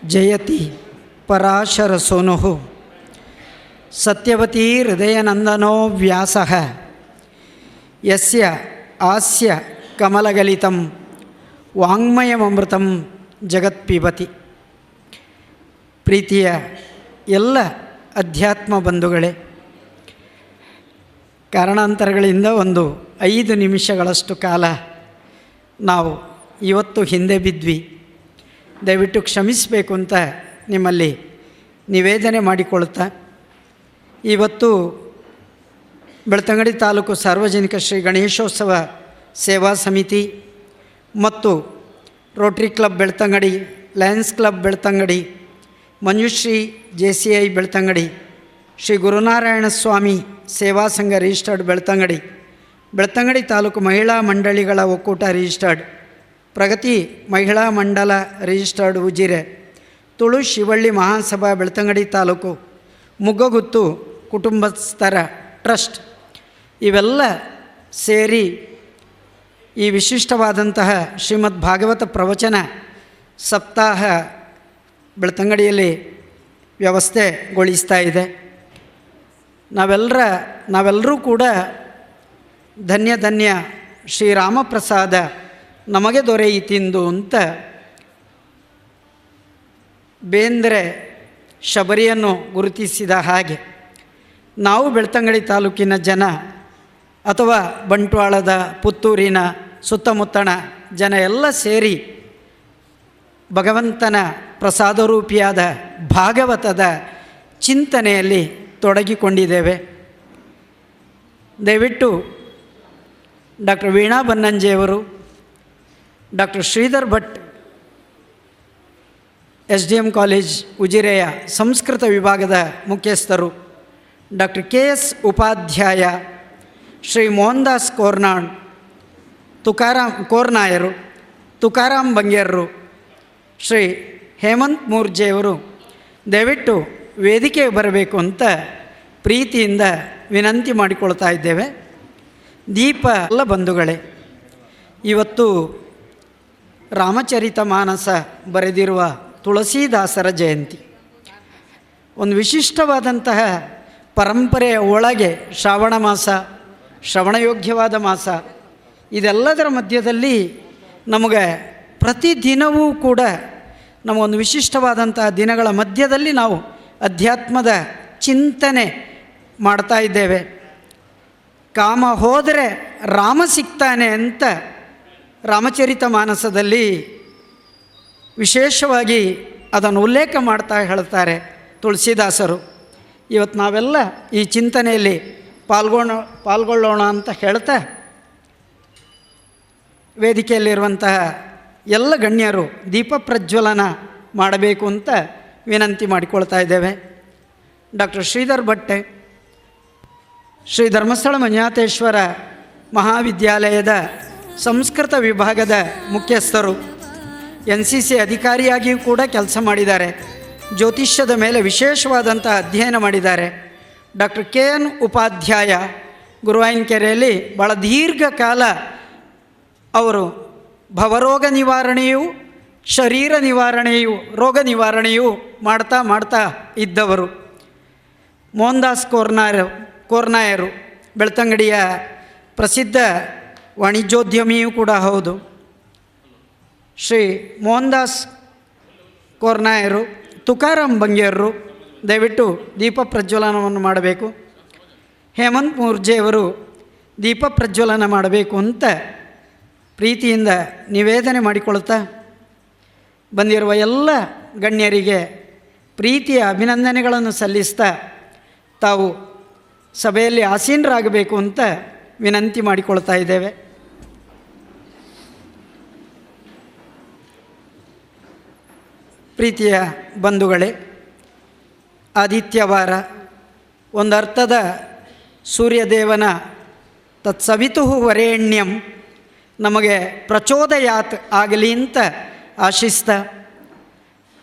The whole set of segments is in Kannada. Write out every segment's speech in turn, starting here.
ಜಯತಿ ಪರಾಶರಸೋನು ಸತ್ಯವತೀ ಹೃದಯನಂದನೋ ವ್ಯಾಸಃ ಯಸ್ಯ ಆಸ್ಯ ಕಮಲಗಲಿತಂ ವಾಂಗ್ಮಯಮೃತಂ ಜಗತ್ಪಿಬತಿ. ಪ್ರೀತಿಯ ಎಲ್ಲ ಅಧ್ಯಾತ್ಮ ಬಂಧುಗಳೇ, ಕಾರಣಾಂತರಗಳಿಂದ ಒಂದು 5 ನಿಮಿಷಗಳಷ್ಟು ಕಾಲ ನಾವು ಇವತ್ತು ಹಿಂದೆ ಬಿದ್ವಿ. ದಯವಿಟ್ಟು ಕ್ಷಮಿಸಬೇಕು ಅಂತ ನಿಮ್ಮಲ್ಲಿ ನಿವೇದನೆ ಮಾಡಿಕೊಳ್ಳುತ್ತಾ, ಇವತ್ತು ಬೆಳ್ತಂಗಡಿ ತಾಲೂಕು ಸಾರ್ವಜನಿಕ ಶ್ರೀ ಗಣೇಶೋತ್ಸವ ಸೇವಾ ಸಮಿತಿ ಮತ್ತು Rotary Club Belthangady, Lions Club Belthangady, Manjushree JCI Belthangady, Shri Gurunarayana Swami Seva Sangha registered Belthangady, Belthangady taluk ಮಹಿಳಾ ಮಂಡಳಿಗಳ ಒಕ್ಕೂಟ ರಿಜಿಸ್ಟರ್ಡ್, ಪ್ರಗತಿ ಮಹಿಳಾ ಮಂಡಲ ರಿಜಿಸ್ಟರ್ಡ್ ಉಜಿರೆ, ತುಳು ಶಿವಳ್ಳಿ ಮಹಾಸಭಾ ಬೆಳ್ತಂಗಡಿ ತಾಲೂಕು, ಮುಗ್ಗಗುತ್ತು ಕುಟುಂಬಸ್ಥರ ಟ್ರಸ್ಟ್ ಇವೆಲ್ಲ ಸೇರಿ ಈ ವಿಶಿಷ್ಟವಾದಂತಹ ಶ್ರೀಮದ್ ಭಾಗವತ ಪ್ರವಚನ ಸಪ್ತಾಹ ಬೆಳ್ತಂಗಡಿಯಲ್ಲಿ ವ್ಯವಸ್ಥೆಗೊಳಿಸ್ತಾ ಇದೆ. ನಾವೆಲ್ಲರೂ ಕೂಡ ಧನ್ಯ ಶ್ರೀರಾಮಪ್ರಸಾದ ನಮಗೆ ದೊರೆಯಿತೆಂದು ಅಂತ ಬೇಂದ್ರೆ ಶಬರಿಯನ್ನು ಗುರುತಿಸಿದ ಹಾಗೆ ನಾವು ಬೆಳ್ತಂಗಡಿ ತಾಲೂಕಿನ ಜನ ಅಥವಾ ಬಂಟ್ವಾಳದ, ಪುತ್ತೂರಿನ ಸುತ್ತಮುತ್ತಣ ಜನ ಎಲ್ಲ ಸೇರಿ ಭಗವಂತನ ಪ್ರಸಾದರೂಪಿಯಾದ ಭಾಗವತದ ಚಿಂತನೆಯಲ್ಲಿ ತೊಡಗಿಕೊಂಡಿದ್ದೇವೆ. ದಯವಿಟ್ಟು ಡಾಕ್ಟರ್ ವೀಣಾ ಬನ್ನಂಜೆಯವರು, doctor Sridhar Bhat SDM college ಉಜಿರೆಯ ಸಂಸ್ಕೃತ ವಿಭಾಗದ ಮುಖ್ಯಸ್ಥರು, ಡಾಕ್ಟರ್ KS ಉಪಾಧ್ಯಾಯ, ಶ್ರೀ ಮೋಹನ್ದಾಸ್ ಕೋರ್ನಾಯರು, ತುಕಾರಾಮ್ ಬಂಗೇರರು, ಶ್ರೀ ಹೇಮಂತ್ ಮೂರ್ಜೆಯವರು ದಯವಿಟ್ಟು ವೇದಿಕೆಗೆ ಬರಬೇಕು ಅಂತ ಪ್ರೀತಿಯಿಂದ ವಿನಂತಿ ಮಾಡಿಕೊಳ್ತಾ ಇದ್ದೇವೆ. ದೀಪ ಎಲ್ಲ ಬಂಧುಗಳೇ, ಇವತ್ತು ರಾಮಚರಿತ ಮಾನಸ ಬರೆದಿರುವ ತುಳಸೀದಾಸರ ಜಯಂತಿ. ಒಂದು ವಿಶಿಷ್ಟವಾದಂತಹ ಪರಂಪರೆಯ ಒಳಗೆ ಶ್ರಾವಣ ಮಾಸ, ಶ್ರವಣಯೋಗ್ಯವಾದ ಮಾಸ, ಇದೆಲ್ಲದರ ಮಧ್ಯದಲ್ಲಿ ನಮಗೆ ಪ್ರತಿದಿನವೂ ಕೂಡ ನಮಗೊಂದು ವಿಶಿಷ್ಟವಾದಂತಹ ದಿನಗಳ ಮಧ್ಯದಲ್ಲಿ ನಾವು ಅಧ್ಯಾತ್ಮದ ಚಿಂತನೆ ಮಾಡ್ತಾ ಇದ್ದೇವೆ. ಕಾಮ ಹೋದರೆ ರಾಮ ಸಿಗ್ತಾನೆ ಅಂತ ರಾಮಚರಿತ ಮಾನಸದಲ್ಲಿ ವಿಶೇಷವಾಗಿ ಅದನ್ನು ಉಲ್ಲೇಖ ಮಾಡ್ತಾ ಹೇಳ್ತಾರೆ ತುಳಸಿದಾಸರು. ಇವತ್ತು ನಾವೆಲ್ಲ ಈ ಚಿಂತನೆಯಲ್ಲಿ ಪಾಲ್ಗೊಳ್ಳೋಣ ಅಂತ ಹೇಳ್ತಾ, ವೇದಿಕೆಯಲ್ಲಿರುವಂತಹ ಎಲ್ಲ ಗಣ್ಯರು ದೀಪ ಪ್ರಜ್ವಲನ ಮಾಡಬೇಕು ಅಂತ ವಿನಂತಿ ಮಾಡಿಕೊಳ್ತಾ ಇದ್ದೇವೆ. ಡಾಕ್ಟರ್ ಶ್ರೀಧರ್ ಭಟ್ಟೆ, ಶ್ರೀ ಧರ್ಮಸ್ಥಳ ಮಂಜುನಾಥೇಶ್ವರ ಮಹಾವಿದ್ಯಾಲಯದ ಸಂಸ್ಕೃತ ವಿಭಾಗದ ಮುಖ್ಯಸ್ಥರು, NCC ಅಧಿಕಾರಿಯಾಗಿಯೂ ಕೂಡ ಕೆಲಸ ಮಾಡಿದ್ದಾರೆ. ಜ್ಯೋತಿಷ್ಯದ ಮೇಲೆ ವಿಶೇಷವಾದಂಥ ಅಧ್ಯಯನ ಮಾಡಿದ್ದಾರೆ. ಡಾಕ್ಟರ್ KN ಉಪಾಧ್ಯಾಯ ಗುರುವಾಯಿನಕೆರೆಯಲ್ಲಿ ಭಾಳ ದೀರ್ಘಕಾಲ ಅವರು ಭವರೋಗ ನಿವಾರಣೆಯೂ ಶರೀರ ನಿವಾರಣೆಯೂ ರೋಗ ನಿವಾರಣೆಯೂ ಮಾಡ್ತಾ ಇದ್ದವರು. ಮೋಹನ್ದಾಸ್ ಕೋರ್ನಾಯರು ಬೆಳ್ತಂಗಡಿಯ ಪ್ರಸಿದ್ಧ ವಾಣಿಜ್ಯೋದ್ಯಮಿಯೂ ಕೂಡ ಹೌದು. ಶ್ರೀ ಮೋಹನ್ದಾಸ್ ಕೋರ್ನಾಯರು, ತುಕಾರಾಮ್ ಬಂಗೇರರು ದಯವಿಟ್ಟು ದೀಪ ಪ್ರಜ್ವಲನವನ್ನು ಮಾಡಬೇಕು. ಹೇಮಂತ್ ಮೂರ್ಜೆಯವರು ದೀಪ ಪ್ರಜ್ವಲನ ಮಾಡಬೇಕು ಅಂತ ಪ್ರೀತಿಯಿಂದ ನಿವೇದನೆ ಮಾಡಿಕೊಳ್ತಾ, ಬಂದಿರುವ ಎಲ್ಲ ಗಣ್ಯರಿಗೆ ಪ್ರೀತಿಯ ಅಭಿನಂದನೆಗಳನ್ನು ಸಲ್ಲಿಸ್ತಾ ತಾವು ಸಭೆಯಲ್ಲಿ ಆಸೀನರಾಗಬೇಕು ಅಂತ ವಿನಂತಿ ಮಾಡಿಕೊಳ್ತಾ ಇದ್ದೇವೆ. ಪ್ರೀತಿಯ ಬಂಧುಗಳೇ, ಆದಿತ್ಯವಾರ, ಒಂದರ್ಥದ ಸೂರ್ಯದೇವನ ತತ್ಸವಿತು ವರೇಣ್ಯಂ ನಮಗೆ ಪ್ರಚೋದಯಾತ್ ಆಗಲಿ ಅಂತ ಆಶಿಸ್ತಾ,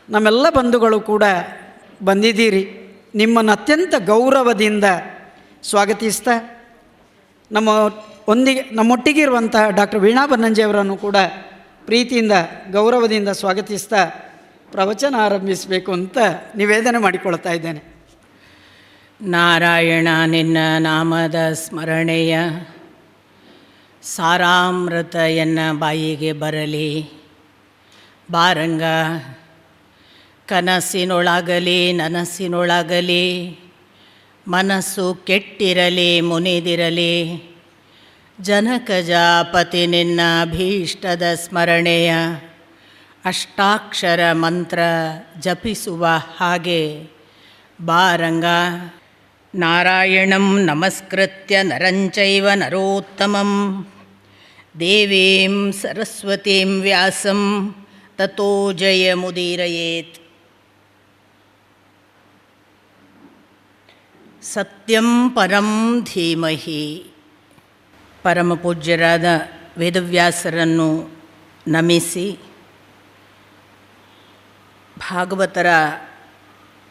ನಮ್ಮೆಲ್ಲ ಬಂಧುಗಳು ಕೂಡ ಬಂದಿದ್ದೀರಿ. ನಿಮ್ಮನ್ನು ಅತ್ಯಂತ ಗೌರವದಿಂದ ಸ್ವಾಗತಿಸ್ತಾ, ನಮ್ಮೊಟ್ಟಿಗಿರುವಂತಹ ಡಾಕ್ಟರ್ ವೀಣಾ ಬನ್ನಂಜೆಯವರನ್ನು ಕೂಡ ಪ್ರೀತಿಯಿಂದ ಗೌರವದಿಂದ ಸ್ವಾಗತಿಸ್ತಾ, ಪ್ರವಚನ ಆರಂಭಿಸಬೇಕು ಅಂತ ನಿವೇದನೆ ಮಾಡಿಕೊಳ್ತಾ ಇದ್ದೇನೆ. ನಾರಾಯಣ ನಿನ್ನ ನಾಮದ ಸ್ಮರಣೆಯ ಸಾರಾಮೃತ ಎನ್ನ ಬಾಯಿಗೆ ಬರಲಿ. ಬಾರಂಗ ಕನಸಿನೊಳಗಲಿ ನನಸಿನೊಳಗಲಿ ಮನಸ್ಸು ಕೆಟ್ಟಿರಲಿ ಮುನಿದಿರಲಿ. ಜನಕಜಾಪತಿ ನಿನ್ನ ಭೀಷ್ಟದ ಸ್ಮರಣೆಯ ಅಷ್ಟಾಕ್ಷರ ಮಂತ್ರ ಜಪಿಸುವ ಹಾಗೆ ಬಾರಂಗ. ನಾರಾಯಣಂ ನಮಸ್ಕೃತ್ಯ ನರಂಚೈವ ನರೋತ್ತಮಂ ದೇವೀಂ ಸರಸ್ವತೀಂ ವ್ಯಾಸಂ ತತೋ ಜಯಮುದೀರಯೇತ್. ಸತ್ಯಂ ಪರಂ ಧೀಮಹಿ. ಪರಮಪೂಜ್ಯರಾದ ವೇದವ್ಯಾಸರನ್ನು ನಮಿಸಿ, ಭಾಗವತರ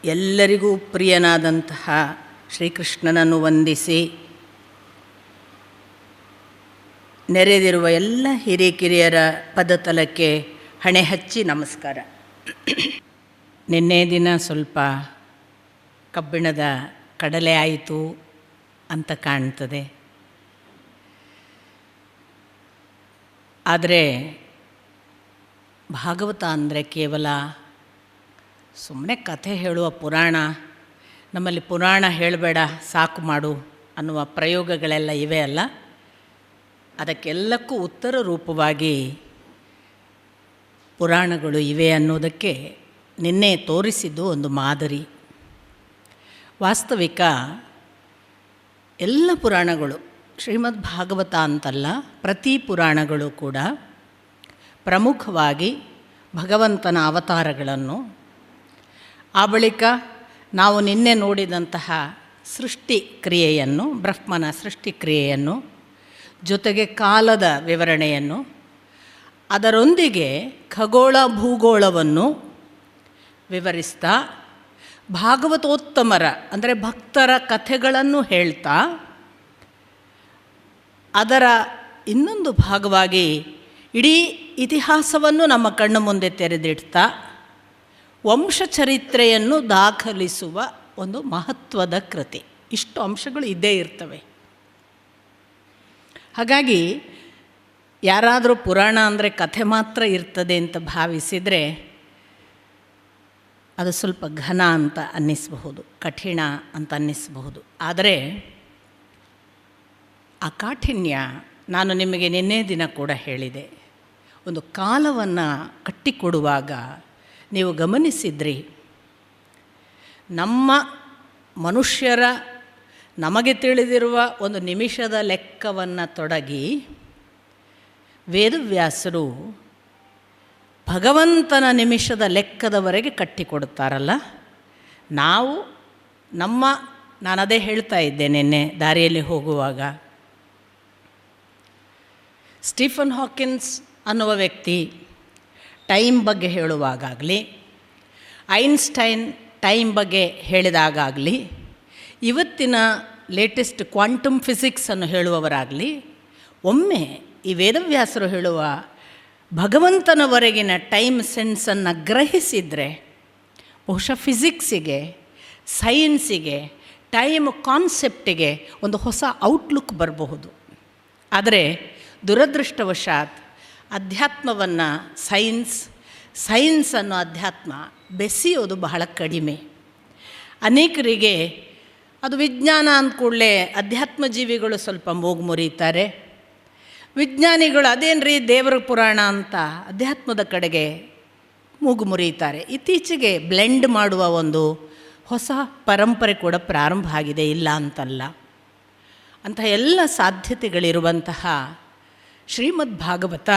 ಎಲ್ಲರಿಗೂ ಪ್ರಿಯನಾದಂತಹ ಶ್ರೀಕೃಷ್ಣನನ್ನು ವಂದಿಸಿ, ನೆರೆದಿರುವ ಎಲ್ಲ ಹಿರಿಕಿರಿಯರ ಪದತಲಕ್ಕೆ ಹಣೆ ಹಚ್ಚಿ ನಮಸ್ಕಾರ. ನಿನ್ನೆ ದಿನ ಸ್ವಲ್ಪ ಕಬ್ಬಿಣದ ಕಡಲೆ ಆಯಿತು ಅಂತ ಕಾಣ್ತದೆ. ಆದರೆ ಭಾಗವತ ಅಂದರೆ ಕೇವಲ ಸುಮ್ಮನೆ ಕಥೆ ಹೇಳುವ ಪುರಾಣ, ನಮ್ಮಲ್ಲಿ ಪುರಾಣ ಹೇಳಬೇಡ ಸಾಕು ಮಾಡು ಅನ್ನುವ ಪ್ರಯೋಗಗಳೆಲ್ಲ ಇವೆ ಅಲ್ಲ. ಅದಕ್ಕೆಲ್ಲಕ್ಕೂ ಉತ್ತರ ರೂಪವಾಗಿ ಪುರಾಣಗಳು ಇವೆ ಅನ್ನೋದಕ್ಕೆ ನಿನ್ನೆ ತೋರಿಸಿದ್ದು ಒಂದು ಮಾದರಿ. ವಾಸ್ತವಿಕ ಎಲ್ಲ ಪುರಾಣಗಳು, ಶ್ರೀಮದ್ ಭಾಗವತ ಅಂತಲ್ಲ, ಪ್ರತಿ ಪುರಾಣಗಳು ಕೂಡ ಪ್ರಮುಖವಾಗಿ ಭಗವಂತನ ಅವತಾರಗಳನ್ನು, ಆ ಬಳಿಕ ನಾವು ನಿನ್ನೆ ನೋಡಿದಂತಹ ಸೃಷ್ಟಿ ಕ್ರಿಯೆಯನ್ನು, ಬ್ರಹ್ಮನ ಸೃಷ್ಟಿ ಕ್ರಿಯೆಯನ್ನು, ಜೊತೆಗೆ ಕಾಲದ ವಿವರಣೆಯನ್ನು, ಅದರೊಂದಿಗೆ ಖಗೋಳ ಭೂಗೋಳವನ್ನು ವಿವರಿಸ್ತಾ, ಭಾಗವತೋತ್ತಮರ ಅಂದರೆ ಭಕ್ತರ ಕಥೆಗಳನ್ನು ಹೇಳ್ತಾ, ಅದರ ಇನ್ನೊಂದು ಭಾಗವಾಗಿ ಇಡೀ ಇತಿಹಾಸವನ್ನು ನಮ್ಮ ಕಣ್ಣು ಮುಂದೆ ತೆರೆದಿಡ್ತಾ ವಂಶಚರಿತ್ರೆಯನ್ನು ದಾಖಲಿಸುವ ಒಂದು ಮಹತ್ವದ ಕೃತಿ. ಇಷ್ಟು ಅಂಶಗಳು ಇದ್ದೇ ಇರ್ತವೆ. ಹಾಗಾಗಿ ಯಾರಾದರೂ ಪುರಾಣ ಅಂದರೆ ಕಥೆ ಮಾತ್ರ ಇರ್ತದೆ ಅಂತ ಭಾವಿಸಿದರೆ ಅದು ಸ್ವಲ್ಪ ಘನ ಅಂತ ಅನ್ನಿಸಬಹುದು, ಕಠಿಣ ಅಂತ ಅನ್ನಿಸಬಹುದು. ಆದರೆ ಆ ಕಾಠಿಣ್ಯ, ನಾನು ನಿಮಗೆ ನಿನ್ನೆ ದಿನ ಕೂಡ ಹೇಳಿದೆ, ಒಂದು ಕಾಲವನ್ನು ಕಟ್ಟಿಕೊಡುವಾಗ ನೀವು ಗಮನಿಸಿದ್ರಿ, ನಮ್ಮ ಮನುಷ್ಯರ ನಮಗೆ ತಿಳಿದಿರುವ ಒಂದು ನಿಮಿಷದ ಲೆಕ್ಕವನ್ನು ತೊಡಗಿ ವೇದವ್ಯಾಸರು ಭಗವಂತನ ನಿಮಿಷದ ಲೆಕ್ಕದವರೆಗೆ ಕಟ್ಟಿಕೊಡುತ್ತಾರಲ್ಲ. ನಾವು ನಾನದೇ ಹೇಳ್ತಾ ಇದ್ದೆ ನಿನ್ನೆ ದಾರಿಯಲ್ಲಿ ಹೋಗುವಾಗ, ಸ್ಟೀಫನ್ ಹಾಕಿನ್ಸ್ ಅನ್ನುವ ವ್ಯಕ್ತಿ ಟೈಮ್ ಬಗ್ಗೆ ಹೇಳುವಾಗಲಿ, ಐನ್ಸ್ಟೈನ್ ಟೈಮ್ ಬಗ್ಗೆ ಹೇಳಿದಾಗಲಿ, ಇವತ್ತಿನ ಲೇಟೆಸ್ಟ್ ಕ್ವಾಂಟಮ್ ಫಿಸಿಕ್ಸನ್ನು ಹೇಳುವವರಾಗಲಿ, ಒಮ್ಮೆ ಈ ವೇದವ್ಯಾಸರು ಹೇಳುವ ಭಗವಂತನವರೆಗಿನ ಟೈಮ್ ಸೆನ್ಸನ್ನು ಗ್ರಹಿಸಿದರೆ ಬಹುಶಃ ಫಿಸಿಕ್ಸಿಗೆ, ಸೈನ್ಸಿಗೆ, ಟೈಮ್ ಕಾನ್ಸೆಪ್ಟಿಗೆ ಒಂದು ಹೊಸ ಔಟ್ಲುಕ್ ಬರಬಹುದು. ಆದರೆ ದುರದೃಷ್ಟವಶಾತ್ ಅಧ್ಯಾತ್ಮವನ್ನು ಸೈನ್ಸನ್ನು ಅಧ್ಯಾತ್ಮ ಬೆಸೆಯೋದು ಬಹಳ ಕಡಿಮೆ. ಅನೇಕರಿಗೆ ಅದು ವಿಜ್ಞಾನ ಅಂದ ಕೂಡಲೇ ಅಧ್ಯಾತ್ಮ ಜೀವಿಗಳು ಸ್ವಲ್ಪ ಮೂಗು ಮುರಿತಾರೆ, ವಿಜ್ಞಾನಿಗಳು ಅದೇನ್ರಿ ದೇವರ ಪುರಾಣ ಅಂತ ಅಧ್ಯಾತ್ಮದ ಕಡೆಗೆ ಮೂಗು ಮುರಿಯುತ್ತಾರೆ. ಇತ್ತೀಚೆಗೆ ಬ್ಲೆಂಡ್ ಮಾಡುವ ಒಂದು ಹೊಸ ಪರಂಪರೆ ಕೂಡ ಪ್ರಾರಂಭ ಆಗಿದೆ, ಇಲ್ಲ ಅಂತಲ್ಲ. ಅಂತಹ ಎಲ್ಲ ಸಾಧ್ಯತೆಗಳಿರುವಂತಹ ಶ್ರೀಮದ್ ಭಾಗವತ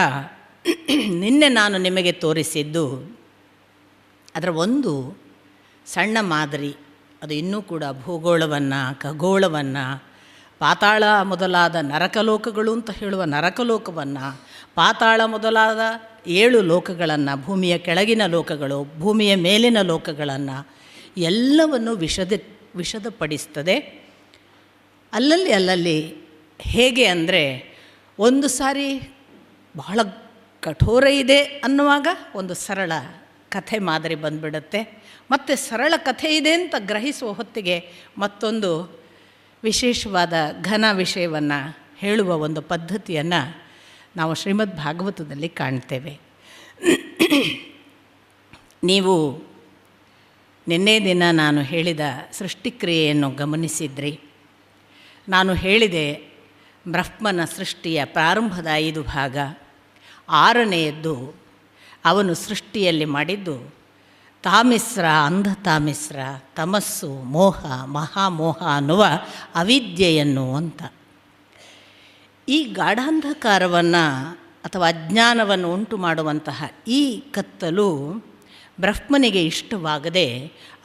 ನಿನ್ನೆ ನಾನು ನಿಮಗೆ ತೋರಿಸಿದ್ದು ಅದರ ಒಂದು ಸಣ್ಣ ಮಾದರಿ. ಅದು ಇನ್ನೂ ಕೂಡ ಭೂಗೋಳವನ್ನು, ಖಗೋಳವನ್ನು, ಪಾತಾಳ ಮೊದಲಾದ ನರಕಲೋಕಗಳು ಅಂತ ಹೇಳುವ ನರಕಲೋಕವನ್ನು, ಪಾತಾಳ ಮೊದಲಾದ 7 ಲೋಕಗಳನ್ನು, ಭೂಮಿಯ ಕೆಳಗಿನ ಲೋಕಗಳು, ಭೂಮಿಯ ಮೇಲಿನ ಲೋಕಗಳನ್ನು ಎಲ್ಲವನ್ನು ವಿಶದಪಡಿಸ್ತದೆ. ಅಲ್ಲಲ್ಲಿ ಹೇಗೆ ಅಂದರೆ, ಒಂದು ಸಾರಿ ಬಹಳ ಕಠೋರ ಇದೆ ಅನ್ನುವಾಗ ಒಂದು ಸರಳ ಕಥೆ ಮಾದರಿ ಬಂದುಬಿಡುತ್ತೆ. ಮತ್ತು ಸರಳ ಕಥೆ ಇದೆ ಅಂತ ಗ್ರಹಿಸುವ ಹೊತ್ತಿಗೆ ಮತ್ತೊಂದು ವಿಶೇಷವಾದ ಘನ ವಿಷಯವನ್ನು ಹೇಳುವ ಒಂದು ಪದ್ಧತಿಯನ್ನು ನಾವು ಶ್ರೀಮದ್ ಭಾಗವತದಲ್ಲಿ ಕಾಣ್ತೇವೆ. ನೀವು ನಿನ್ನೆ ದಿನ ನಾನು ಹೇಳಿದ ಸೃಷ್ಟಿಕ್ರಿಯೆಯನ್ನು ಗಮನಿಸಿದ್ರಿ. ನಾನು ಹೇಳಿದೆ ಬ್ರಹ್ಮನ ಸೃಷ್ಟಿಯ ಪ್ರಾರಂಭದ 5 ಭಾಗ. 6ನೆಯದ್ದು ಅವನು ಸೃಷ್ಟಿಯಲ್ಲಿ ಮಾಡಿದ್ದು ತಾಮಿಸ್ರ, ಅಂಧತಾಮಿಸ್ರ, ತಮಸ್ಸು, ಮೋಹ, ಮಹಾಮೋಹ ಅನ್ನುವ ಅವಿದ್ಯೆಯನ್ನು ಅಂತ. ಈ ಗಾಢಾಂಧಕಾರವನ್ನು ಅಥವಾ ಅಜ್ಞಾನವನ್ನು ಉಂಟು ಮಾಡುವಂತಹ ಈ ಕತ್ತಲು ಬ್ರಹ್ಮನಿಗೆ ಇಷ್ಟವಾಗದೆ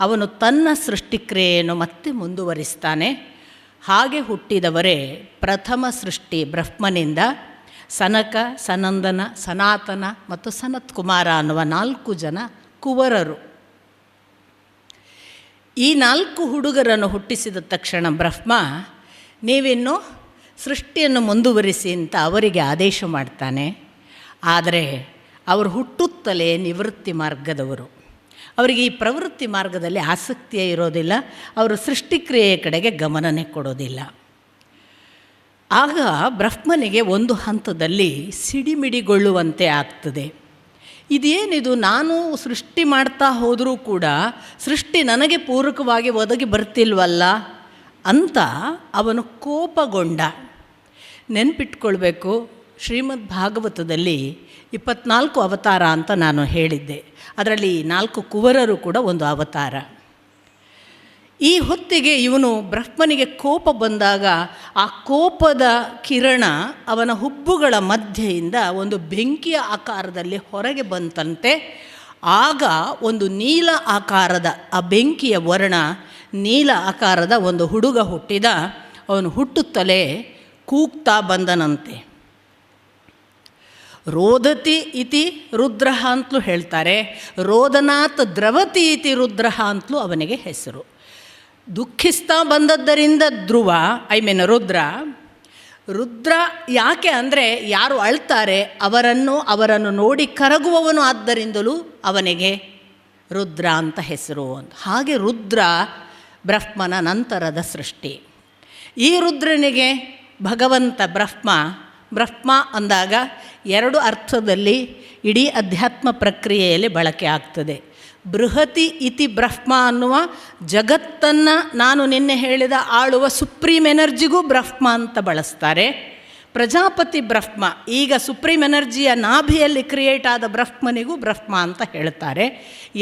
ಅವನು ತನ್ನ ಸೃಷ್ಟಿಕ್ರಿಯೆಯನ್ನು ಮತ್ತೆ ಮುಂದುವರಿಸ್ತಾನೆ. ಹಾಗೆ ಹುಟ್ಟಿದವರೇ ಪ್ರಥಮ ಸೃಷ್ಟಿ ಬ್ರಹ್ಮನಿಂದ ಸನಕ, ಸನಂದನ, ಸನಾತನ ಮತ್ತು ಸನತ್ಕುಮಾರ ಅನ್ನುವ 4 ಜನ ಕುವರರು. ಈ 4 ಹುಡುಗರನ್ನು ಹುಟ್ಟಿಸಿದ ತಕ್ಷಣ ಬ್ರಹ್ಮ ನೀವಿನ್ನು ಸೃಷ್ಟಿಯನ್ನು ಮುಂದುವರಿಸಿ ಅಂತ ಅವರಿಗೆ ಆದೇಶ ಮಾಡ್ತಾನೆ. ಆದರೆ ಅವರು ಹುಟ್ಟುತ್ತಲೇ ನಿವೃತ್ತಿ ಮಾರ್ಗದವರು. ಅವರಿಗೆ ಈ ಪ್ರವೃತ್ತಿ ಮಾರ್ಗದಲ್ಲಿ ಆಸಕ್ತಿಯೇ ಇರೋದಿಲ್ಲ. ಅವರು ಸೃಷ್ಟಿಕ್ರಿಯೆಯ ಕಡೆಗೆ ಗಮನನೇ ಕೊಡೋದಿಲ್ಲ. ಆಗ ಬ್ರಹ್ಮನಿಗೆ ಒಂದು ಹಂತದಲ್ಲಿ ಸಿಡಿಮಿಡಿಗೊಳ್ಳುವಂತೆ ಆಗ್ತದೆ. ಇದೇನಿದು, ನಾನು ಸೃಷ್ಟಿ ಮಾಡ್ತಾ ಹೋದರೂ ಕೂಡ ಸೃಷ್ಟಿ ನನಗೆ ಪೂರಕವಾಗಿ ಒದಗಿ ಬರ್ತಿಲ್ವಲ್ಲ ಅಂತ ಅವನು ಕೋಪಗೊಂಡ. ನೆನಪಿಟ್ಕೊಳ್ಬೇಕು, ಶ್ರೀಮದ್ ಭಾಗವತದಲ್ಲಿ 24 ಅವತಾರ ಅಂತ ನಾನು ಹೇಳಿದ್ದೆ. ಅದರಲ್ಲಿ 4 ಕುವರರು ಕೂಡ ಒಂದು ಅವತಾರ. ಈ ಹೊತ್ತಿಗೆ ಇವನು ಬ್ರಹ್ಮನಿಗೆ ಕೋಪ ಬಂದಾಗ ಆ ಕೋಪದ ಕಿರಣ ಅವನ ಹುಬ್ಬುಗಳ ಮಧ್ಯೆಯಿಂದ ಒಂದು ಬೆಂಕಿಯ ಆಕಾರದಲ್ಲಿ ಹೊರಗೆ ಬಂತಂತೆ. ಆಗ ಒಂದು ನೀಲ ಆಕಾರದ, ಆ ಬೆಂಕಿಯ ವರ್ಣ ನೀಲ ಆಕಾರದ ಒಂದು ಹುಡುಗ ಹುಟ್ಟಿದ. ಅವನು ಹುಟ್ಟುತ್ತಲೇ ಕೂಗ್ತಾ ಬಂದನಂತೆ. ರೋದತಿ ಇತಿ ರುದ್ರ ಅಂತಲೂ ಹೇಳ್ತಾರೆ, ರೋದನಾತ್ ದ್ರವತಿ ಇತಿ ರುದ್ರ ಅಂತಲೂ ಅವನಿಗೆ ಹೆಸರು. ದುಃಖಿಸ್ತಾ ಬಂದದ್ದರಿಂದ ಧ್ರುವ, ರುದ್ರ ಯಾಕೆ ಅಂದರೆ ಯಾರು ಅಳ್ತಾರೆ ಅವರನ್ನು ನೋಡಿ ಕರಗುವವನು, ಆದ್ದರಿಂದಲೂ ಅವನಿಗೆ ರುದ್ರ ಅಂತ ಹೆಸರು ಅಂತ. ಹಾಗೆ ರುದ್ರ ಬ್ರಹ್ಮನ ನಂತರದ ಸೃಷ್ಟಿ. ಈ ರುದ್ರನಿಗೆ ಭಗವಂತ ಬ್ರಹ್ಮ ಅಂದಾಗ 2 ಅರ್ಥದಲ್ಲಿ ಇಡೀ ಅಧ್ಯಾತ್ಮ ಪ್ರಕ್ರಿಯೆಯಲ್ಲಿ ಬಳಕೆ ಆಗ್ತದೆ. ಬೃಹತಿ ಇತಿ ಬ್ರಹ್ಮ ಅನ್ನುವ ಜಗತ್ತನ್ನು ನಾನು ನಿನ್ನೆ ಹೇಳಿದ ಆಳುವ ಸುಪ್ರೀಂ ಎನರ್ಜಿಗೂ ಬ್ರಹ್ಮ ಅಂತ ಬಳಸ್ತಾರೆ. ಪ್ರಜಾಪತಿ ಬ್ರಹ್ಮ, ಈಗ ಸುಪ್ರೀಂ ಎನರ್ಜಿಯ ನಾಭಿಯಲ್ಲಿ ಕ್ರಿಯೇಟ್ ಆದ ಬ್ರಹ್ಮನಿಗೂ ಬ್ರಹ್ಮ ಅಂತ ಹೇಳ್ತಾರೆ.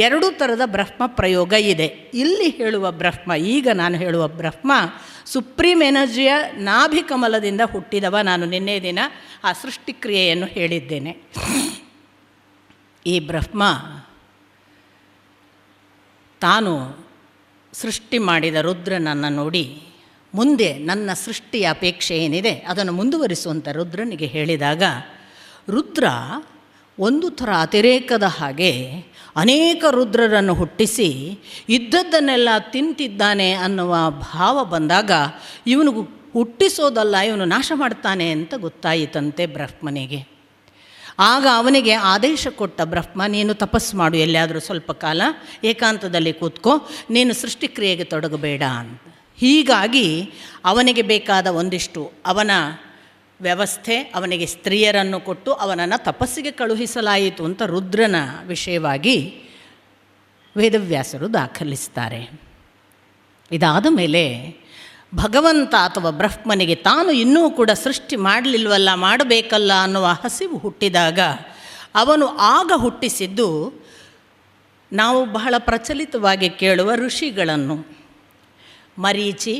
2 ಥರದ ಬ್ರಹ್ಮ ಪ್ರಯೋಗ ಇದೆ. ಇಲ್ಲಿ ಹೇಳುವ ಬ್ರಹ್ಮ, ಈಗ ನಾನು ಹೇಳುವ ಬ್ರಹ್ಮ ಸುಪ್ರೀಂ ಎನರ್ಜಿಯ ನಾಭಿ ಕಮಲದಿಂದ ಹುಟ್ಟಿದವ. ನಾನು ನಿನ್ನೆ ದಿನ ಆ ಸೃಷ್ಟಿಕ್ರಿಯೆಯನ್ನು ಹೇಳಿದ್ದೇನೆ. ಈ ಬ್ರಹ್ಮ ತಾನು ಸೃಷ್ಟಿ ಮಾಡಿದ ರುದ್ರನನ್ನು ನೋಡಿ ಮುಂದೆ ನನ್ನ ಸೃಷ್ಟಿಯ ಅಪೇಕ್ಷೆ ಏನಿದೆ ಅದನ್ನು ಮುಂದುವರಿಸುವಂಥ ರುದ್ರನಿಗೆ ಹೇಳಿದಾಗ, ರುದ್ರ ಒಂದು ಥರ ಅತಿರೇಕದ ಹಾಗೆ ಅನೇಕ ರುದ್ರರನ್ನು ಹುಟ್ಟಿಸಿ ಇದ್ದದ್ದನ್ನೆಲ್ಲ ತಿಂತಿದ್ದಾನೆ ಅನ್ನುವ ಭಾವ ಬಂದಾಗ ಇವನು ಹುಟ್ಟಿಸೋದಲ್ಲ, ಇವನು ನಾಶ ಮಾಡ್ತಾನೆ ಅಂತ ಗೊತ್ತಾಯಿತಂತೆ ಬ್ರಹ್ಮನಿಗೆ. ಆಗ ಅವನಿಗೆ ಆದೇಶ ಕೊಟ್ಟ ಬ್ರಹ್ಮ, ನೀನು ತಪಸ್ಸು ಮಾಡು, ಎಲ್ಲಿಯಾದರೂ ಸ್ವಲ್ಪ ಕಾಲ ಏಕಾಂತದಲ್ಲಿ ಕೂತ್ಕೋ, ನೀನು ಸೃಷ್ಟಿಕ್ರಿಯೆಗೆ ತೊಡಗಬೇಡ ಅಂತ. ಹೀಗಾಗಿ ಅವನಿಗೆ ಬೇಕಾದ ಒಂದಿಷ್ಟು ಅವನ ವ್ಯವಸ್ಥೆ, ಅವನಿಗೆ ಸ್ತ್ರೀಯರನ್ನು ಕೊಟ್ಟು ಅವನನ್ನು ತಪಸ್ಸಿಗೆ ಕಳುಹಿಸಲಾಯಿತು ಅಂತ ರುದ್ರನ ವಿಷಯವಾಗಿ ವೇದವ್ಯಾಸರು ದಾಖಲಿಸ್ತಾರೆ. ಇದಾದ ಮೇಲೆ ಭಗವಂತ ಅಥವಾ ಬ್ರಹ್ಮನಿಗೆ ತಾನು ಇನ್ನೂ ಕೂಡ ಸೃಷ್ಟಿ ಮಾಡಲಿಲ್ವಲ್ಲ, ಮಾಡಬೇಕಲ್ಲ ಅನ್ನುವ ಹಸಿವು ಹುಟ್ಟಿದಾಗ ಅವನು ಆಗ ಹುಟ್ಟಿಸಿದ್ದು ನಾವು ಬಹಳ ಪ್ರಚಲಿತವಾಗಿ ಕೇಳುವ ಋಷಿಗಳನ್ನು. ಮರೀಚಿ,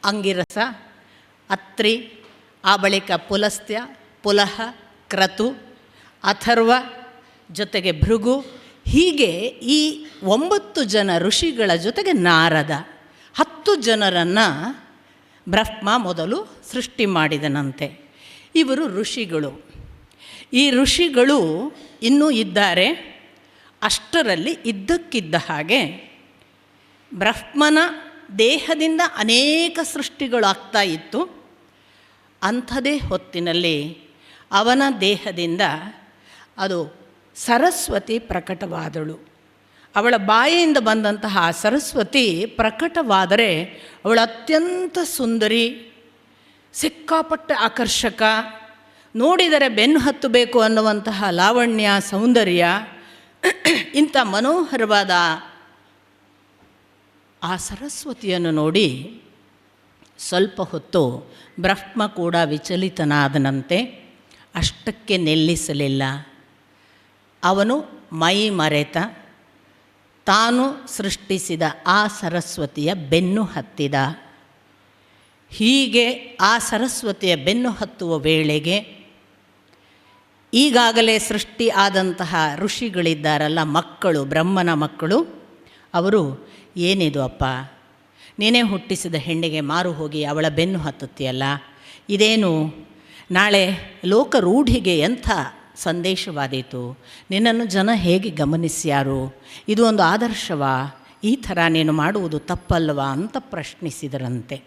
ಅಂಗಿರಸ, ಅತ್ರಿ, ಆ ಬಳಿಕ ಪುಲಸ್ತ್ಯ, ಪುಲಹ, ಕ್ರತು, ಅಥರ್ವ, ಜೊತೆಗೆ ಭೃಗು, ಹೀಗೆ ಈ 9 ಜನ ಋಷಿಗಳ ಜೊತೆಗೆ ನಾರದ, 10 ಜನರನ್ನು ಬ್ರಹ್ಮ ಮೊದಲು ಸೃಷ್ಟಿ ಮಾಡಿದನಂತೆ. ಇವರು ಋಷಿಗಳು. ಈ ಋಷಿಗಳು ಇನ್ನೂ ಇದ್ದಾರೆ. ಅಷ್ಟರಲ್ಲಿ ಇದ್ದಕ್ಕಿದ್ದ ಹಾಗೆ ಬ್ರಹ್ಮನ ದೇಹದಿಂದ ಅನೇಕ ಸೃಷ್ಟಿಗಳು ಆಗ್ತಾ ಇತ್ತು. ಅಂಥದೇ ಹೊತ್ತಿನಲ್ಲಿ ಅವನ ದೇಹದಿಂದ ಅದು ಸರಸ್ವತಿ ಪ್ರಕಟವಾದಳು. ಅವಳ ಬಾಯಿಯಿಂದ ಬಂದಂತಹ ಸರಸ್ವತಿ ಪ್ರಕಟವಾದರೆ ಅವಳು ಅತ್ಯಂತ ಸುಂದರಿ, ಸಿಕ್ಕಾಪಟ್ಟೆ ಆಕರ್ಷಕ, ನೋಡಿದರೆ ಬೆನ್ನು ಹತ್ತಬೇಕು ಅನ್ನುವಂತಹ ಲಾವಣ್ಯ, ಸೌಂದರ್ಯ, ಇಂಥ ಮನೋಹರವಾದ ಆ ಸರಸ್ವತಿಯನ್ನು ನೋಡಿ ಸ್ವಲ್ಪ ಹೊತ್ತು ಬ್ರಹ್ಮ ಕೂಡ ವಿಚಲಿತನಾದನಂತೆ. ಅಷ್ಟಕ್ಕೆ ನಿಲ್ಲಿಸಲಿಲ್ಲ. ಅವನು ಮೈ ಮರೆತ ತಾನು ಸೃಷ್ಟಿಸಿದ ಆ ಸರಸ್ವತಿಯ ಬೆನ್ನು ಹತ್ತಿದ. ಹೀಗೆ ಆ ಸರಸ್ವತಿಯ ಬೆನ್ನು ಹತ್ತುವ ವೇಳೆಗೆ ಈಗಾಗಲೇ ಸೃಷ್ಟಿ ಆದಂತಹ ಋಷಿಗಳಿದ್ದಾರಲ್ಲ, ಮಕ್ಕಳು, ಬ್ರಹ್ಮನ ಮಕ್ಕಳು, ಅವರು ಏನಿದು ಅಪ್ಪ, ನೀನೇ ಹುಟ್ಟಿಸಿದ ಹೆಣ್ಣಿಗೆ ಮಾರು ಹೋಗಿ ಅವಳ ಬೆನ್ನು ಹತ್ತುತ್ತೀಯಲ್ಲ, ಇದೇನು ನಾಳೆ ಲೋಕರೂಢಿಗೆ ಎಂಥ ಸಂದೇಶವಾದೀತು, ನಿನ್ನನ್ನು ಜನ ಹೇಗೆ ಗಮನಿಸ್ಯಾರು, ಇದು ಒಂದು ಆದರ್ಶವಾ, ಈ ಥರ ನೀನು ಮಾಡುವುದು ತಪ್ಪಲ್ವಾ ಅಂತ ಪ್ರಶ್ನಿಸಿದರಂತೆ.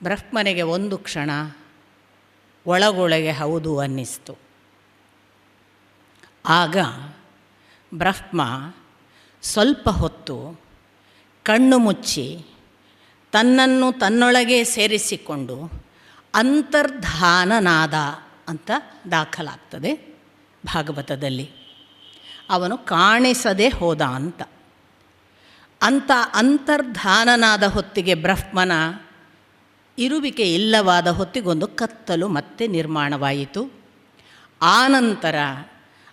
ಬ್ರಹ್ಮನಿಗೆ ಒಂದು ಕ್ಷಣ ಒಳಗೊಳಗೆ ಹೌದು ಅನ್ನಿಸ್ತು. ಆಗ ಬ್ರಹ್ಮ ಸ್ವಲ್ಪ ಹೊತ್ತು ಕಣ್ಣು ಮುಚ್ಚಿ ತನ್ನನ್ನು ತನ್ನೊಳಗೆ ಸೇರಿಸಿಕೊಂಡು ಅಂತರ್ಧಾನನಾದ ಅಂತ ದಾಖಲಾಗ್ತದೆ ಭಾಗವತದಲ್ಲಿ. ಅವನು ಕಾಣಿಸದೆ ಹೋದ ಅಂತ. ಅಂಥ ಅಂತರ್ಧಾನನಾದ ಹೊತ್ತಿಗೆ, ಬ್ರಹ್ಮನ ಇರುವಿಕೆ ಇಲ್ಲವಾದ ಹೊತ್ತಿಗೊಂದು ಕತ್ತಲು ಮತ್ತೆ ನಿರ್ಮಾಣವಾಯಿತು. ಆನಂತರ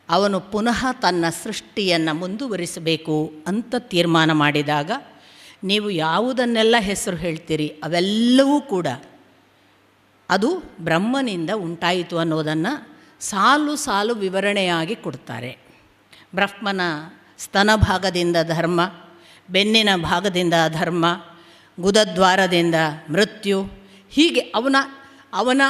ಅವನು ಪುನಃ ತನ್ನ ಸೃಷ್ಟಿಯನ್ನು ಮುಂದುವರಿಸಬೇಕು ಅಂತ ತೀರ್ಮಾನ ಮಾಡಿದಾಗ, ನೀವು ಯಾವುದನ್ನೆಲ್ಲ ಹೆಸರು ಹೇಳ್ತೀರಿ ಅವೆಲ್ಲವೂ ಕೂಡ ಅದು ಬ್ರಹ್ಮನಿಂದ ಉಂಟಾಯಿತು ಅನ್ನೋದನ್ನು ಸಾಲು ಸಾಲು ವಿವರಣೆಯಾಗಿ ಕೊಡ್ತಾರೆ. ಬ್ರಹ್ಮನ ಸ್ತನ ಭಾಗದಿಂದ ಧರ್ಮ, ಬೆನ್ನಿನ ಭಾಗದಿಂದ ಅಧರ್ಮ, ಗುದದ್ವಾರದಿಂದ ಮೃತ್ಯು, ಹೀಗೆ ಅವನ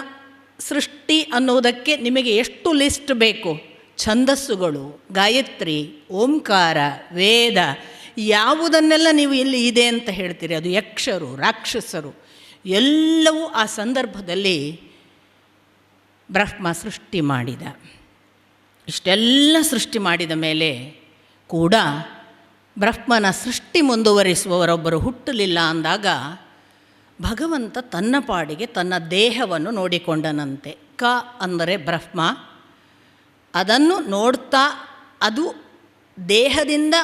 ಸೃಷ್ಟಿ ಅನ್ನೋದಕ್ಕೆ ನಿಮಗೆ ಎಷ್ಟು ಲಿಸ್ಟ್ ಬೇಕು, ಛಂದಸ್ಸುಗಳು, ಗಾಯತ್ರಿ, ಓಂಕಾರ, ವೇದ, ಯಾವುದನ್ನೆಲ್ಲ ನೀವು ಇಲ್ಲಿ ಇದೆ ಅಂತ ಹೇಳ್ತೀರಿ, ಅದು ಯಕ್ಷರು, ರಾಕ್ಷಸರು, ಎಲ್ಲವೂ ಆ ಸಂದರ್ಭದಲ್ಲಿ ಬ್ರಹ್ಮ ಸೃಷ್ಟಿ ಮಾಡಿದ. ಇಷ್ಟೆಲ್ಲ ಸೃಷ್ಟಿ ಮಾಡಿದ ಮೇಲೆ ಕೂಡ ಬ್ರಹ್ಮನ ಸೃಷ್ಟಿ ಮುಂದುವರಿಸುವವರೊಬ್ಬರು ಹುಟ್ಟಲಿಲ್ಲ ಅಂದಾಗ ಭಗವಂತ ತನ್ನ ಪಾಡಿಗೆ ತನ್ನ ದೇಹವನ್ನು ನೋಡಿಕೊಂಡನಂತೆ. ಕ ಅಂದರೆ ಬ್ರಹ್ಮ, ಅದನ್ನು ನೋಡ್ತಾ, ಅದು ದೇಹದಿಂದ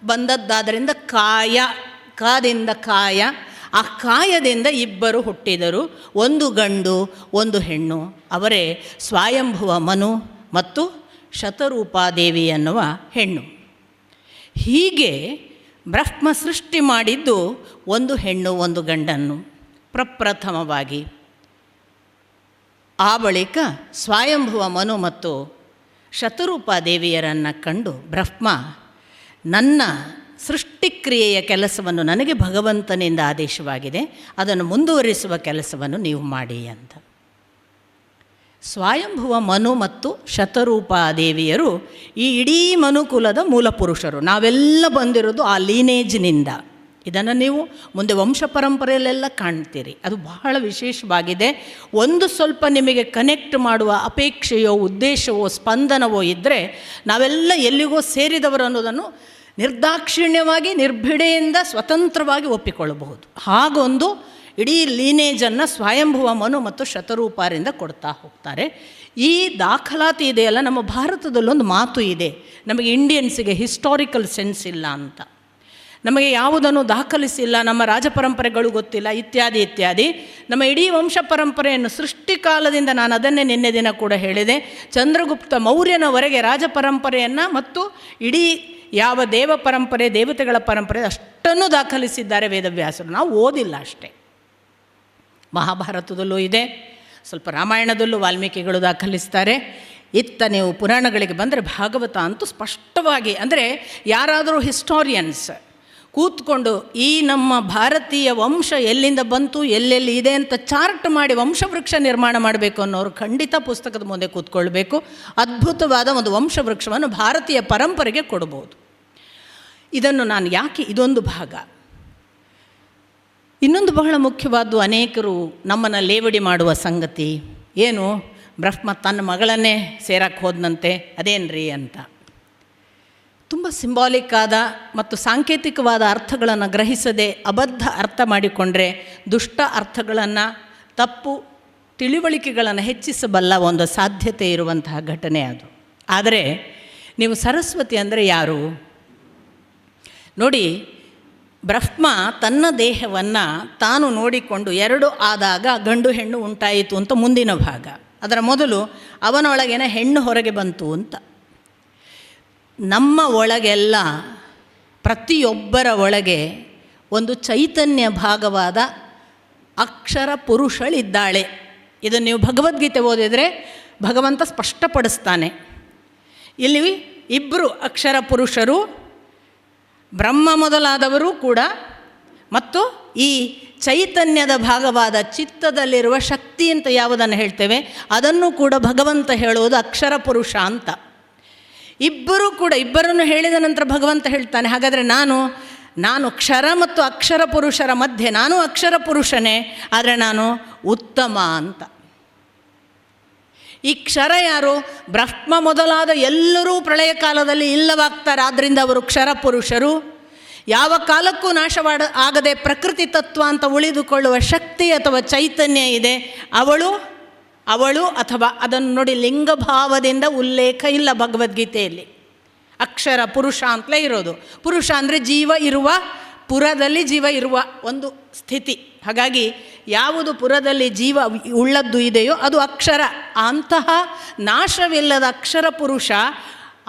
ಬಂದದ್ದಾದ್ದರಿಂದ ಕಾಯ, ಕಾದಿಂದ ಕಾಯ, ಆ ಕಾಯದಿಂದ ಇಬ್ಬರು ಹುಟ್ಟಿದರು, ಒಂದು ಗಂಡು ಒಂದು ಹೆಣ್ಣು. ಅವರೇ ಸ್ವಯಂಭುವ ಮನು ಮತ್ತು ಶತರೂಪಾದೇವಿ ಎನ್ನುವ ಹೆಣ್ಣು. ಹೀಗೆ ಬ್ರಹ್ಮ ಸೃಷ್ಟಿ ಮಾಡಿದ್ದು ಒಂದು ಹೆಣ್ಣು ಒಂದು ಗಂಡನ್ನು ಪ್ರಪ್ರಥಮವಾಗಿ. ಆ ಬಳಿಕ ಸ್ವಯಂಭುವ ಮನು ಮತ್ತು ಶತರೂಪಾದೇವಿಯರನ್ನು ಕಂಡು ಬ್ರಹ್ಮ, ನನ್ನ ಸೃಷ್ಟಿಕ್ರಿಯೆಯ ಕೆಲಸವನ್ನು ನನಗೆ ಭಗವಂತನಿಂದ ಆದೇಶವಾಗಿದೆ, ಅದನ್ನು ಮುಂದುವರಿಸುವ ಕೆಲಸವನ್ನು ನೀವು ಮಾಡಿ ಅಂತ. ಸ್ವಯಂಭುವ ಮನು ಮತ್ತು ಶತರೂಪಾದೇವಿಯರು ಈ ಇಡೀ ಮನುಕುಲದ ಮೂಲ ಪುರುಷರು. ನಾವೆಲ್ಲ ಬಂದಿರೋದು ಆ ಲೀನೇಜ್ನಿಂದ. ಇದನ್ನು ನೀವು ಮುಂದೆ ವಂಶ ಪರಂಪರೆಯಲ್ಲೆಲ್ಲ ಕಾಣ್ತೀರಿ. ಅದು ಬಹಳ ವಿಶೇಷವಾಗಿದೆ. ಒಂದು ಸ್ವಲ್ಪ ನಿಮಗೆ ಕನೆಕ್ಟ್ ಮಾಡುವ ಅಪೇಕ್ಷೆಯೋ ಉದ್ದೇಶವೋ ಸ್ಪಂದನವೋ ಇದ್ದರೆ ನಾವೆಲ್ಲ ಎಲ್ಲಿಗೋ ಸೇರಿದವರು ಅನ್ನೋದನ್ನು ನಿರ್ದಾಕ್ಷಿಣ್ಯವಾಗಿ ನಿರ್ಭಿಡೆಯಿಂದ ಸ್ವತಂತ್ರವಾಗಿ ಒಪ್ಪಿಕೊಳ್ಳಬಹುದು. ಹಾಗೊಂದು ಇಡೀ ಲೀನೇಜನ್ನು ಸ್ವಯಂಭುವ ಮನು ಮತ್ತು ಶತರೂಪರಿಂದ ಕೊಡ್ತಾ ಹೋಗ್ತಾರೆ. ಈ ದಾಖಲಾತಿ ಇದೆಯಲ್ಲ, ನಮ್ಮ ಭಾರತದಲ್ಲೊಂದು ಮಾತು ಇದೆ, ನಮಗೆ ಇಂಡಿಯನ್ಸಿಗೆ ಹಿಸ್ಟಾರಿಕಲ್ ಸೆನ್ಸ್ ಇಲ್ಲ ಅಂತ, ನಮಗೆ ಯಾವುದನ್ನು ದಾಖಲಿಸಿಲ್ಲ, ನಮ್ಮ ರಾಜಪರಂಪರೆಗಳು ಗೊತ್ತಿಲ್ಲ, ಇತ್ಯಾದಿ ಇತ್ಯಾದಿ. ನಮ್ಮ ಇಡೀ ವಂಶ ಪರಂಪರೆಯನ್ನು ಸೃಷ್ಟಿಕಾಲದಿಂದ, ನಾನು ಅದನ್ನೇ ನಿನ್ನೆ ದಿನ ಕೂಡ ಹೇಳಿದೆ, ಚಂದ್ರಗುಪ್ತ ಮೌರ್ಯನವರೆಗೆ ರಾಜಪರಂಪರೆಯನ್ನು ಮತ್ತು ಇಡೀ ಯಾವ ದೇವ ಪರಂಪರೆ, ದೇವತೆಗಳ ಪರಂಪರೆ ಅಷ್ಟನ್ನು ದಾಖಲಿಸಿದ್ದಾರೆ ವೇದವ್ಯಾಸರು. ನಾವು ಓದಿಲ್ಲ ಅಷ್ಟೇ. ಮಹಾಭಾರತದಲ್ಲೂ ಇದೆ, ಸ್ವಲ್ಪ ರಾಮಾಯಣದಲ್ಲೂ ವಾಲ್ಮೀಕಿಗಳು ದಾಖಲಿಸ್ತಾರೆ. ಇತ್ತ ನೀವು ಪುರಾಣಗಳಿಗೆ ಬಂದರೆ ಭಾಗವತ ಅಂತೂ ಸ್ಪಷ್ಟವಾಗಿ, ಅಂದರೆ ಯಾರಾದರೂ ಹಿಸ್ಟಾರಿಯನ್ಸ್ ಕೂತ್ಕೊಂಡು ಈ ನಮ್ಮ ಭಾರತೀಯ ವಂಶ ಎಲ್ಲಿಂದ ಬಂತು, ಎಲ್ಲೆಲ್ಲಿ ಇದೆ ಅಂತ ಚಾರ್ಟ್ ಮಾಡಿ ವಂಶವೃಕ್ಷ ನಿರ್ಮಾಣ ಮಾಡಬೇಕು ಅನ್ನೋರು ಖಂಡಿತ ಪುಸ್ತಕದ ಮುಂದೆ ಕೂತ್ಕೊಳ್ಬೇಕು. ಅದ್ಭುತವಾದ ಒಂದು ವಂಶವೃಕ್ಷವನ್ನು ಭಾರತೀಯ ಪರಂಪರೆಗೆ ಕೊಡ್ಬೋದು. ಇದನ್ನು ನಾನು ಯಾಕೆ, ಇದೊಂದು ಭಾಗ. ಇನ್ನೊಂದು ಬಹಳ ಮುಖ್ಯವಾದ್ದು, ಅನೇಕರು ನಮ್ಮನ್ನು ಲೇವಡಿ ಮಾಡುವ ಸಂಗತಿ ಏನು, ಬ್ರಹ್ಮ ತನ್ನ ಮಗಳನ್ನೇ ಸೇರಕ್ಕೆ ಹೋದನಂತೆ, ಅದೇನ್ರಿ ಅಂತ. ತುಂಬ ಸಿಂಬಾಲಿಕ್ ಆದ ಮತ್ತು ಸಾಂಕೇತಿಕವಾದ ಅರ್ಥಗಳನ್ನು ಗ್ರಹಿಸದೆ ಅಬದ್ಧ ಅರ್ಥ ಮಾಡಿಕೊಂಡ್ರೆ ದುಷ್ಟ ಅರ್ಥಗಳನ್ನು, ತಪ್ಪು ತಿಳಿವಳಿಕೆಗಳನ್ನು ಹೆಚ್ಚಿಸಬಲ್ಲ ಒಂದು ಸಾಧ್ಯತೆ ಇರುವಂತಹ ಘಟನೆ ಅದು. ಆದರೆ ನೀವು ಸರಸ್ವತಿ ಅಂದರೆ ಯಾರು ನೋಡಿ. ಬ್ರಹ್ಮ ತನ್ನ ದೇಹವನ್ನು ತಾನು ನೋಡಿಕೊಂಡು 2 ಆದಾಗ ಗಂಡು ಹೆಣ್ಣು ಉಂಟಾಯಿತು ಅಂತ ಮುಂದಿನ ಭಾಗ. ಅದರ ಮೊದಲು ಅವನೊಳಗೇನ ಹೆಣ್ಣು ಹೊರಗೆ ಬಂತು ಅಂತ. ನಮ್ಮ ಒಳಗೆಲ್ಲ ಪ್ರತಿಯೊಬ್ಬರ ಒಳಗೆ ಒಂದು ಚೈತನ್ಯ ಭಾಗವಾದ ಅಕ್ಷರ ಪುರುಷಳಿದ್ದಾಳೆ. ಇದನ್ನು ನೀವು ಭಗವದ್ಗೀತೆ ಓದಿದರೆ ಭಗವಂತ ಸ್ಪಷ್ಟಪಡಿಸ್ತಾನೆ. ಇಲ್ಲಿ 2 ಅಕ್ಷರ ಪುರುಷರು, ಬ್ರಹ್ಮ ಮೊದಲಾದವರು ಕೂಡ, ಮತ್ತು ಈ ಚೈತನ್ಯದ ಭಾಗವಾದ ಚಿತ್ತದಲ್ಲಿರುವ ಶಕ್ತಿ ಅಂತ ಯಾವುದನ್ನು ಹೇಳ್ತೇವೆ ಅದನ್ನು ಕೂಡ ಭಗವಂತ ಹೇಳುವುದು ಅಕ್ಷರ ಪುರುಷ ಅಂತ. ಇಬ್ಬರನ್ನು ಹೇಳಿದ ನಂತರ ಭಗವಂತ ಹೇಳ್ತಾನೆ, ಹಾಗಾದರೆ ನಾನು ಕ್ಷರ ಮತ್ತು ಅಕ್ಷರ ಪುರುಷರ ಮಧ್ಯೆ ನಾನು ಅಕ್ಷರ ಪುರುಷನೇ, ಆದರೆ ನಾನು ಉತ್ತಮ ಅಂತ. ಈ ಕ್ಷರ ಯಾರು? ಬ್ರಹ್ಮ ಮೊದಲಾದ ಎಲ್ಲರೂ ಪ್ರಳಯ ಕಾಲದಲ್ಲಿ ಇಲ್ಲವಾಗ್ತಾರೆ, ಆದ್ದರಿಂದ ಅವರು ಕ್ಷರ ಪುರುಷರು. ಯಾವ ಕಾಲಕ್ಕೂ ಆಗದೆ ಪ್ರಕೃತಿ ತತ್ವ ಅಂತ ಉಳಿದುಕೊಳ್ಳುವ ಶಕ್ತಿ ಅಥವಾ ಚೈತನ್ಯ ಇದೆ, ಅವಳು ಅಥವಾ ಅದನ್ನು ನೋಡಿ ಲಿಂಗಭಾವದಿಂದ ಉಲ್ಲೇಖ ಇಲ್ಲ ಭಗವದ್ಗೀತೆಯಲ್ಲಿ. ಅಕ್ಷರ ಪುರುಷ ಅಂತಲೇ ಇರೋದು. ಪುರುಷ ಅಂದರೆ ಜೀವ ಇರುವ, ಪುರದಲ್ಲಿ ಜೀವ ಇರುವ ಒಂದು ಸ್ಥಿತಿ. ಹಾಗಾಗಿ ಯಾವುದು ಪುರದಲ್ಲಿ ಜೀವ ಉಳ್ಳದ್ದು ಇದೆಯೋ ಅದು ಅಕ್ಷರ. ಅಂತಹ ನಾಶವಿಲ್ಲದ ಅಕ್ಷರ ಪುರುಷ,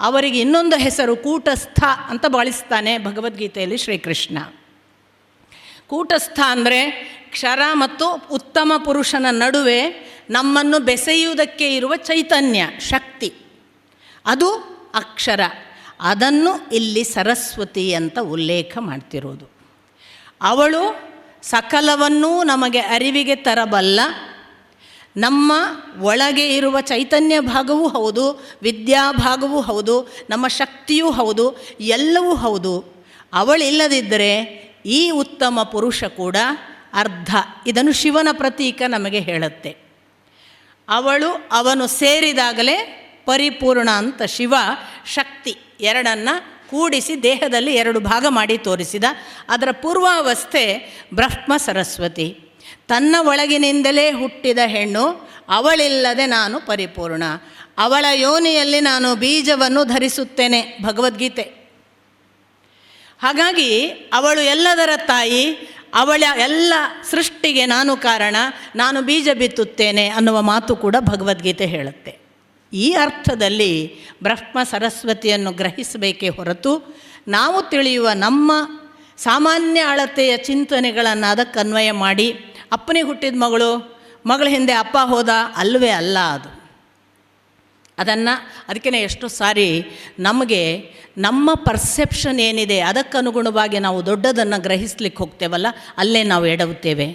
ಅವರಿಗೆ ಇನ್ನೊಂದು ಹೆಸರು ಕೂಟಸ್ಥ ಅಂತ ಬಳಸ್ತಾನೆ ಭಗವದ್ಗೀತೆಯಲ್ಲಿ ಶ್ರೀಕೃಷ್ಣ. ಕೂಟಸ್ಥ ಅಂದರೆ ಕ್ಷರ ಮತ್ತು ಉತ್ತಮ ಪುರುಷನ ನಡುವೆ ನಮ್ಮನ್ನು ಬೆಸೆಯುವುದಕ್ಕೆ ಇರುವ ಚೈತನ್ಯ ಶಕ್ತಿ, ಅದು ಅಕ್ಷರ. ಅದನ್ನು ಇಲ್ಲಿ ಸರಸ್ವತಿ ಅಂತ ಉಲ್ಲೇಖ ಮಾಡ್ತಿರೋದು. ಅವಳು ಸಕಲವನ್ನೂ ನಮಗೆ ಅರಿವಿಗೆ ತರಬಲ್ಲ, ನಮ್ಮ ಒಳಗೆ ಇರುವ ಚೈತನ್ಯ ಭಾಗವೂ ಹೌದು, ವಿದ್ಯಾಭಾಗವೂ ಹೌದು, ನಮ್ಮ ಶಕ್ತಿಯೂ ಹೌದು, ಎಲ್ಲವೂ ಹೌದು. ಅವಳಿಲ್ಲದಿದ್ದರೆ ಈ ಉತ್ತಮ ಪುರುಷ ಕೂಡ ಅರ್ಧ. ಇದನ್ನು ಶಿವನ ಪ್ರತೀಕ ನಮಗೆ ಹೇಳುತ್ತೆ. ಅವನು ಸೇರಿದಾಗಲೇ ಪರಿಪೂರ್ಣ ಅಂತ. ಶಿವ ಶಕ್ತಿ ಎರಡನ್ನು ಕೂಡಿಸಿ ದೇಹದಲ್ಲಿ 2 ಭಾಗ ಮಾಡಿ ತೋರಿಸಿದ. ಅದರ ಪೂರ್ವಾವಸ್ಥೆ ಬ್ರಹ್ಮ ಸರಸ್ವತಿ. ತನ್ನ ಒಳಗಿನಿಂದಲೇ ಹುಟ್ಟಿದ ಹೆಣ್ಣು, ಅವಳಿಲ್ಲದೆ ನಾನು ಪರಿಪೂರ್ಣ. ಅವಳ ಯೋನಿಯಲ್ಲಿ ನಾನು ಬೀಜವನ್ನು ಧರಿಸುತ್ತೇನೆ, ಭಗವದ್ಗೀತೆ. ಹಾಗಾಗಿ ಅವಳು ಎಲ್ಲದರ ತಾಯಿ, ಅವಳ ಎಲ್ಲ ಸೃಷ್ಟಿಗೆ ನಾನು ಕಾರಣ, ನಾನು ಬೀಜ ಬಿತ್ತುತ್ತೇನೆ ಅನ್ನುವ ಮಾತು ಕೂಡ ಭಗವದ್ಗೀತೆ ಹೇಳುತ್ತೆ. ಈ ಅರ್ಥದಲ್ಲಿ ಬ್ರಹ್ಮ ಸರಸ್ವತಿಯನ್ನು ಗ್ರಹಿಸಬೇಕೇ ಹೊರತು ನಾವು ತಿಳಿಯುವ ನಮ್ಮ ಸಾಮಾನ್ಯ ಅಳತೆಯ ಚಿಂತನೆಗಳನ್ನು ಅದಕ್ಕೆ ಅನ್ವಯ ಮಾಡಿ ಅಪ್ಪನಿಗೆ ಹುಟ್ಟಿದ ಮಗಳ ಹಿಂದೆ ಅಪ್ಪ ಹೋದ, ಅಲ್ಲವೇ ಅಲ್ಲ ಅದು. ಅದಕ್ಕೇ ಎಷ್ಟೋ ಸಾರಿ ನಮಗೆ ನಮ್ಮ ಪರ್ಸೆಪ್ಷನ್ ಏನಿದೆ ಅದಕ್ಕನುಗುಣವಾಗಿ ನಾವು ದೊಡ್ಡದನ್ನು ಗ್ರಹಿಸ್ಲಿಕ್ಕೆ ಹೋಗ್ತೇವಲ್ಲ, ಅಲ್ಲೇ ನಾವು ಎಡವುತ್ತೇವೆ.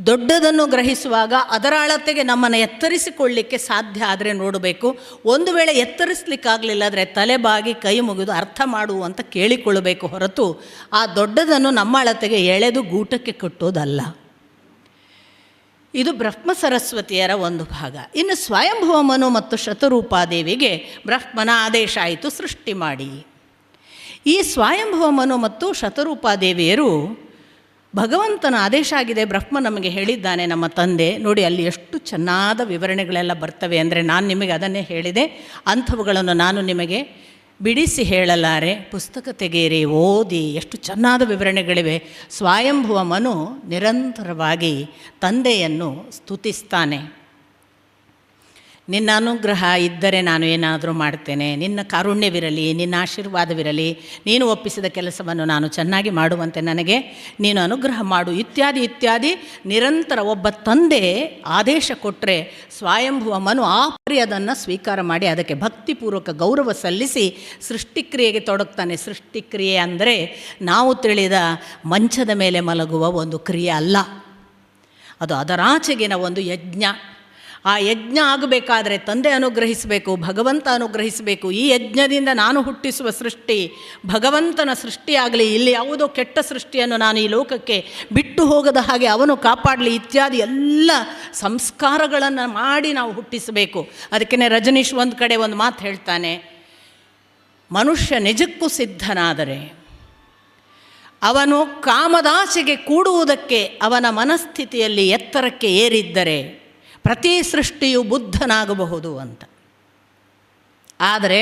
ದೊಡ್ಡದನ್ನು ಗ್ರಹಿಸುವಾಗ ಅದರ ಅಳತೆಗೆ ನಮ್ಮನ್ನು ಎತ್ತರಿಸಿಕೊಳ್ಳಲಿಕ್ಕೆ ಸಾಧ್ಯ ಆದರೆ ನೋಡಬೇಕು. ಒಂದು ವೇಳೆ ಎತ್ತರಿಸಲಿಕ್ಕಾಗಲಿಲ್ಲ ಆದರೆ ತಲೆಬಾಗಿ ಕೈ ಮುಗಿದು ಅರ್ಥ ಮಾಡು ಅಂತ ಕೇಳಿಕೊಳ್ಳಬೇಕು ಹೊರತು ಆ ದೊಡ್ಡದನ್ನು ನಮ್ಮ ಅಳತೆಗೆ ಎಳೆದು ಗೂಟಕ್ಕೆ ಕಟ್ಟೋದಲ್ಲ. ಇದು ಬ್ರಹ್ಮ ಸರಸ್ವತಿಯರ ಒಂದು ಭಾಗ. ಇನ್ನು ಸ್ವಯಂಭುವ ಮನು ಮತ್ತು ಶತರೂಪಾದೇವಿಗೆ ಬ್ರಹ್ಮನ ಆದೇಶ ಆಯಿತು ಸೃಷ್ಟಿ ಮಾಡಿ. ಈ ಸ್ವಯಂಭುವ ಮನು ಮತ್ತು ಶತರೂಪಾದೇವಿಯರು ಭಗವಂತನ ಆದೇಶ ಆಗಿದೆ. ಬ್ರಹ್ಮ ನಮಗೆ ಹೇಳಿದ್ದಾನೆ, ನಮ್ಮ ತಂದೆ. ನೋಡಿ ಅಲ್ಲಿ ಎಷ್ಟು ಚೆನ್ನಾದ ವಿವರಣೆಗಳೆಲ್ಲ ಬರ್ತವೆ ಅಂದರೆ, ನಾನು ನಿಮಗೆ ಅದನ್ನೇ ಹೇಳಿದೆ, ಅಂಥವುಗಳನ್ನು ನಾನು ನಿಮಗೆ ಬಿಡಿಸಿ ಹೇಳಲಾರೆ. ಪುಸ್ತಕ ತೆಗೆಯಿರಿ, ಓದಿ, ಎಷ್ಟು ಚೆನ್ನಾದ ವಿವರಣೆಗಳಿವೆ. ಸ್ವಯಂಭುವ ಮನು ನಿರಂತರವಾಗಿ ತಂದೆಯನ್ನು ಸ್ತುತಿಸ್ತಾನೆ. ನಿನ್ನ ಅನುಗ್ರಹ ಇದ್ದರೆ ನಾನು ಏನಾದರೂ ಮಾಡ್ತೇನೆ, ನಿನ್ನ ಕಾರುಣ್ಯವಿರಲಿ, ನಿನ್ನ ಆಶೀರ್ವಾದವಿರಲಿ, ನೀನು ಒಪ್ಪಿಸಿದ ಕೆಲಸವನ್ನು ನಾನು ಚೆನ್ನಾಗಿ ಮಾಡುವಂತೆ ನನಗೆ ನೀನು ಅನುಗ್ರಹ ಮಾಡು, ಇತ್ಯಾದಿ ಇತ್ಯಾದಿ. ನಿರಂತರ ಒಬ್ಬ ತಂದೆ ಆದೇಶ ಕೊಟ್ಟರೆ ಸ್ವಯಂಭುವ ಮನು ಆ ಪರಿ ಅದನ್ನು ಸ್ವೀಕಾರ ಮಾಡಿ ಅದಕ್ಕೆ ಭಕ್ತಿಪೂರ್ವಕ ಗೌರವ ಸಲ್ಲಿಸಿ ಸೃಷ್ಟಿಕ್ರಿಯೆಗೆ ತೊಡಗ್ತಾನೆ. ಸೃಷ್ಟಿಕ್ರಿಯೆ ಅಂದರೆ ನಾವು ತಿಳಿದ ಮಂಚದ ಮೇಲೆ ಮಲಗುವ ಒಂದು ಕ್ರಿಯೆ ಅಲ್ಲ, ಅದು ಅದರಾಚೆಗಿನ ಒಂದು ಯಜ್ಞ. ಆ ಯಜ್ಞ ಆಗಬೇಕಾದ್ರೆ ತಂದೆ ಅನುಗ್ರಹಿಸಬೇಕು, ಭಗವಂತ ಅನುಗ್ರಹಿಸಬೇಕು. ಈ ಯಜ್ಞದಿಂದ ನಾನು ಹುಟ್ಟಿಸುವ ಸೃಷ್ಟಿ ಭಗವಂತನ ಸೃಷ್ಟಿಯಾಗಲಿ, ಇಲ್ಲಿ ಯಾವುದೋ ಕೆಟ್ಟ ಸೃಷ್ಟಿಯನ್ನು ನಾನು ಈ ಲೋಕಕ್ಕೆ ಬಿಟ್ಟು ಹೋಗದ ಹಾಗೆ ಅವನು ಕಾಪಾಡಲಿ, ಇತ್ಯಾದಿ ಎಲ್ಲ ಸಂಸ್ಕಾರಗಳನ್ನು ಮಾಡಿ ನಾವು ಹುಟ್ಟಿಸಬೇಕು. ಅದಕ್ಕೆ ರಜನೀಶ್ ಒಂದು ಕಡೆ ಒಂದು ಮಾತು ಹೇಳ್ತಾನೆ, ಮನುಷ್ಯ ನಿಜಕ್ಕೂ ಸಿದ್ಧನಾದರೆ, ಅವನು ಕಾಮದಾಸೆಗೆ ಕೂಡುವುದಕ್ಕೆ ಅವನ ಮನಸ್ಥಿತಿಯಲ್ಲಿ ಎತ್ತರಕ್ಕೆ ಏರಿದ್ದರೆ ಪ್ರತಿ ಸೃಷ್ಟಿಯು ಬುದ್ಧನಾಗಬಹುದು ಅಂತ. ಆದರೆ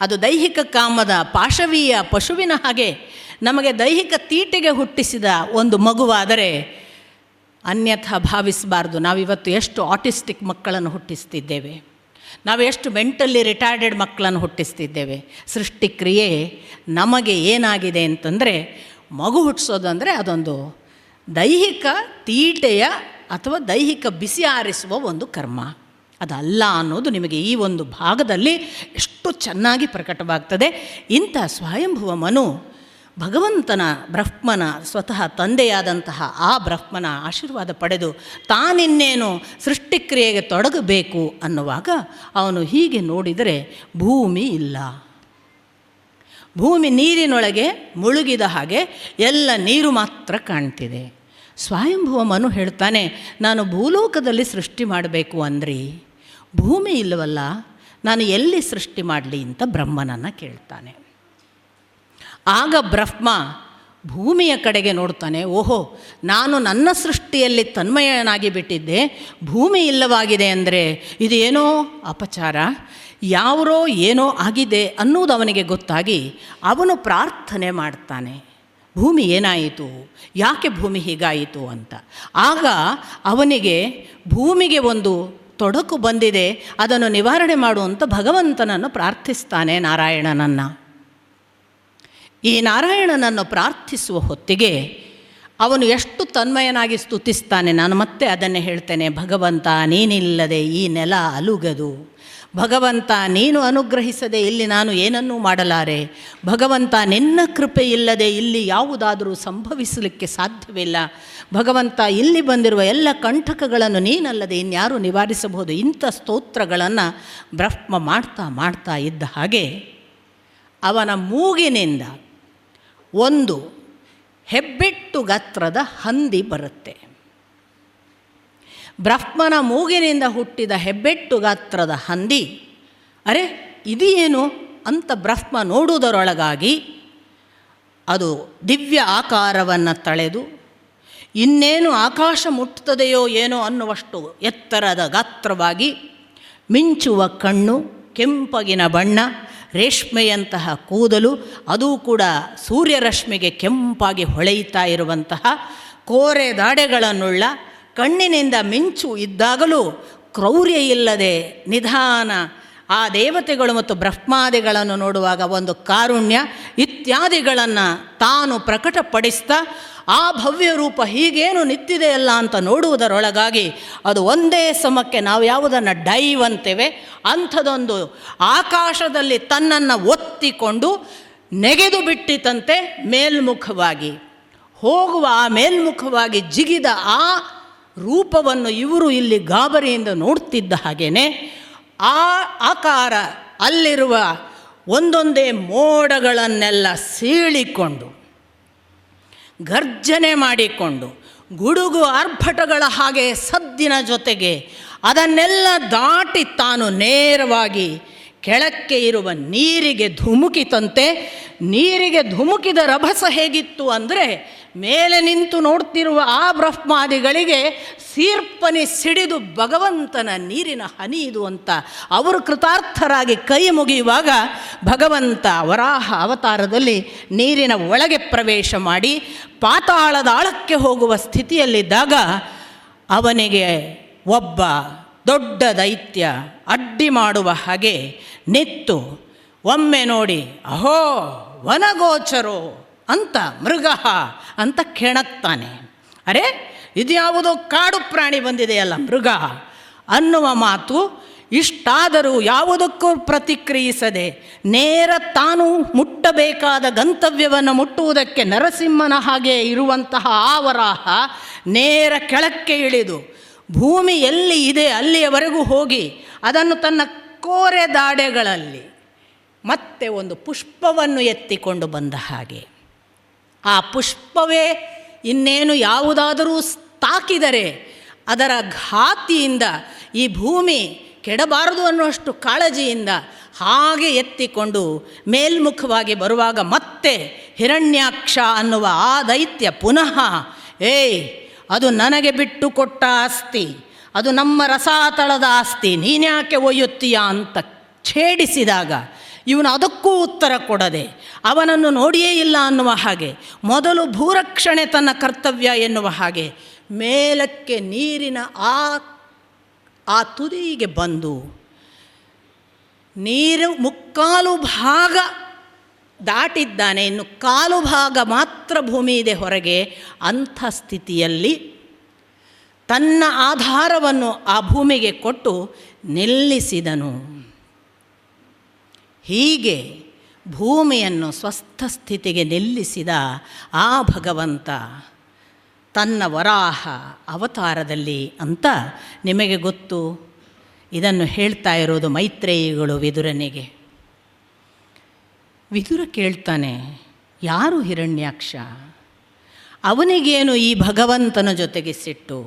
ಅದು ದೈಹಿಕ ಕಾಮದ ಪಾಶವೀಯ ಪಶುವಿನ ಹಾಗೆ ನಮಗೆ ದೈಹಿಕ ತೀಟೆಗೆ ಹುಟ್ಟಿಸಿದ ಒಂದು ಮಗುವಾದರೆ ಅನ್ಯಥಾ ಭಾವಿಸಬಾರ್ದು. ನಾವಿವತ್ತು ಎಷ್ಟು ಆಟಿಸ್ಟಿಕ್ ಮಕ್ಕಳನ್ನು ಹುಟ್ಟಿಸ್ತಿದ್ದೇವೆ, ನಾವು ಎಷ್ಟು ಮೆಂಟಲಿ ರಿಟಾರ್ಡೆಡ್ ಮಕ್ಕಳನ್ನು ಹುಟ್ಟಿಸ್ತಿದ್ದೇವೆ. ಸೃಷ್ಟಿಕ್ರಿಯೆ ನಮಗೆ ಏನಾಗಿದೆ ಅಂತಂದರೆ, ಮಗು ಹುಟ್ಟಿಸೋದಂದರೆ ಅದೊಂದು ದೈಹಿಕ ತೀಟೆಯ ಅಥವಾ ದೈಹಿಕ ಬಿಸಿ ಆರಿಸುವ ಒಂದು ಕರ್ಮ. ಅದಲ್ಲ ಅನ್ನೋದು ನಿಮಗೆ ಈ ಒಂದು ಭಾಗದಲ್ಲಿ ಎಷ್ಟು ಚೆನ್ನಾಗಿ ಪ್ರಕಟವಾಗ್ತದೆ. ಇಂಥ ಸ್ವಯಂಭುವ ಮನು ಭಗವಂತನ ಬ್ರಹ್ಮನ ಸ್ವತಃ ತಂದೆಯಾದಂತಹ ಆ ಬ್ರಹ್ಮನ ಆಶೀರ್ವಾದ ಪಡೆದು ತಾನಿನ್ನೇನು ಸೃಷ್ಟಿಕ್ರಿಯೆಗೆ ತೊಡಗಬೇಕು ಅನ್ನುವಾಗ ಅವನು ಹೀಗೆ ನೋಡಿದರೆ ಭೂಮಿ ಇಲ್ಲ. ಭೂಮಿ ನೀರಿನೊಳಗೆ ಮುಳುಗಿದ ಹಾಗೆ ಎಲ್ಲ ನೀರು ಮಾತ್ರ ಕಾಣ್ತಿದೆ. ಸ್ವಯಂಭುವ ಮನು ಹೇಳ್ತಾನೆ, ನಾನು ಭೂಲೋಕದಲ್ಲಿ ಸೃಷ್ಟಿ ಮಾಡಬೇಕು ಅಂದ್ರಿ, ಭೂಮಿ ಇಲ್ಲವಲ್ಲ, ನಾನು ಎಲ್ಲಿ ಸೃಷ್ಟಿ ಮಾಡಲಿ ಅಂತ ಬ್ರಹ್ಮನನ್ನು ಕೇಳ್ತಾನೆ. ಆಗ ಬ್ರಹ್ಮ ಭೂಮಿಯ ಕಡೆಗೆ ನೋಡ್ತಾನೆ. ಓಹೋ, ನಾನು ನನ್ನ ಸೃಷ್ಟಿಯಲ್ಲಿ ತನ್ಮಯನಾಗಿ ಬಿಟ್ಟಿದ್ದೆ, ಭೂಮಿ ಇಲ್ಲವಾಗಿದೆ ಅಂದರೆ ಇದು ಏನೋ ಅಪಚಾರ, ಯಾರೋ ಏನೋ ಆಗಿದೆ ಅನ್ನೋದು ಅವನಿಗೆ ಗೊತ್ತಾಗಿ ಅವನು ಪ್ರಾರ್ಥನೆ ಮಾಡ್ತಾನೆ, ಭೂಮಿ ಏನಾಯಿತು, ಯಾಕೆ ಭೂಮಿ ಹೀಗಾಯಿತು ಅಂತ. ಆಗ ಅವನಿಗೆ ಭೂಮಿಗೆ ಒಂದು ತೊಡಕು ಬಂದಿದೆ, ಅದನ್ನು ನಿವಾರಣೆ ಮಾಡುವಂಥ ಭಗವಂತನನ್ನು ಪ್ರಾರ್ಥಿಸ್ತಾನೆ, ನಾರಾಯಣನನ್ನು. ಈ ನಾರಾಯಣನನ್ನು ಪ್ರಾರ್ಥಿಸುವ ಹೊತ್ತಿಗೆ ಅವನು ಎಷ್ಟು ತನ್ಮಯನಾಗಿ ಸ್ತುತಿಸ್ತಾನೆ. ನಾನು ಮತ್ತೆ ಅದನ್ನೇ ಹೇಳ್ತೇನೆ, ಭಗವಂತ ನೀನಿಲ್ಲದೆ ಈ ನೆಲ ಅಲುಗದು, ಭಗವಂತ ನೀನು ಅನುಗ್ರಹಿಸದೆ ಇಲ್ಲಿ ನಾನು ಏನನ್ನೂ ಮಾಡಲಾರೆ, ಭಗವಂತ ನಿನ್ನ ಕೃಪೆ ಇಲ್ಲದೆ ಇಲ್ಲಿ ಯಾವುದಾದರೂ ಸಂಭವಿಸಲಿಕ್ಕೆ ಸಾಧ್ಯವಿಲ್ಲ, ಭಗವಂತ ಇಲ್ಲಿ ಬಂದಿರುವ ಎಲ್ಲ ಕಂಟಕಗಳನ್ನು ನೀನಲ್ಲದೆ ಇನ್ಯಾರು ನಿವಾರಿಸಬಹುದು. ಇಂಥ ಸ್ತೋತ್ರಗಳನ್ನು ಬ್ರಹ್ಮ ಮಾಡ್ತಾ ಮಾಡ್ತಾ ಇದ್ದ ಹಾಗೆ ಅವನ ಮೂಗಿನಿಂದ ಒಂದು ಹೆಬ್ಬೆಟ್ಟು ಗಾತ್ರದ ಹಂದಿ ಬರುತ್ತೆ. ಬ್ರಹ್ಮನ ಮೂಗಿನಿಂದ ಹುಟ್ಟಿದ ಹೆಬ್ಬೆಟ್ಟು ಗಾತ್ರದ ಹಂದಿ, ಅರೆ ಇದೇನು ಅಂತ ಬ್ರಹ್ಮ ನೋಡುವುದರೊಳಗಾಗಿ ಅದು ದಿವ್ಯ ಆಕಾರವನ್ನು ತಳೆದು ಇನ್ನೇನು ಆಕಾಶ ಮುಟ್ಟುತ್ತದೆಯೋ ಏನೋ ಅನ್ನುವಷ್ಟು ಎತ್ತರದ ಗಾತ್ರವಾಗಿ, ಮಿಂಚುವ ಕಣ್ಣು, ಕೆಂಪಗಿನ ಬಣ್ಣ, ರೇಷ್ಮೆಯಂತಹ ಕೂದಲು, ಅದೂ ಕೂಡ ಸೂರ್ಯರಶ್ಮಿಗೆ ಕೆಂಪಾಗಿ ಹೊಳೆಯುತ್ತಾ ಇರುವಂತಹ ಕೋರೆ ದಾಡೆಗಳನ್ನುಳ್ಳ, ಕಣ್ಣಿನಿಂದ ಮಿಂಚು ಇದ್ದಾಗಲೂ ಕ್ರೌರ್ಯ ಇಲ್ಲದೆ ನಿಧಾನ ಆ ದೇವತೆಗಳು ಮತ್ತು ಬ್ರಹ್ಮಾದಿಗಳನ್ನು ನೋಡುವಾಗ ಒಂದು ಕಾರುಣ್ಯ ಇತ್ಯಾದಿಗಳನ್ನು ತಾನು ಪ್ರಕಟಪಡಿಸ್ತಾ ಆ ಭವ್ಯ ರೂಪ ಹೀಗೇನು ನಿಂತಿದೆಯಲ್ಲ ಅಂತ ನೋಡುವುದರೊಳಗಾಗಿ ಅದು ಒಂದೇ ಸಮಕ್ಕೆ ನಾವು ಯಾವುದನ್ನು ಡೈವ್ ಅಂತೇವೆ ಅಂಥದ್ದೊಂದು ಆಕಾಶದಲ್ಲಿ ತನ್ನನ್ನು ಒತ್ತಿಕೊಂಡು ನೆಗೆದು ಬಿಟ್ಟಿತಂತೆ ಮೇಲ್ಮುಖವಾಗಿ. ಹೋಗುವ ಆ ಮೇಲ್ಮುಖವಾಗಿ ಜಿಗಿದ ಆ ರೂಪವನ್ನು ಇವರು ಇಲ್ಲಿ ಗಾಬರಿಯಿಂದ ನೋಡ್ತಿದ್ದ ಹಾಗೇನೆ ಆ ಆಕಾರ ಅಲ್ಲಿರುವ ಒಂದೊಂದೇ ಮೋಡಗಳನ್ನೆಲ್ಲ ಸೀಳಿಕೊಂಡು ಗರ್ಜನೆ ಮಾಡಿಕೊಂಡು ಗುಡುಗು ಆರ್ಭಟಗಳ ಹಾಗೆ ಸದ್ದಿನ ಜೊತೆಗೆ ಅದನ್ನೆಲ್ಲ ದಾಟಿ ತಾನು ನೇರವಾಗಿ ಕೆಳಕ್ಕೆ ಇರುವ ನೀರಿಗೆ ಧುಮುಕಿತಂತೆ. ನೀರಿಗೆ ಧುಮುಕಿದ ರಭಸ ಹೇಗಿತ್ತು ಅಂದರೆ, ಮೇಲೆ ನಿಂತು ನೋಡ್ತಿರುವ ಆ ಬ್ರಹ್ಮಾದಿಗಳಿಗೆ ಸೀರ್ಪನಿ ಸಿಡಿದು ಭಗವಂತನ ನೀರಿನ ಹನಿ ಇದು ಅಂತ ಅವರು ಕೃತಾರ್ಥರಾಗಿ ಕೈ ಮುಗಿಯುವಾಗ ಭಗವಂತ ವರಾಹ ಅವತಾರದಲ್ಲಿ ನೀರಿನ ಒಳಗೆ ಪ್ರವೇಶ ಮಾಡಿ ಪಾತಾಳದ ಆಳಕ್ಕೆ ಹೋಗುವ ಸ್ಥಿತಿಯಲ್ಲಿದ್ದಾಗ ಅವನಿಗೆ ಒಬ್ಬ ದೊಡ್ಡ ದೈತ್ಯ ಅಡ್ಡಿ ಮಾಡುವ ಹಾಗೆ ನಿತ್ತು ಒಮ್ಮೆ ನೋಡಿ, ಅಹೋ ವನಗೋಚರೋ ಅಂತ ಮೃಗ ಅಂತ ಕೆಣಕ್ತಾನೆ. ಅರೆ ಇದ್ಯಾವುದೋ ಕಾಡು ಪ್ರಾಣಿ ಬಂದಿದೆಯಲ್ಲ ಮೃಗ ಅನ್ನುವ ಮಾತು. ಇಷ್ಟಾದರೂ ಯಾವುದಕ್ಕೂ ಪ್ರತಿಕ್ರಿಯಿಸದೆ ನೇರ ತಾನು ಮುಟ್ಟಬೇಕಾದ ಗಂತವ್ಯವನ್ನು ಮುಟ್ಟುವುದಕ್ಕೆ ನರಸಿಂಹನ ಹಾಗೆ ಇರುವಂತಹ ಆ ವರಾಹ ನೇರ ಕೆಳಕ್ಕೆ ಇಳಿದು ಭೂಮಿ ಎಲ್ಲಿ ಇದೆ ಅಲ್ಲಿಯವರೆಗೂ ಹೋಗಿ ಅದನ್ನು ತನ್ನ ಕೋರೆ ದಾಡೆಗಳಲ್ಲಿ ಮತ್ತೆ ಒಂದು ಪುಷ್ಪವನ್ನು ಎತ್ತಿಕೊಂಡು ಬಂದ ಹಾಗೆ, ಆ ಪುಷ್ಪವೇ ಇನ್ನೇನು ಯಾವುದಾದರೂ ತಾಕಿದರೆ ಅದರ ಘಾತಿಯಿಂದ ಈ ಭೂಮಿ ಕೆಡಬಾರದು ಅನ್ನುವಷ್ಟು ಕಾಳಜಿಯಿಂದ ಹಾಗೆ ಎತ್ತಿಕೊಂಡು ಮೇಲ್ಮುಖವಾಗಿ ಬರುವಾಗ ಮತ್ತೆ ಹಿರಣ್ಯಾಕ್ಷ ಅನ್ನುವ ಆ ದೈತ್ಯ ಪುನಃ ಅದು ನನಗೆ ಬಿಟ್ಟು ಕೊಟ್ಟ ಆಸ್ತಿ, ಅದು ನಮ್ಮ ರಸಾತಳದ ಆಸ್ತಿ, ನೀನ್ಯಾಕೆ ಒಯ್ಯುತ್ತೀಯ ಅಂತ ಛೇಡಿಸಿದಾಗ ಇವನು ಅದಕ್ಕೂ ಉತ್ತರ ಕೊಡದೆ ಅವನನ್ನು ನೋಡಿಯೇ ಇಲ್ಲ ಅನ್ನುವ ಹಾಗೆ, ಮೊದಲು ಭೂರಕ್ಷಣೆ ತನ್ನ ಕರ್ತವ್ಯ ಎನ್ನುವ ಹಾಗೆ ಮೇಲಕ್ಕೆ ನೀರಿನ ಆ ತುದಿಗೆ ಬಂದು ನೀರು ಮುಕ್ಕಾಲು ಭಾಗ ದಾಟಿದ್ದಾನೆ, ಇನ್ನು ಕಾಲು ಭಾಗ ಮಾತ್ರ ಭೂಮಿ ಇದೆ ಹೊರಗೆ. ಅಂಥ ಸ್ಥಿತಿಯಲ್ಲಿ ತನ್ನ ಆಧಾರವನ್ನು ಆ ಭೂಮಿಗೆ ಕೊಟ್ಟು ನಿಲ್ಲಿಸಿದನು. ಹೀಗೆ ಭೂಮಿಯನ್ನು ಸ್ವಸ್ಥ ಸ್ಥಿತಿಗೆ ನಿಲ್ಲಿಸಿದ ಆ ಭಗವಂತ ತನ್ನ ವರಾಹ ಅವತಾರದಲ್ಲಿ ಅಂತ ನಿಮಗೆ ಗೊತ್ತು. ಇದನ್ನು ಹೇಳ್ತಾ ಇರೋದು ಮೈತ್ರೇಯಿಗಳು ವಿದುರನಿಗೆ. ವಿದುರ ಕೇಳ್ತಾನೆ, ಯಾರು ಹಿರಣ್ಯಾಕ್ಷ? ಅವನಿಗೇನು ಈ ಭಗವಂತನ ಜೊತೆಗೆ ಸಿಟ್ಟು?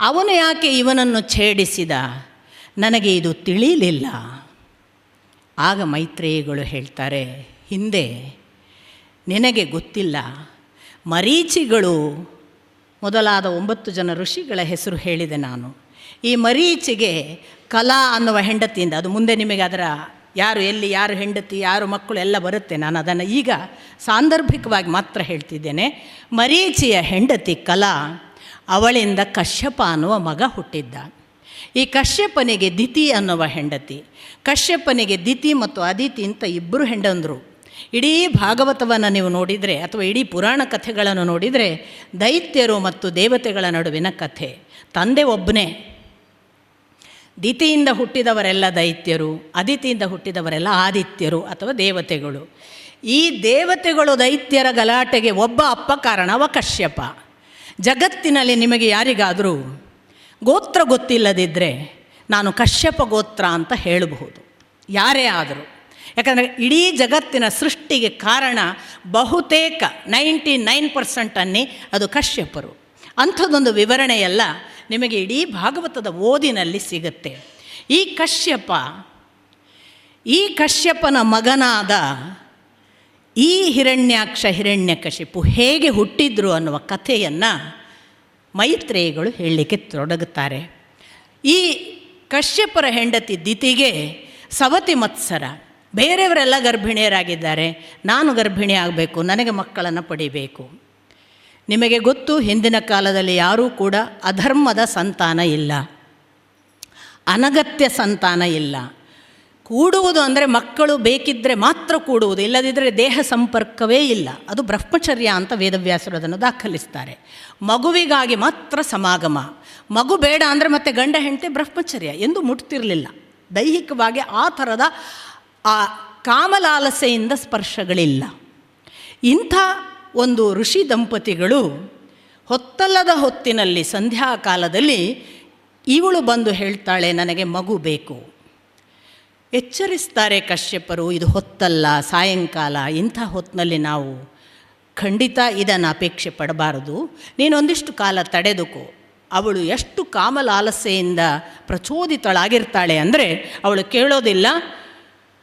ಅವನು ಯಾಕೆ ಇವನನ್ನು ಛೇಡಿಸಿದ? ನನಗೆ ಇದು ತಿಳಿಯಲಿಲ್ಲ. ಆಗ ಮೈತ್ರೇಯಿಗಳು ಹೇಳ್ತಾರೆ, ಹಿಂದೆ ನಿನಗೆ ಗೊತ್ತಿಲ್ಲ, ಮರೀಚಿಗಳು ಮೊದಲಾದ 9 ಜನ ಋಷಿಗಳ ಹೆಸರು ಹೇಳಿದೆ ನಾನು. ಈ ಮರೀಚಿಗೆ ಕಲಾ ಅನ್ನುವ ಹೆಂಡತಿಯಿಂದ, ಅದು ಮುಂದೆ ನಿಮಗೆ ಅದರ ಯಾರು ಎಲ್ಲಿ ಯಾರು ಹೆಂಡತಿ ಯಾರು ಮಕ್ಕಳು ಎಲ್ಲ ಬರುತ್ತೆ, ನಾನು ಅದನ್ನು ಈಗ ಸಾಂದರ್ಭಿಕವಾಗಿ ಮಾತ್ರ ಹೇಳ್ತಿದ್ದೇನೆ. ಮರೀಚಿಯ ಹೆಂಡತಿ ಕಲಾ, ಅವಳಿಂದ ಕಶ್ಯಪ ಅನ್ನುವ ಮಗ ಹುಟ್ಟಿದ್ದ. ಈ ಕಶ್ಯಪನಿಗೆ ದಿತಿ ಅನ್ನುವ ಹೆಂಡತಿ. ಕಶ್ಯಪನಿಗೆ ದಿತಿ ಮತ್ತು ಅದಿತಿ ಅಂತ 2 ಹೆಂಡಂದರು. ಇಡೀ ಭಾಗವತವನ್ನು ನೀವು ನೋಡಿದರೆ ಅಥವಾ ಇಡೀ ಪುರಾಣ ಕಥೆಗಳನ್ನು ನೋಡಿದರೆ ದೈತ್ಯರು ಮತ್ತು ದೇವತೆಗಳ ನಡುವಿನ ಕಥೆ. ತಂದೆ ಒಬ್ಬನೇ. ದಿತಿಯಿಂದ ಹುಟ್ಟಿದವರೆಲ್ಲ ದೈತ್ಯರು, ಅದಿತಿಯಿಂದ ಹುಟ್ಟಿದವರೆಲ್ಲ ಆದಿತ್ಯರು ಅಥವಾ ದೇವತೆಗಳು. ಈ ದೇವತೆಗಳು ದೈತ್ಯರ ಗಲಾಟೆಗೆ ಒಬ್ಬ ಅಪ್ಪ ಕಾರಣ, ಅವ ಕಶ್ಯಪ. ಜಗತ್ತಿನಲ್ಲಿ ನಿಮಗೆ ಯಾರಿಗಾದರೂ ಗೋತ್ರ ಗೊತ್ತಿಲ್ಲದಿದ್ದರೆ ನಾನು ಕಶ್ಯಪ ಗೋತ್ರ ಅಂತ ಹೇಳಬಹುದು, ಯಾರೇ ಆದರೂ. ಯಾಕಂದರೆ ಇಡೀ ಜಗತ್ತಿನ ಸೃಷ್ಟಿಗೆ ಕಾರಣ ಬಹುತೇಕ 99% ಅನ್ನಿ ಅದು ಕಶ್ಯಪರು. ಅಂಥದ್ದೊಂದು ವಿವರಣೆಯೆಲ್ಲ ನಿಮಗೆ ಇಡೀ ಭಾಗವತದ ಓದಿನಲ್ಲಿ ಸಿಗುತ್ತೆ. ಈ ಕಶ್ಯಪನ ಮಗನಾದ ಈ ಹಿರಣ್ಯಾಕ್ಷ ಹಿರಣ್ಯಕಶಿಪು ಹೇಗೆ ಹುಟ್ಟಿದ್ರು ಅನ್ನುವ ಕಥೆಯನ್ನು ಮೈತ್ರೇಯಿಗಳು ಹೇಳಲಿಕ್ಕೆ ತೊಡಗುತ್ತಾರೆ. ಈ ಕಶ್ಯಪರ ಹೆಂಡತಿ ದಿತಿಗೆ ಸವತಿ ಮತ್ಸರ. ಬೇರೆಯವರೆಲ್ಲ ಗರ್ಭಿಣಿಯರಾಗಿದ್ದಾರೆ, ನಾನು ಗರ್ಭಿಣಿ ಆಗಬೇಕು, ನನಗೆ ಮಕ್ಕಳನ್ನು ಪಡಿಬೇಕು. ನಿಮಗೆ ಗೊತ್ತು, ಹಿಂದಿನ ಕಾಲದಲ್ಲಿ ಯಾರೂ ಕೂಡ ಅಧರ್ಮದ ಸಂತಾನ ಇಲ್ಲ, ಅನಗತ್ಯ ಸಂತಾನ ಇಲ್ಲ. ಕೂಡುವುದು ಅಂದರೆ ಮಕ್ಕಳು ಬೇಕಿದ್ದರೆ ಮಾತ್ರ ಕೂಡುವುದು, ಇಲ್ಲದಿದ್ದರೆ ದೇಹ ಸಂಪರ್ಕವೇ ಇಲ್ಲ. ಅದು ಬ್ರಹ್ಮಚರ್ಯ ಅಂತ ವೇದವ್ಯಾಸರು ಅದನ್ನು ದಾಖಲಿಸ್ತಾರೆ. ಮಗುವಿಗಾಗಿ ಮಾತ್ರ ಸಮಾಗಮ, ಮಗು ಬೇಡ ಅಂದರೆ ಮತ್ತೆ ಗಂಡ ಹೆಂಡತಿ ಬ್ರಹ್ಮಚರ್ಯ ಎಂದು ಮುಟ್ತಿರಲಿಲ್ಲ. ದೈಹಿಕವಾಗಿ ಆ ಥರದ ಆ ಕಾಮಲಾಲಸೆಯಿಂದ ಸ್ಪರ್ಶಗಳಿಲ್ಲ. ಇಂಥ ಒಂದು ಋಷಿ ದಂಪತಿಗಳು ಹೊತ್ತಲ್ಲದ ಹೊತ್ತಿನಲ್ಲಿ ಸಂಧ್ಯಾಕಾಲದಲ್ಲಿ ಇವಳು ಬಂದು ಹೇಳ್ತಾಳೆ, ನನಗೆ ಮಗು ಬೇಕು. ಎಚ್ಚರಿಸ್ತಾರೆ ಕಶ್ಯಪರು, ಇದು ಹೊತ್ತಲ್ಲ, ಸಾಯಂಕಾಲ, ಇಂಥ ಹೊತ್ತಿನಲ್ಲಿ ನಾವು ಖಂಡಿತ ಇದನ್ನು ಅಪೇಕ್ಷೆ ಪಡಬಾರದು, ನೀನೊಂದಿಷ್ಟು ಕಾಲ ತಡೆದುಕೋ. ಅವಳು ಎಷ್ಟು ಕಾಮಲಾಲಸೆಯಿಂದ ಪ್ರಚೋದಿತಳಾಗಿರ್ತಾಳೆ ಅಂದರೆ ಅವಳು ಕೇಳೋದಿಲ್ಲ.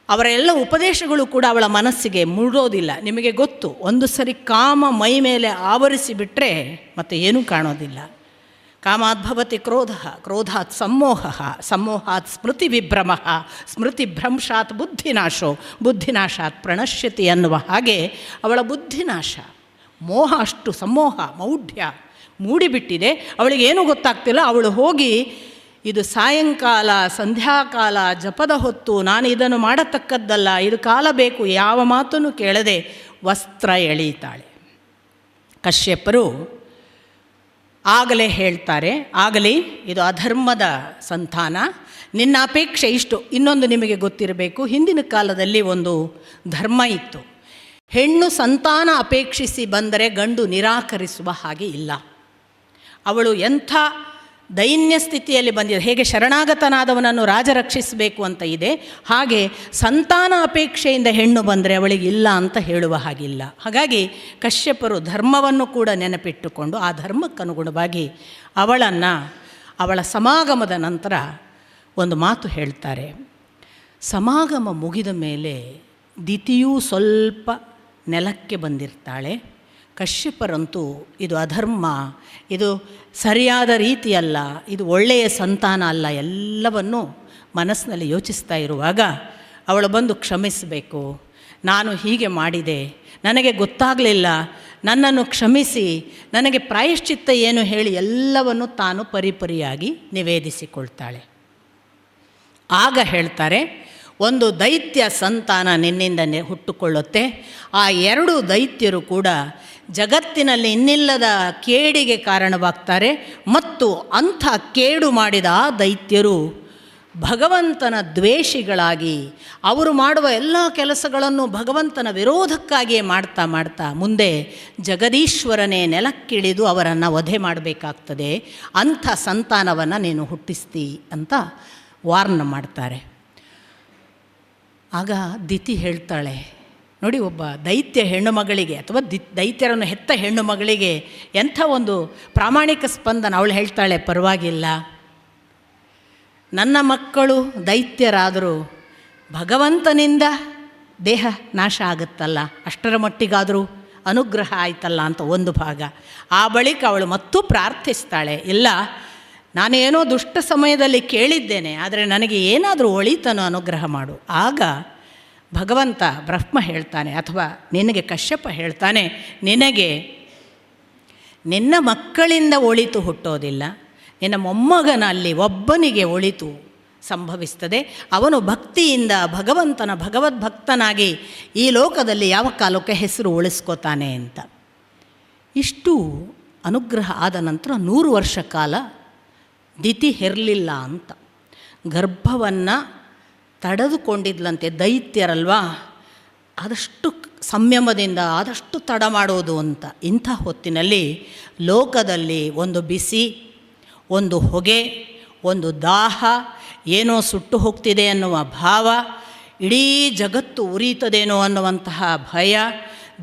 ಅವರೆಲ್ಲ ಉಪದೇಶಗಳು ಕೂಡ ಅವಳ ಮನಸ್ಸಿಗೆ ಮುಡೋದಿಲ್ಲ. ನಿಮಗೆ ಗೊತ್ತು, ಒಂದು ಸರಿ ಕಾಮ ಮೈ ಮೇಲೆ ಆವರಿಸಿಬಿಟ್ರೆ ಮತ್ತೆ ಏನೂ ಕಾಣೋದಿಲ್ಲ. ಕಾಮಾದ್ಭವತಿ ಕ್ರೋಧ, ಕ್ರೋಧಾತ್ ಸಮೋಹ, ಸಮೋಹಾತ್ ಸ್ಮೃತಿ ವಿಭ್ರಮ, ಸ್ಮೃತಿಭ್ರಂಶಾತ್ ಬುದ್ಧಿನಾಶೋ, ಬುದ್ಧಿನಾಶಾತ್ ಪ್ರಣಶ್ಯತಿ ಅನ್ನುವ ಹಾಗೆ ಅವಳ ಬುದ್ಧಿನಾಶ, ಮೋಹ, ಅಷ್ಟು ಸಮೋಹ ಮೌಢ್ಯ ಮೂಡಿಬಿಟ್ಟಿದೆ. ಅವಳಿಗೇನೂ ಗೊತ್ತಾಗ್ತಿಲ್ಲ. ಅವಳು ಹೋಗಿ, ಇದು ಸಾಯಂಕಾಲ ಸಂಧ್ಯಾಕಾಲ ಜಪದ ಹೊತ್ತು, ನಾನು ಇದನ್ನು ಮಾಡತಕ್ಕದ್ದಲ್ಲ, ಇದು ಕಾಲ ಬೇಕು, ಯಾವ ಮಾತನ್ನು ಕೇಳದೆ ವಸ್ತ್ರ ಎಳೀತಾಳೆ. ಕಶ್ಯಪರು ಆಗಲೇ ಹೇಳ್ತಾರೆ, ಆಗಲಿ ಇದು ಅಧರ್ಮದ ಸಂತಾನ, ನಿನ್ನ ಅಪೇಕ್ಷೆ ಇಷ್ಟು. ಇನ್ನೊಂದು ನಿಮಗೆ ಗೊತ್ತಿರಬೇಕು, ಹಿಂದಿನ ಕಾಲದಲ್ಲಿ ಒಂದು ಧರ್ಮ ಇತ್ತು. ಹೆಣ್ಣು ಸಂತಾನ ಅಪೇಕ್ಷಿಸಿ ಬಂದರೆ ಗಂಡು ನಿರಾಕರಿಸುವ ಹಾಗೆ ಇಲ್ಲ. ಅವಳು ಎಂಥ ದೈನ್ಯ ಸ್ಥಿತಿಯಲ್ಲಿ ಬಂದಿದೆ, ಹೇಗೆ ಶರಣಾಗತನಾದವನನ್ನು ರಾಜ ರಕ್ಷಿಸಬೇಕು ಅಂತ ಇದೆ, ಹಾಗೆ ಸಂತಾನ ಅಪೇಕ್ಷೆಯಿಂದ ಹೆಣ್ಣು ಬಂದರೆ ಅವಳಿಗೆ ಇಲ್ಲ ಅಂತ ಹೇಳುವ ಹಾಗಿಲ್ಲ. ಹಾಗಾಗಿ ಕಶ್ಯಪರು ಧರ್ಮವನ್ನು ಕೂಡ ನೆನಪಿಟ್ಟುಕೊಂಡು ಆ ಧರ್ಮಕ್ಕನುಗುಣವಾಗಿ ಅವಳ ಸಮಾಗಮದ ನಂತರ ಒಂದು ಮಾತು ಹೇಳ್ತಾರೆ. ಸಮಾಗಮ ಮುಗಿದ ಮೇಲೆ ದಿತಿಯೂ ಸ್ವಲ್ಪ ನೆಲಕ್ಕೆ ಬಂದಿರ್ತಾಳೆ. ಕಶ್ಯಪರಂತೂ ಇದು ಅಧರ್ಮ, ಇದು ಸರಿಯಾದ ರೀತಿಯಲ್ಲ, ಇದು ಒಳ್ಳೆಯ ಸಂತಾನ ಅಲ್ಲ, ಎಲ್ಲವನ್ನೂ ಮನಸ್ಸಿನಲ್ಲಿ ಯೋಚಿಸ್ತಾ ಇರುವಾಗ ಅವಳು ಬಂದು ಕ್ಷಮಿಸಬೇಕು, ನಾನು ಹೀಗೆ ಮಾಡಿದೆ, ನನಗೆ ಗೊತ್ತಾಗಲಿಲ್ಲ, ನನ್ನನ್ನು ಕ್ಷಮಿಸಿ, ನನಗೆ ಪ್ರಾಯಶ್ಚಿತ್ತ ಏನು ಹೇಳಿ ಎಲ್ಲವನ್ನು ತಾನು ಪರಿಪರಿಯಾಗಿ ನಿವೇದಿಸಿಕೊಳ್ತಾಳೆ. ಆಗ ಹೇಳ್ತಾರೆ, ಒಂದು ದೈತ್ಯ ಸಂತಾನ ನಿನ್ನಿಂದ ಹುಟ್ಟುಕೊಳ್ಳುತ್ತೆ. ಆ 2 ದೈತ್ಯರು ಕೂಡ ಜಗತ್ತಿನಲ್ಲಿ ಇನ್ನಿಲ್ಲದ ಕೇಡಿಗೆ ಕಾರಣವಾಗ್ತಾರೆ. ಮತ್ತು ಅಂಥ ಕೇಡು ಮಾಡಿದ ಆ ದೈತ್ಯರು ಭಗವಂತನ ದ್ವೇಷಿಗಳಾಗಿ ಅವರು ಮಾಡುವ ಎಲ್ಲ ಕೆಲಸಗಳನ್ನು ಭಗವಂತನ ವಿರೋಧಕ್ಕಾಗಿಯೇ ಮಾಡ್ತಾ ಮಾಡ್ತಾ ಮುಂದೆ ಜಗದೀಶ್ವರನೇ ನೆಲಕ್ಕಿಳಿದು ಅವರನ್ನು ವಧೆ ಮಾಡಬೇಕಾಗ್ತದೆ. ಅಂಥ ಸಂತಾನವನ್ನು ನೀನು ಹುಟ್ಟಿಸ್ತಿ ಅಂತ ವಾರ್ನ್ ಮಾಡ್ತಾರೆ. ಆಗ ದಿತಿ ಹೇಳ್ತಾಳೆ, ನೋಡಿ, ಒಬ್ಬ ದೈತ್ಯ ಹೆಣ್ಣು ಮಗಳಿಗೆ ಅಥವಾ ದೈತ್ಯರನ್ನು ಹೆತ್ತ ಹೆಣ್ಣು ಮಗಳಿಗೆ ಎಂಥ ಒಂದು ಪ್ರಾಮಾಣಿಕ ಸ್ಪಂದನ. ಅವಳು ಹೇಳ್ತಾಳೆ, ಪರವಾಗಿಲ್ಲ, ನನ್ನ ಮಕ್ಕಳು ದೈತ್ಯರಾದರೂ ಭಗವಂತನಿಂದ ದೇಹ ನಾಶ ಆಗುತ್ತಲ್ಲ, ಅಷ್ಟರ ಮಟ್ಟಿಗಾದರೂ ಅನುಗ್ರಹ ಆಯ್ತಲ್ಲ ಅಂತ ಒಂದು ಭಾಗ. ಆ ಬಳಿಕ ಅವಳು ಮತ್ತೂ ಪ್ರಾರ್ಥಿಸ್ತಾಳೆ, ಇಲ್ಲ, ನಾನೇನೋ ದುಷ್ಟ ಸಮಯದಲ್ಲಿ ಕೇಳಿದ್ದೇನೆ, ಆದರೆ ನನಗೆ ಏನಾದರೂ ಒಳಿತನ್ನು ಅನುಗ್ರಹ ಮಾಡು. ಆಗ ಭಗವಂತ ಬ್ರಹ್ಮ ಹೇಳ್ತಾನೆ, ಅಥವಾ ನಿನಗೆ ಕಶ್ಯಪ ಹೇಳ್ತಾನೆ, ನಿನಗೆ ನಿನ್ನ ಮಕ್ಕಳಿಂದ ಒಳಿತು ಹುಟ್ಟೋದಿಲ್ಲ, ನಿನ್ನ ಮೊಮ್ಮಗನಲ್ಲಿ ಒಬ್ಬನಿಗೆ ಒಳಿತು ಸಂಭವಿಸ್ತದೆ. ಅವನು ಭಕ್ತಿಯಿಂದ ಭಗವಂತನ ಭಗವದ್ಭಕ್ತನಾಗಿ ಈ ಲೋಕದಲ್ಲಿ ಯಾವ ಕಾಲಕ್ಕೆ ಹೆಸರು ಉಳಿಸ್ಕೋತಾನೆ ಅಂತ. ಇಷ್ಟು ಅನುಗ್ರಹ ಆದ ನಂತರ 100 ವರ್ಷ ಕಾಲ ದಿತಿ ಹೆರಲಿಲ್ಲ ಅಂತ. ಗರ್ಭವನ್ನು ತಡೆದುಕೊಂಡಿದ್ಲಂತೆ. ದೈತ್ಯರಲ್ವಾ, ಆದಷ್ಟು ಸಂಯಮದಿಂದ ಆದಷ್ಟು ತಡ ಮಾಡೋದು ಅಂತ. ಇಂಥ ಹೊತ್ತಿನಲ್ಲಿ ಲೋಕದಲ್ಲಿ ಒಂದು ಬಿಸಿ, ಒಂದು ಹೊಗೆ, ಒಂದು ದಾಹ, ಏನೋ ಸುಟ್ಟು ಹೋಗ್ತಿದೆ ಅನ್ನುವ ಭಾವ, ಇಡೀ ಜಗತ್ತು ಉರಿಯುತ್ತದೇನೋ ಅನ್ನುವಂತಹ ಭಯ,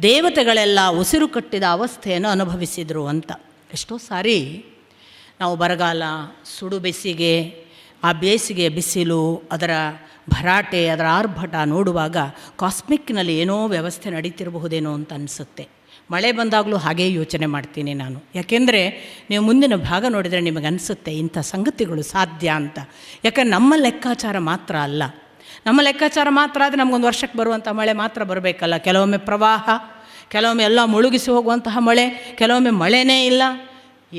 ದೇವತೆಗಳೆಲ್ಲ ಉಸಿರು ಕಟ್ಟಿದ ಅವಸ್ಥೆಯನ್ನು ಅನುಭವಿಸಿದರು ಅಂತ. ಎಷ್ಟೋ ಸಾರಿ ನಾವು ಬರಗಾಲ, ಸುಡು ಬೇಸಿಗೆ, ಆ ಬೇಸಿಗೆ ಬಿಸಿಲು, ಅದರ ಭರಾಟೆ, ಅದರ ಆರ್ಭಟ ನೋಡುವಾಗ ಕಾಸ್ಮಿಕ್ನಲ್ಲಿ ಏನೋ ವ್ಯವಸ್ಥೆ ನಡೀತಿರಬಹುದೇನೋ ಅಂತ ಅನಿಸುತ್ತೆ. ಮಳೆ ಬಂದಾಗಲೂ ಹಾಗೇ ಯೋಚನೆ ಮಾಡ್ತೀನಿ ನಾನು. ಯಾಕೆಂದರೆ ನೀವು ಮುಂದಿನ ಭಾಗ ನೋಡಿದರೆ ನಿಮಗೆ ಅನಿಸುತ್ತೆ ಇಂಥ ಸಂಗತಿಗಳು ಸಾಧ್ಯ ಅಂತ. ಯಾಕಂದ್ರೆ ನಮ್ಮ ಲೆಕ್ಕಾಚಾರ ಮಾತ್ರ ಅಲ್ಲ, ನಮ್ಮ ಲೆಕ್ಕಾಚಾರ ಮಾತ್ರ ಆದರೆ ನಮಗೊಂದು ವರ್ಷಕ್ಕೆ ಬರುವಂಥ ಮಳೆ ಮಾತ್ರ ಬರಬೇಕಲ್ಲ. ಕೆಲವೊಮ್ಮೆ ಪ್ರವಾಹ, ಕೆಲವೊಮ್ಮೆ ಎಲ್ಲ ಮುಳುಗಿಸಿ ಹೋಗುವಂತಹ ಮಳೆ, ಕೆಲವೊಮ್ಮೆ ಮಳೆನೇ ಇಲ್ಲ.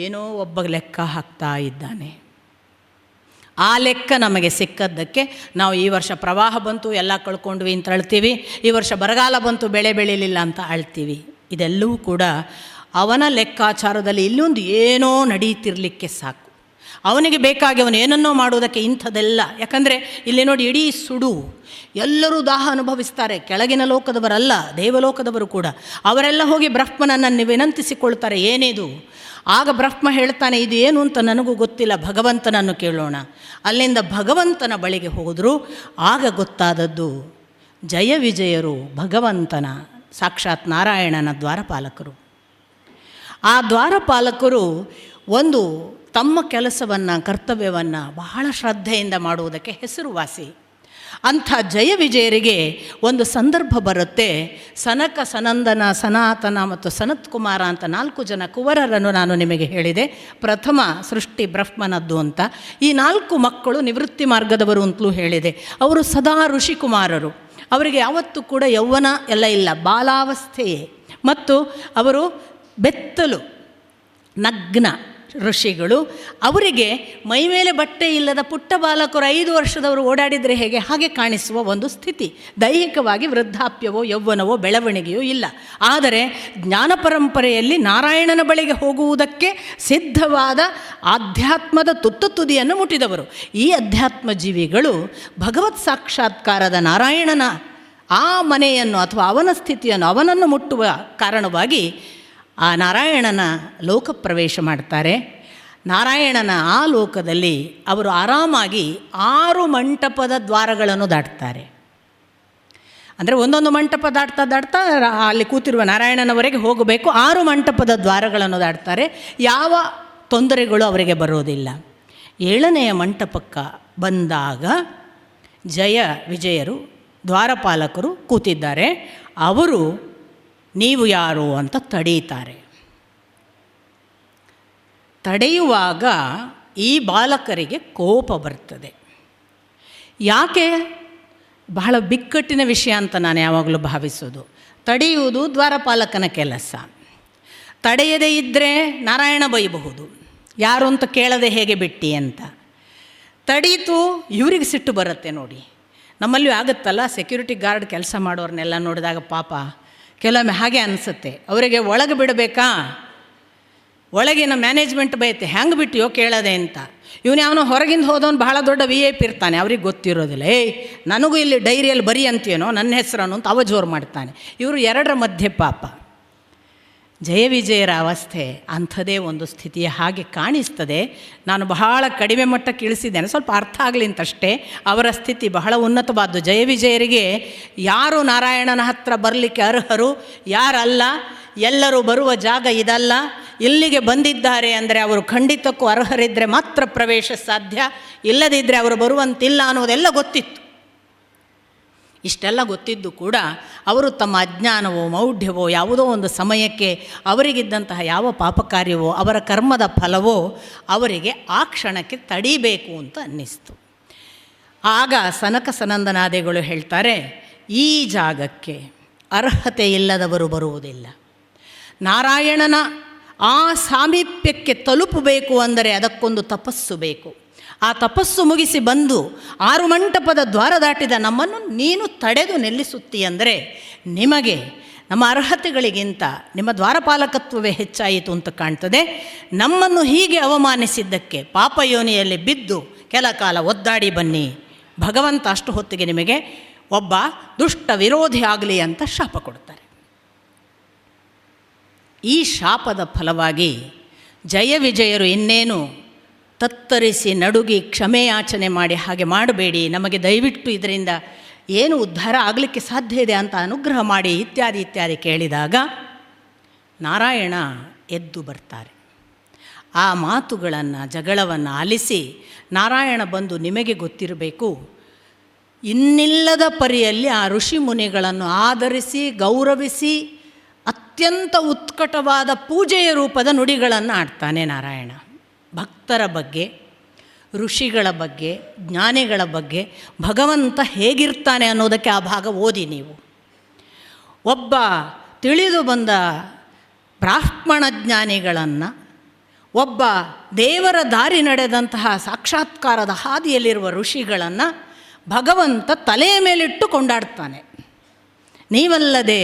ಏನೋ ಒಬ್ಬ ಲೆಕ್ಕ ಹಾಕ್ತಾ ಇದ್ದಾನೆ. ಆ ಲೆಕ್ಕ ನಮಗೆ ಸಿಕ್ಕದ್ದಕ್ಕೆ ನಾವು ಈ ವರ್ಷ ಪ್ರವಾಹ ಬಂತು ಎಲ್ಲ ಕಳ್ಕೊಂಡ್ವಿ ಅಂತ ಅಳ್ತೀವಿ, ಈ ವರ್ಷ ಬರಗಾಲ ಬಂತು ಬೆಳೆ ಬೆಳೀಲಿಲ್ಲ ಅಂತ ಅಳ್ತೀವಿ. ಇದೆಲ್ಲವೂ ಕೂಡ ಅವನ ಲೆಕ್ಕಾಚಾರದಲ್ಲಿ ಇಲ್ಲೊಂದು ಏನೋ ನಡೀತಿರಲಿಕ್ಕೆ ಸಾಕು. ಅವನಿಗೆ ಬೇಕಾಗಿ ಅವನು ಏನನ್ನೋ ಮಾಡುವುದಕ್ಕೆ ಇಂಥದ್ದೆಲ್ಲ. ಯಾಕಂದರೆ ಇಲ್ಲಿ ನೋಡಿ, ಇಡೀ ಸುಡು, ಎಲ್ಲರೂ ದಾಹ ಅನುಭವಿಸ್ತಾರೆ. ಕೆಳಗಿನ ಲೋಕದವರಲ್ಲ, ದೇವಲೋಕದವರು ಕೂಡ. ಅವರೆಲ್ಲ ಹೋಗಿ ಬ್ರಹ್ಮನನ್ನು ವಿನಂತಿಸಿಕೊಳ್ತಾರೆ, ಏನಿದು? ಆಗ ಬ್ರಹ್ಮ ಹೇಳ್ತಾನೆ, ಇದು ಏನು ಅಂತ ನನಗೂ ಗೊತ್ತಿಲ್ಲ, ಭಗವಂತನನ್ನು ಕೇಳೋಣ. ಅಲ್ಲಿಂದ ಭಗವಂತನ ಬಳಿಗೆ ಹೋದರು. ಆಗ ಗೊತ್ತಾದದ್ದು, ಜಯ ವಿಜಯರು ಭಗವಂತನ ಸಾಕ್ಷಾತ್ ನಾರಾಯಣನ ದ್ವಾರಪಾಲಕರು. ಆ ದ್ವಾರಪಾಲಕರು ಒಂದು ತಮ್ಮ ಕೆಲಸವನ್ನು, ಕರ್ತವ್ಯವನ್ನು ಬಹಳ ಶ್ರದ್ಧೆಯಿಂದ ಮಾಡುವುದಕ್ಕೆ ಹೆಸರುವಾಸಿ. ಅಂಥ ಜಯ ವಿಜಯರಿಗೆ ಒಂದು ಸಂದರ್ಭ ಬರುತ್ತೆ. ಸನಕ, ಸನಂದನ, ಸನಾತನ ಮತ್ತು ಸನತ್ ಕುಮಾರ ಅಂತ 4 ಜನ ಕುವರರನ್ನು ನಾನು ನಿಮಗೆ ಹೇಳಿದೆ. ಪ್ರಥಮ ಸೃಷ್ಟಿ ಬ್ರಹ್ಮನದ್ದು ಅಂತ. ಈ 4 ಮಕ್ಕಳು ನಿವೃತ್ತಿ ಮಾರ್ಗದವರು ಅಂತಲೂ ಹೇಳಿದೆ. ಅವರು ಸದಾ ಋಷಿಕುಮಾರರು. ಅವರಿಗೆ ಯಾವತ್ತೂ ಕೂಡ ಯೌವನ ಎಲ್ಲ ಇಲ್ಲ, ಬಾಲಾವಸ್ಥೆಯೇ. ಮತ್ತು ಅವರು ಬೆತ್ತಲು, ನಗ್ನ ಋಷಿಗಳು. ಅವರಿಗೆ ಮೈಮೇಲೆ ಬಟ್ಟೆ ಇಲ್ಲದ ಪುಟ್ಟ ಬಾಲಕರು 5 ವರ್ಷದವರು ಓಡಾಡಿದರೆ ಹೇಗೆ ಹಾಗೆ ಕಾಣಿಸುವ ಒಂದು ಸ್ಥಿತಿ. ದೈಹಿಕವಾಗಿ ವೃದ್ಧಾಪ್ಯವೋ ಯೌವನವೋ ಬೆಳವಣಿಗೆಯೋ ಇಲ್ಲ. ಆದರೆ ಜ್ಞಾನ ಪರಂಪರೆಯಲ್ಲಿ ನಾರಾಯಣನ ಬಳಿಗೆ ಹೋಗುವುದಕ್ಕೆ ಸಿದ್ಧವಾದ ಆಧ್ಯಾತ್ಮದ ತುದಿಯನ್ನು ಮುಟ್ಟಿದವರು. ಈ ಅಧ್ಯಾತ್ಮ ಜೀವಿಗಳು ಭಗವತ್ ಸಾಕ್ಷಾತ್ಕಾರದ ನಾರಾಯಣನ ಆ ಮನೆಯನ್ನು ಅಥವಾ ಅವನ ಸ್ಥಿತಿಯನ್ನು, ಅವನನ್ನು ಮುಟ್ಟುವ ಕಾರಣವಾಗಿ ಆ ನಾರಾಯಣನ ಲೋಕ ಪ್ರವೇಶ ಮಾಡ್ತಾರೆ. ನಾರಾಯಣನ ಆ ಲೋಕದಲ್ಲಿ ಅವರು ಆರಾಮಾಗಿ 6 ಮಂಟಪದ ದ್ವಾರಗಳನ್ನು ದಾಟ್ತಾರೆ. ಅಂದರೆ ಒಂದೊಂದು ಮಂಟಪ ದಾಟ್ತಾ ದಾಟ್ತಾ ಅಲ್ಲಿ ಕೂತಿರುವ ನಾರಾಯಣನವರೆಗೆ ಹೋಗಬೇಕು. 6 ಮಂಟಪದ ದ್ವಾರಗಳನ್ನು ದಾಟ್ತಾರೆ. ಯಾವ ತೊಂದರೆಗಳು ಅವರಿಗೆ ಬರೋದಿಲ್ಲ. 7ನೆಯ ಮಂಟಪಕ್ಕೆ ಬಂದಾಗ ಜಯ ವಿಜಯರು ದ್ವಾರಪಾಲಕರು ಕೂತಿದ್ದಾರೆ. ಅವರು ನೀವು ಯಾರು ಅಂತ ತಡೀತಾರೆ. ತಡೆಯುವಾಗ ಈ ಬಾಲಕರಿಗೆ ಕೋಪ ಬರ್ತದೆ. ಯಾಕೆ? ಬಹಳ ಬಿಕ್ಕಟ್ಟಿನ ವಿಷಯ ಅಂತ ನಾನು ಯಾವಾಗಲೂ ಭಾವಿಸೋದು. ತಡೆಯುವುದು ದ್ವಾರಪಾಲಕನ ಕೆಲಸ. ತಡೆಯದೇ ಇದ್ದರೆ ನಾರಾಯಣ ಬೈಯಬಹುದು, ಯಾರು ಅಂತ ಕೇಳದೆ ಹೇಗೆ ಬಿಟ್ಟಿ ಅಂತ. ತಡೀತು, ಇವರಿಗೆ ಸಿಟ್ಟು ಬರುತ್ತೆ ನೋಡಿ. ನಮ್ಮಲ್ಲೂ ಆಗುತ್ತಲ್ಲ, ಸೆಕ್ಯೂರಿಟಿ ಗಾರ್ಡ್ ಕೆಲಸ ಮಾಡೋರನ್ನೆಲ್ಲ ನೋಡಿದಾಗ ಪಾಪ ಕೆಲವೊಮ್ಮೆ ಹಾಗೆ ಅನಿಸುತ್ತೆ. ಅವರಿಗೆ ಒಳಗೆ ಬಿಡಬೇಕಾ, ಒಳಗಿನ ಮ್ಯಾನೇಜ್ಮೆಂಟ್ ಬೈತೆ, ಹೆಂಗೆ ಬಿಟ್ಟಿಯೋ ಕೇಳದೆ ಅಂತ. ಇವನು ಯಾವನೋ ಹೊರಗಿಂದ ಹೋದವನು ಬಹಳ ದೊಡ್ಡ VIP ಇರ್ತಾನೆ, ಅವ್ರಿಗೆ ಗೊತ್ತಿರೋದಿಲ್ಲ. ನನಗೂ ಇಲ್ಲಿ ಡೈರಿಯಲ್ಲಿ ಬರಿ ಅಂತೀನೋ ನನ್ನ ಹೆಸರನ್ನು ಅಂತ ಅವ ಜೋರು ಮಾಡ್ತಾನೆ. ಇವರು ಎರಡರ ಮಧ್ಯೆ ಪಾಪ. ಜಯ ವಿಜಯರ ಅವಸ್ಥೆ ಅಂಥದೇ ಒಂದು ಸ್ಥಿತಿಯ ಹಾಗೆ ಕಾಣಿಸ್ತದೆ. ನಾನು ಬಹಳ ಕಡಿಮೆ ಮಟ್ಟಕ್ಕೆ ಇಳಿಸಿದ್ದೇನೆ, ಸ್ವಲ್ಪ ಅರ್ಥ ಆಗಲಿ ಅಂತಷ್ಟೇ. ಅವರ ಸ್ಥಿತಿ ಬಹಳ ಉನ್ನತವಾದ್ದು. ಜಯ ವಿಜಯರಿಗೆ ಯಾರು ನಾರಾಯಣನ ಹತ್ರ ಬರಲಿಕ್ಕೆ ಅರ್ಹರು, ಯಾರಲ್ಲ, ಎಲ್ಲರೂ ಬರುವ ಜಾಗ ಇದಲ್ಲ, ಇಲ್ಲಿಗೆ ಬಂದಿದ್ದಾರೆ ಅಂದರೆ ಅವರು ಖಂಡಿತಕ್ಕೂ ಅರ್ಹರಿದ್ದರೆ ಮಾತ್ರ ಪ್ರವೇಶ ಸಾಧ್ಯ, ಇಲ್ಲದಿದ್ದರೆ ಅವರು ಬರುವಂತಿಲ್ಲ ಅನ್ನೋದೆಲ್ಲ ಗೊತ್ತಿತ್ತು. ಇಷ್ಟೆಲ್ಲ ಗೊತ್ತಿದ್ದು ಕೂಡ ಅವರು ತಮ್ಮ ಅಜ್ಞಾನವೋ ಮೌಢ್ಯವೋ ಯಾವುದೋ ಒಂದು ಸಮಯಕ್ಕೆ ಅವರಿಗಿದ್ದಂತಹ ಯಾವ ಪಾಪಕಾರ್ಯವೋ ಅವರ ಕರ್ಮದ ಫಲವೋ ಅವರಿಗೆ ಆ ಕ್ಷಣಕ್ಕೆ ತಡಿಬೇಕು ಅಂತ ಅನ್ನಿಸ್ತು. ಆಗ ಸನಕ ಸನಂದನಾದಿಗಳು ಹೇಳ್ತಾರೆ, ಈ ಜಾಗಕ್ಕೆ ಅರ್ಹತೆ ಇಲ್ಲದವರು ಬರುವುದಿಲ್ಲ. ನಾರಾಯಣನ ಆ ಸಾಮೀಪ್ಯಕ್ಕೆ ತಲುಪಬೇಕು ಅಂದರೆ ಅದಕ್ಕೊಂದು ತಪಸ್ಸು ಬೇಕು. ಆ ತಪಸ್ಸು ಮುಗಿಸಿ ಬಂದು 6 ಮಂಟಪದ ದ್ವಾರ ದಾಟಿದ ನಮ್ಮನ್ನು ನೀನು ತಡೆದು ನಿಲ್ಲಿಸುತ್ತೀ ಅಂದರೆ ನಿಮಗೆ ನಮ್ಮ ಅರ್ಹತೆಗಳಿಗಿಂತ ನಿಮ್ಮ ದ್ವಾರಪಾಲಕತ್ವವೇ ಹೆಚ್ಚಾಯಿತು ಅಂತ ಕಾಣ್ತದೆ. ನಮ್ಮನ್ನು ಹೀಗೆ ಅವಮಾನಿಸಿದ್ದಕ್ಕೆ ಪಾಪಯೋನಿಯಲ್ಲಿ ಬಿದ್ದು ಕೆಲ ಕಾಲ ಒದ್ದಾಡಿ ಬನ್ನಿ, ಭಗವಂತ ಅಷ್ಟು ಹೊತ್ತಿಗೆ ನಿಮಗೆ ಒಬ್ಬ ದುಷ್ಟ ವಿರೋಧಿ ಆಗಲಿ ಅಂತ ಶಾಪ ಕೊಡ್ತಾರೆ. ಈ ಶಾಪದ ಫಲವಾಗಿ ಜಯ ವಿಜಯರು ಇನ್ನೇನು ತತ್ತರಿಸಿ ನಡುಗಿ ಕ್ಷಮೆಯಾಚನೆ ಮಾಡಿ, ಹಾಗೆ ಮಾಡಬೇಡಿ, ನಮಗೆ ದಯವಿಟ್ಟು ಇದರಿಂದ ಏನು ಉದ್ಧಾರ ಆಗಲಿಕ್ಕೆ ಸಾಧ್ಯ ಇದೆ ಅಂತ ಅನುಗ್ರಹ ಮಾಡಿ ಇತ್ಯಾದಿ ಇತ್ಯಾದಿ ಕೇಳಿದಾಗ ನಾರಾಯಣ ಎದ್ದು ಬರ್ತಾರೆ. ಆ ಮಾತುಗಳನ್ನು ಜಗಳವನ್ನು ಆಲಿಸಿ ನಾರಾಯಣ ಬಂದು, ನಿಮಗೆ ಗೊತ್ತಿರಬೇಕು, ಇನ್ನಿಲ್ಲದ ಪರಿಯಲ್ಲಿ ಆ ಋಷಿ ಮುನಿಗಳನ್ನು ಆದರಿಸಿ ಗೌರವಿಸಿ ಅತ್ಯಂತ ಉತ್ಕಟವಾದ ಪೂಜೆಯ ರೂಪದ ನುಡಿಗಳನ್ನು ಆಡ್ತಾನೆ ನಾರಾಯಣ. ಭಕ್ತರ ಬಗ್ಗೆ, ಋಷಿಗಳ ಬಗ್ಗೆ, ಜ್ಞಾನಿಗಳ ಬಗ್ಗೆ ಭಗವಂತ ಹೇಗಿರ್ತಾನೆ ಅನ್ನೋದಕ್ಕೆ ಆ ಭಾಗ ಓದಿ ನೀವು. ಒಬ್ಬ ತಿಳಿದು ಬಂದ ಬ್ರಾಹ್ಮಣ ಜ್ಞಾನಿಗಳನ್ನು, ಒಬ್ಬ ದೇವರ ದಾರಿ ನಡೆದಂತಹ ಸಾಕ್ಷಾತ್ಕಾರದ ಹಾದಿಯಲ್ಲಿರುವ ಋಷಿಗಳನ್ನು ಭಗವಂತ ತಲೆಯ ಮೇಲಿಟ್ಟು ಕೊಂಡಾಡ್ತಾನೆ. ನೀವಲ್ಲದೆ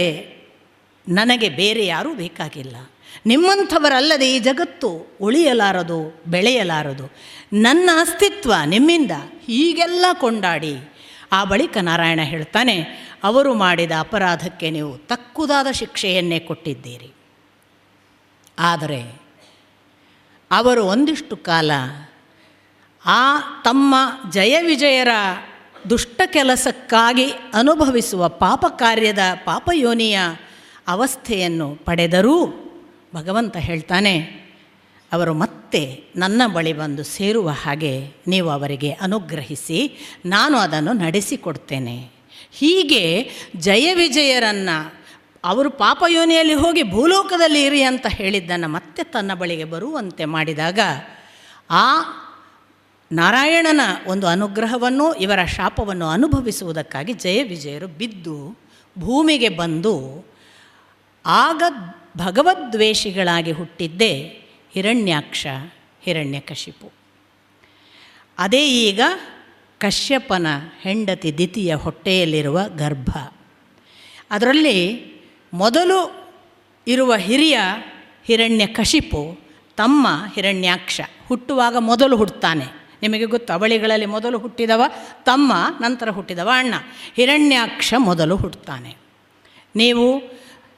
ನನಗೆ ಬೇರೆ ಯಾರೂ ಬೇಕಾಗಿಲ್ಲ, ನಿಮ್ಮಂಥವರಲ್ಲದೆ ಈ ಜಗತ್ತು ಉಳಿಯಲಾರದು, ಬೆಳೆಯಲಾರದು, ನನ್ನ ಅಸ್ತಿತ್ವ ನಿಮ್ಮಿಂದ, ಹೀಗೆಲ್ಲ ಕೊಂಡಾಡಿ ಆ ಬಳಿಕ ನಾರಾಯಣ ಹೇಳ್ತಾನೆ, ಅವರು ಮಾಡಿದ ಅಪರಾಧಕ್ಕೆ ನೀವು ತಕ್ಕುದಾದ ಶಿಕ್ಷೆಯನ್ನೇ ಕೊಟ್ಟಿದ್ದೀರಿ. ಆದರೆ ಅವರು ಒಂದಿಷ್ಟು ಕಾಲ ಆ ತಮ್ಮ ಜಯ ವಿಜಯರ ದುಷ್ಟ ಕೆಲಸಕ್ಕಾಗಿ ಅನುಭವಿಸುವ ಪಾಪ ಕಾರ್ಯದ ಪಾಪಯೋನಿಯ ಅವಸ್ಥೆಯನ್ನು ಪಡೆದರೂ ಭಗವಂತ ಹೇಳ್ತಾನೆ, ಅವರು ಮತ್ತೆ ನನ್ನ ಬಳಿ ಬಂದು ಸೇರುವ ಹಾಗೆ ನೀವು ಅವರಿಗೆ ಅನುಗ್ರಹಿಸಿ ನಾನು ಅದನ್ನು ನಡೆಸಿಕೊಡ್ತೇನೆ. ಹೀಗೆ ಜಯ ವಿಜಯರನ್ನು ಅವರು ಪಾಪಯೋನಿಯಲ್ಲಿ ಹೋಗಿ ಭೂಲೋಕದಲ್ಲಿ ಇರಿ ಅಂತ ಹೇಳಿದ್ದನ್ನು ಮತ್ತೆ ತನ್ನ ಬಳಿಗೆ ಬರುವಂತೆ ಮಾಡಿದಾಗ ಆ ನಾರಾಯಣನ ಒಂದು ಅನುಗ್ರಹವನ್ನು ಇವರ ಶಾಪವನ್ನು ಅನುಭವಿಸುವುದಕ್ಕಾಗಿ ಜಯ ವಿಜಯರು ಬಿದ್ದು ಭೂಮಿಗೆ ಬಂದು, ಆಗ ಭಗವದ್ವೇಷಿಗಳಾಗಿ ಹುಟ್ಟಿದ್ದೇ ಹಿರಣ್ಯಾಕ್ಷ, ಹಿರಣ್ಯಕಶಿಪು. ಅದೇ ಈಗ ಕಶ್ಯಪನ ಹೆಂಡತಿ ದಿತಿಯ ಹೊಟ್ಟೆಯಲ್ಲಿರುವ ಗರ್ಭ. ಅದರಲ್ಲಿ ಮೊದಲು ಇರುವ ಹಿರಿಯ ಹಿರಣ್ಯಕಶಿಪು ತಮ್ಮ ಹಿರಣ್ಯಾಕ್ಷ ಹುಟ್ಟುವಾಗ ಮೊದಲು ಹುಟ್ಟುತ್ತಾನೆ. ನಿಮಗೆ ಗೊತ್ತು, ಅವಳಿಗಳಲ್ಲಿ ಮೊದಲು ಹುಟ್ಟಿದವ ತಮ್ಮ, ನಂತರ ಹುಟ್ಟಿದವ ಅಣ್ಣ. ಹಿರಣ್ಯಾಕ್ಷ ಮೊದಲು ಹುಟ್ಟುತ್ತಾನೆ. ನೀವು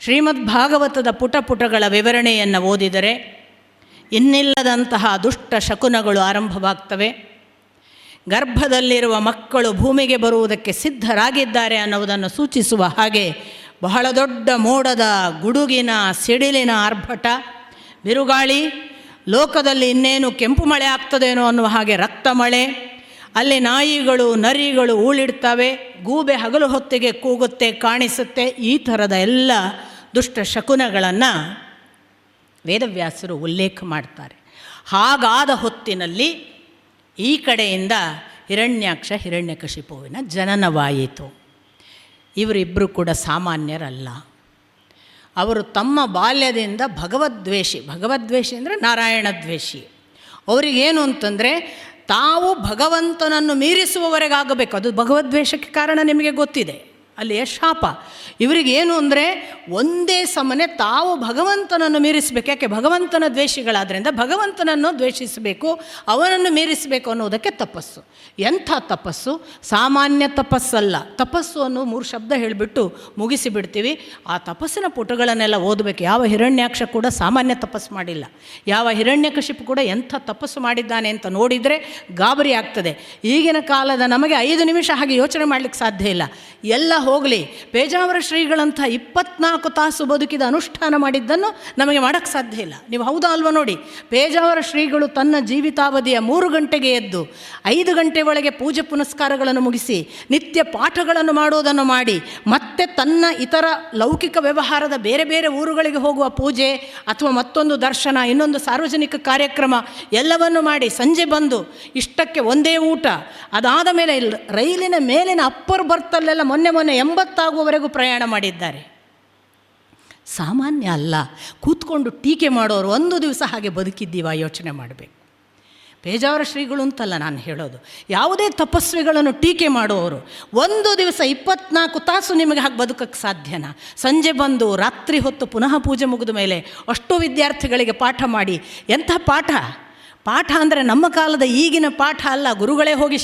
ಶ್ರೀಮದ್ ಭಾಗವತದ ಪುಟಗಳ ವಿವರಣೆಯನ್ನು ಓದಿದರೆ ಇನ್ನಿಲ್ಲದಂತಹ ದುಷ್ಟ ಶಕುನಗಳು ಆರಂಭವಾಗ್ತವೆ. ಗರ್ಭದಲ್ಲಿರುವ ಮಕ್ಕಳು ಭೂಮಿಗೆ ಬರುವುದಕ್ಕೆ ಸಿದ್ಧರಾಗಿದ್ದಾರೆ ಅನ್ನುವುದನ್ನು ಸೂಚಿಸುವ ಹಾಗೆ ಬಹಳ ದೊಡ್ಡ ಮೋಡದ ಗುಡುಗಿನ ಸಿಡಿಲಿನ ಆರ್ಭಟ, ಬಿರುಗಾಳಿ, ಲೋಕದಲ್ಲಿ ಇನ್ನೇನು ಕೆಂಪು ಮಳೆ ಆಗ್ತದೇನೋ ಅನ್ನುವ ಹಾಗೆ ರಕ್ತ ಮಳೆ, ಅಲ್ಲಿ ನಾಯಿಗಳು ನರಿಗಳು ಊಳಿಡ್ತವೆ, ಗೂಬೆ ಹಗಲು ಹೊತ್ತಿಗೆ ಕೂಗುತ್ತೆ, ಕಾಣಿಸುತ್ತೆ. ಈ ಥರದ ಎಲ್ಲ ದುಷ್ಟ ಶಕುನಗಳನ್ನು ವೇದವ್ಯಾಸರು ಉಲ್ಲೇಖ ಮಾಡ್ತಾರೆ. ಹಾಗಾದ ಹೊತ್ತಿನಲ್ಲಿ ಈ ಕಡೆಯಿಂದ ಹಿರಣ್ಯಾಕ್ಷ ಹಿರಣ್ಯಕಶಿಪುವಿನ ಜನನವಾಯಿತು. ಇವರಿಬ್ಬರು ಕೂಡ ಸಾಮಾನ್ಯರಲ್ಲ. ಅವರು ತಮ್ಮ ಬಾಲ್ಯದಿಂದ ಭಗವದ್ವೇಷಿ ಅಂದರೆ ನಾರಾಯಣ ದ್ವೇಷಿ. ಅವರಿಗೇನು ಅಂತಂದರೆ ತಾವು ಭಗವಂತನನ್ನು ಮೀರಿಸುವವರೆಗಾಗಬೇಕು. ಅದು ಭಗವದ್ವೇಷಕ್ಕೆ ಕಾರಣ ನಿಮಗೆ ಗೊತ್ತಿದೆ, ಅಲ್ಲಿಯ ಶಾಪ. ಇವರಿಗೇನು ಅಂದರೆ ಒಂದೇ ಸಮನೆ ತಾವು ಭಗವಂತನನ್ನು ಮೀರಿಸಬೇಕು. ಯಾಕೆ? ಭಗವಂತನ ದ್ವೇಷಿಗಳಾದ್ದರಿಂದ ಭಗವಂತನನ್ನು ದ್ವೇಷಿಸಬೇಕು, ಅವನನ್ನು ಮೀರಿಸಬೇಕು ಅನ್ನೋದಕ್ಕೆ ತಪಸ್ಸು. ಎಂಥ ತಪಸ್ಸು? ಸಾಮಾನ್ಯ ತಪಸ್ಸಲ್ಲ. ತಪಸ್ಸು ಅನ್ನೋ 3 ಶಬ್ದ ಹೇಳಿಬಿಟ್ಟು ಮುಗಿಸಿಬಿಡ್ತೀವಿ. ಆ ತಪಸ್ಸಿನ ಪುಟಗಳನ್ನೆಲ್ಲ ಓದಬೇಕು. ಯಾವ ಹಿರಣ್ಯಾಕ್ಷ ಕೂಡ ಸಾಮಾನ್ಯ ತಪಸ್ಸು ಮಾಡಿಲ್ಲ. ಯಾವ ಹಿರಣ್ಯಕಶಿಪು ಕೂಡ ಎಂಥ ತಪಸ್ಸು ಮಾಡಿದ್ದಾನೆ ಅಂತ ನೋಡಿದರೆ ಗಾಬರಿ ಆಗ್ತದೆ. ಈಗಿನ ಕಾಲದ ನಮಗೆ 5 ನಿಮಿಷ ಹಾಗೆ ಯೋಚನೆ ಮಾಡಲಿಕ್ಕೆ ಸಾಧ್ಯ ಇಲ್ಲ. ಎಲ್ಲ ಹೋಗಲಿ, ಪೇಜಾವರ ಶ್ರೀಗಳಂಥ 24 ತಾಸು ಬದುಕಿದ ಅನುಷ್ಠಾನ ಮಾಡಿದ್ದನ್ನು ನಮಗೆ ಮಾಡೋಕ್ಕೆ ಸಾಧ್ಯ ಇಲ್ಲ. ನೀವು ಹೌದಾ ಅಲ್ವಾ ನೋಡಿ, ಪೇಜಾವರ ಶ್ರೀಗಳು ತನ್ನ ಜೀವಿತಾವಧಿಯ 3 ಗಂಟೆಗೆ ಎದ್ದು 5 ಗಂಟೆ ಒಳಗೆ ಪೂಜೆ ಪುನಸ್ಕಾರಗಳನ್ನು ಮುಗಿಸಿ ನಿತ್ಯ ಪಾಠಗಳನ್ನು ಮಾಡೋದನ್ನು ಮಾಡಿ ಮತ್ತೆ ತನ್ನ ಇತರ ಲೌಕಿಕ ವ್ಯವಹಾರದ ಬೇರೆ ಬೇರೆ ಊರುಗಳಿಗೆ ಹೋಗುವ ಪೂಜೆ ಅಥವಾ ಮತ್ತೊಂದು ದರ್ಶನ, ಇನ್ನೊಂದು ಸಾರ್ವಜನಿಕ ಕಾರ್ಯಕ್ರಮ ಎಲ್ಲವನ್ನು ಮಾಡಿ ಸಂಜೆ ಬಂದು ಇಷ್ಟಕ್ಕೆ ಒಂದೇ ಊಟ. ಅದಾದ ಮೇಲೆ ರೈಲಿನ ಮೇಲಿನ ಅಪ್ಪರ್ ಬರ್ತಲ್ಲೆಲ್ಲ ಮೊನ್ನೆ 80 ಆಗುವವರೆಗೂ ಪ್ರಯಾಣ ಮಾಡಿದ್ದಾರೆ. ಸಾಮಾನ್ಯ ಅಲ್ಲ. ಕೂತ್ಕೊಂಡು ಟೀಕೆ ಮಾಡೋರು ಒಂದು ದಿವಸ ಹಾಗೆ ಬದುಕಿದ್ದೀವ ಯೋಚನೆ ಮಾಡಬೇಕು. ಪೇಜಾವರ ಶ್ರೀಗಳು ಅಂತಲ್ಲ ನಾನು ಹೇಳೋದು, ಯಾವುದೇ ತಪಸ್ವಿಗಳನ್ನು ಟೀಕೆ ಮಾಡುವವರು ಒಂದು ದಿವಸ 24 ತಾಸು ನಿಮಗೆ ಹಾಗೆ ಬದುಕಕ್ಕೆ ಸಾಧ್ಯನಾ? ಸಂಜೆ ಬಂದು ರಾತ್ರಿ ಹೊತ್ತು ಪುನಃ ಪೂಜೆ ಮುಗಿದ ಮೇಲೆ ಅಷ್ಟು ವಿದ್ಯಾರ್ಥಿಗಳಿಗೆ ಪಾಠ ಮಾಡಿ, ಎಂಥ ಪಾಠ ಅಂದರೆ ನಮ್ಮ ಕಾಲದ ಈಗಿನ ಪಾಠ ಅಲ್ಲ. ಗುರುಗಳೇ ಹೋಗಿ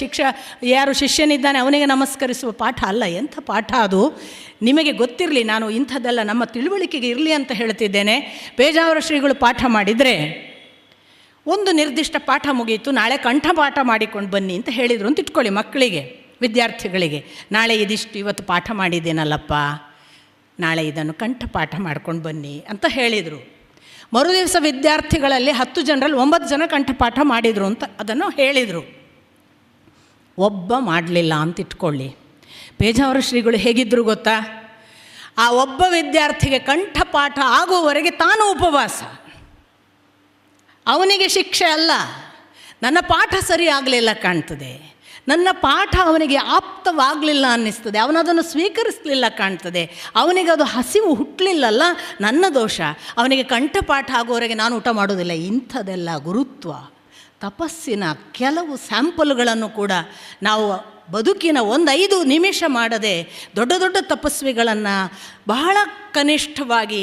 ಯಾರು ಶಿಷ್ಯನಿದ್ದಾನೆ ಅವನಿಗೆ ನಮಸ್ಕರಿಸುವ ಪಾಠ ಅಲ್ಲ. ಎಂಥ ಪಾಠ ಅದು ನಿಮಗೆ ಗೊತ್ತಿರಲಿ. ನಾನು ಇಂಥದ್ದೆಲ್ಲ ನಮ್ಮ ತಿಳುವಳಿಕೆಗೆ ಇರಲಿ ಅಂತ ಹೇಳ್ತಿದ್ದೇನೆ. ಪೇಜಾವರ ಶ್ರೀಗಳು ಪಾಠ ಮಾಡಿದರೆ ಒಂದು ನಿರ್ದಿಷ್ಟ ಪಾಠ ಮುಗಿಯಿತು, ನಾಳೆ ಕಂಠಪಾಠ ಮಾಡಿಕೊಂಡು ಬನ್ನಿ ಅಂತ ಹೇಳಿದರು ಅಂತ ಇಟ್ಕೊಳ್ಳಿ. ಮಕ್ಕಳಿಗೆ, ವಿದ್ಯಾರ್ಥಿಗಳಿಗೆ ನಾಳೆ ಇದಿಷ್ಟು ಇವತ್ತು ಪಾಠ ಮಾಡಿದ್ದೇನಲ್ಲಪ್ಪ, ನಾಳೆ ಇದನ್ನು ಕಂಠಪಾಠ ಮಾಡ್ಕೊಂಡು ಬನ್ನಿ ಅಂತ ಹೇಳಿದರು. ಮರುದಿವಸ ವಿದ್ಯಾರ್ಥಿಗಳಲ್ಲಿ 10 ಜನರಲ್ಲಿ 9 ಜನ ಕಂಠಪಾಠ ಮಾಡಿದರು ಅಂತ ಅದನ್ನು ಹೇಳಿದರು. ಒಬ್ಬ ಮಾಡಲಿಲ್ಲ ಅಂತ ಇಟ್ಕೊಳ್ಳಿ. ಪೇಜಾವರ ಶ್ರೀಗಳು ಹೇಗಿದ್ದರು ಗೊತ್ತಾ? ಆ ಒಬ್ಬ ವಿದ್ಯಾರ್ಥಿಗೆ ಕಂಠಪಾಠ ಆಗುವವರೆಗೆ ತಾನು ಉಪವಾಸ. ಅವನಿಗೆ ಶಿಕ್ಷೆ ಅಲ್ಲ, ನನ್ನ ಪಾಠ ಸರಿ ಆಗಲಿಲ್ಲ ಕಾಣ್ತದೆ, ನನ್ನ ಪಾಠ ಅವನಿಗೆ ಆಪ್ತವಾಗಲಿಲ್ಲ ಅನ್ನಿಸ್ತದೆ, ಅವನದನ್ನು ಸ್ವೀಕರಿಸಲಿಲ್ಲ ಕಾಣ್ತದೆ, ಅವನಿಗೆ ಅದು ಹಸಿವು ಹುಟ್ಟಲಿಲ್ಲಲ್ಲ, ನನ್ನ ದೋಷ. ಅವನಿಗೆ ಕಂಠಪಾಠ ಆಗುವವರೆಗೆ ನಾನು ಊಟ ಮಾಡೋದಿಲ್ಲ. ಇಂಥದ್ದೆಲ್ಲ ಗುರುತ್ವ. ತಪಸ್ಸಿನ ಕೆಲವು ಸ್ಯಾಂಪಲ್ಗಳನ್ನು ಕೂಡ ನಾವು ಬದುಕಿನ 1-5 ನಿಮಿಷ ಮಾಡದೆ ದೊಡ್ಡ ದೊಡ್ಡ ತಪಸ್ವಿಗಳನ್ನು ಬಹಳ ಕನಿಷ್ಠವಾಗಿ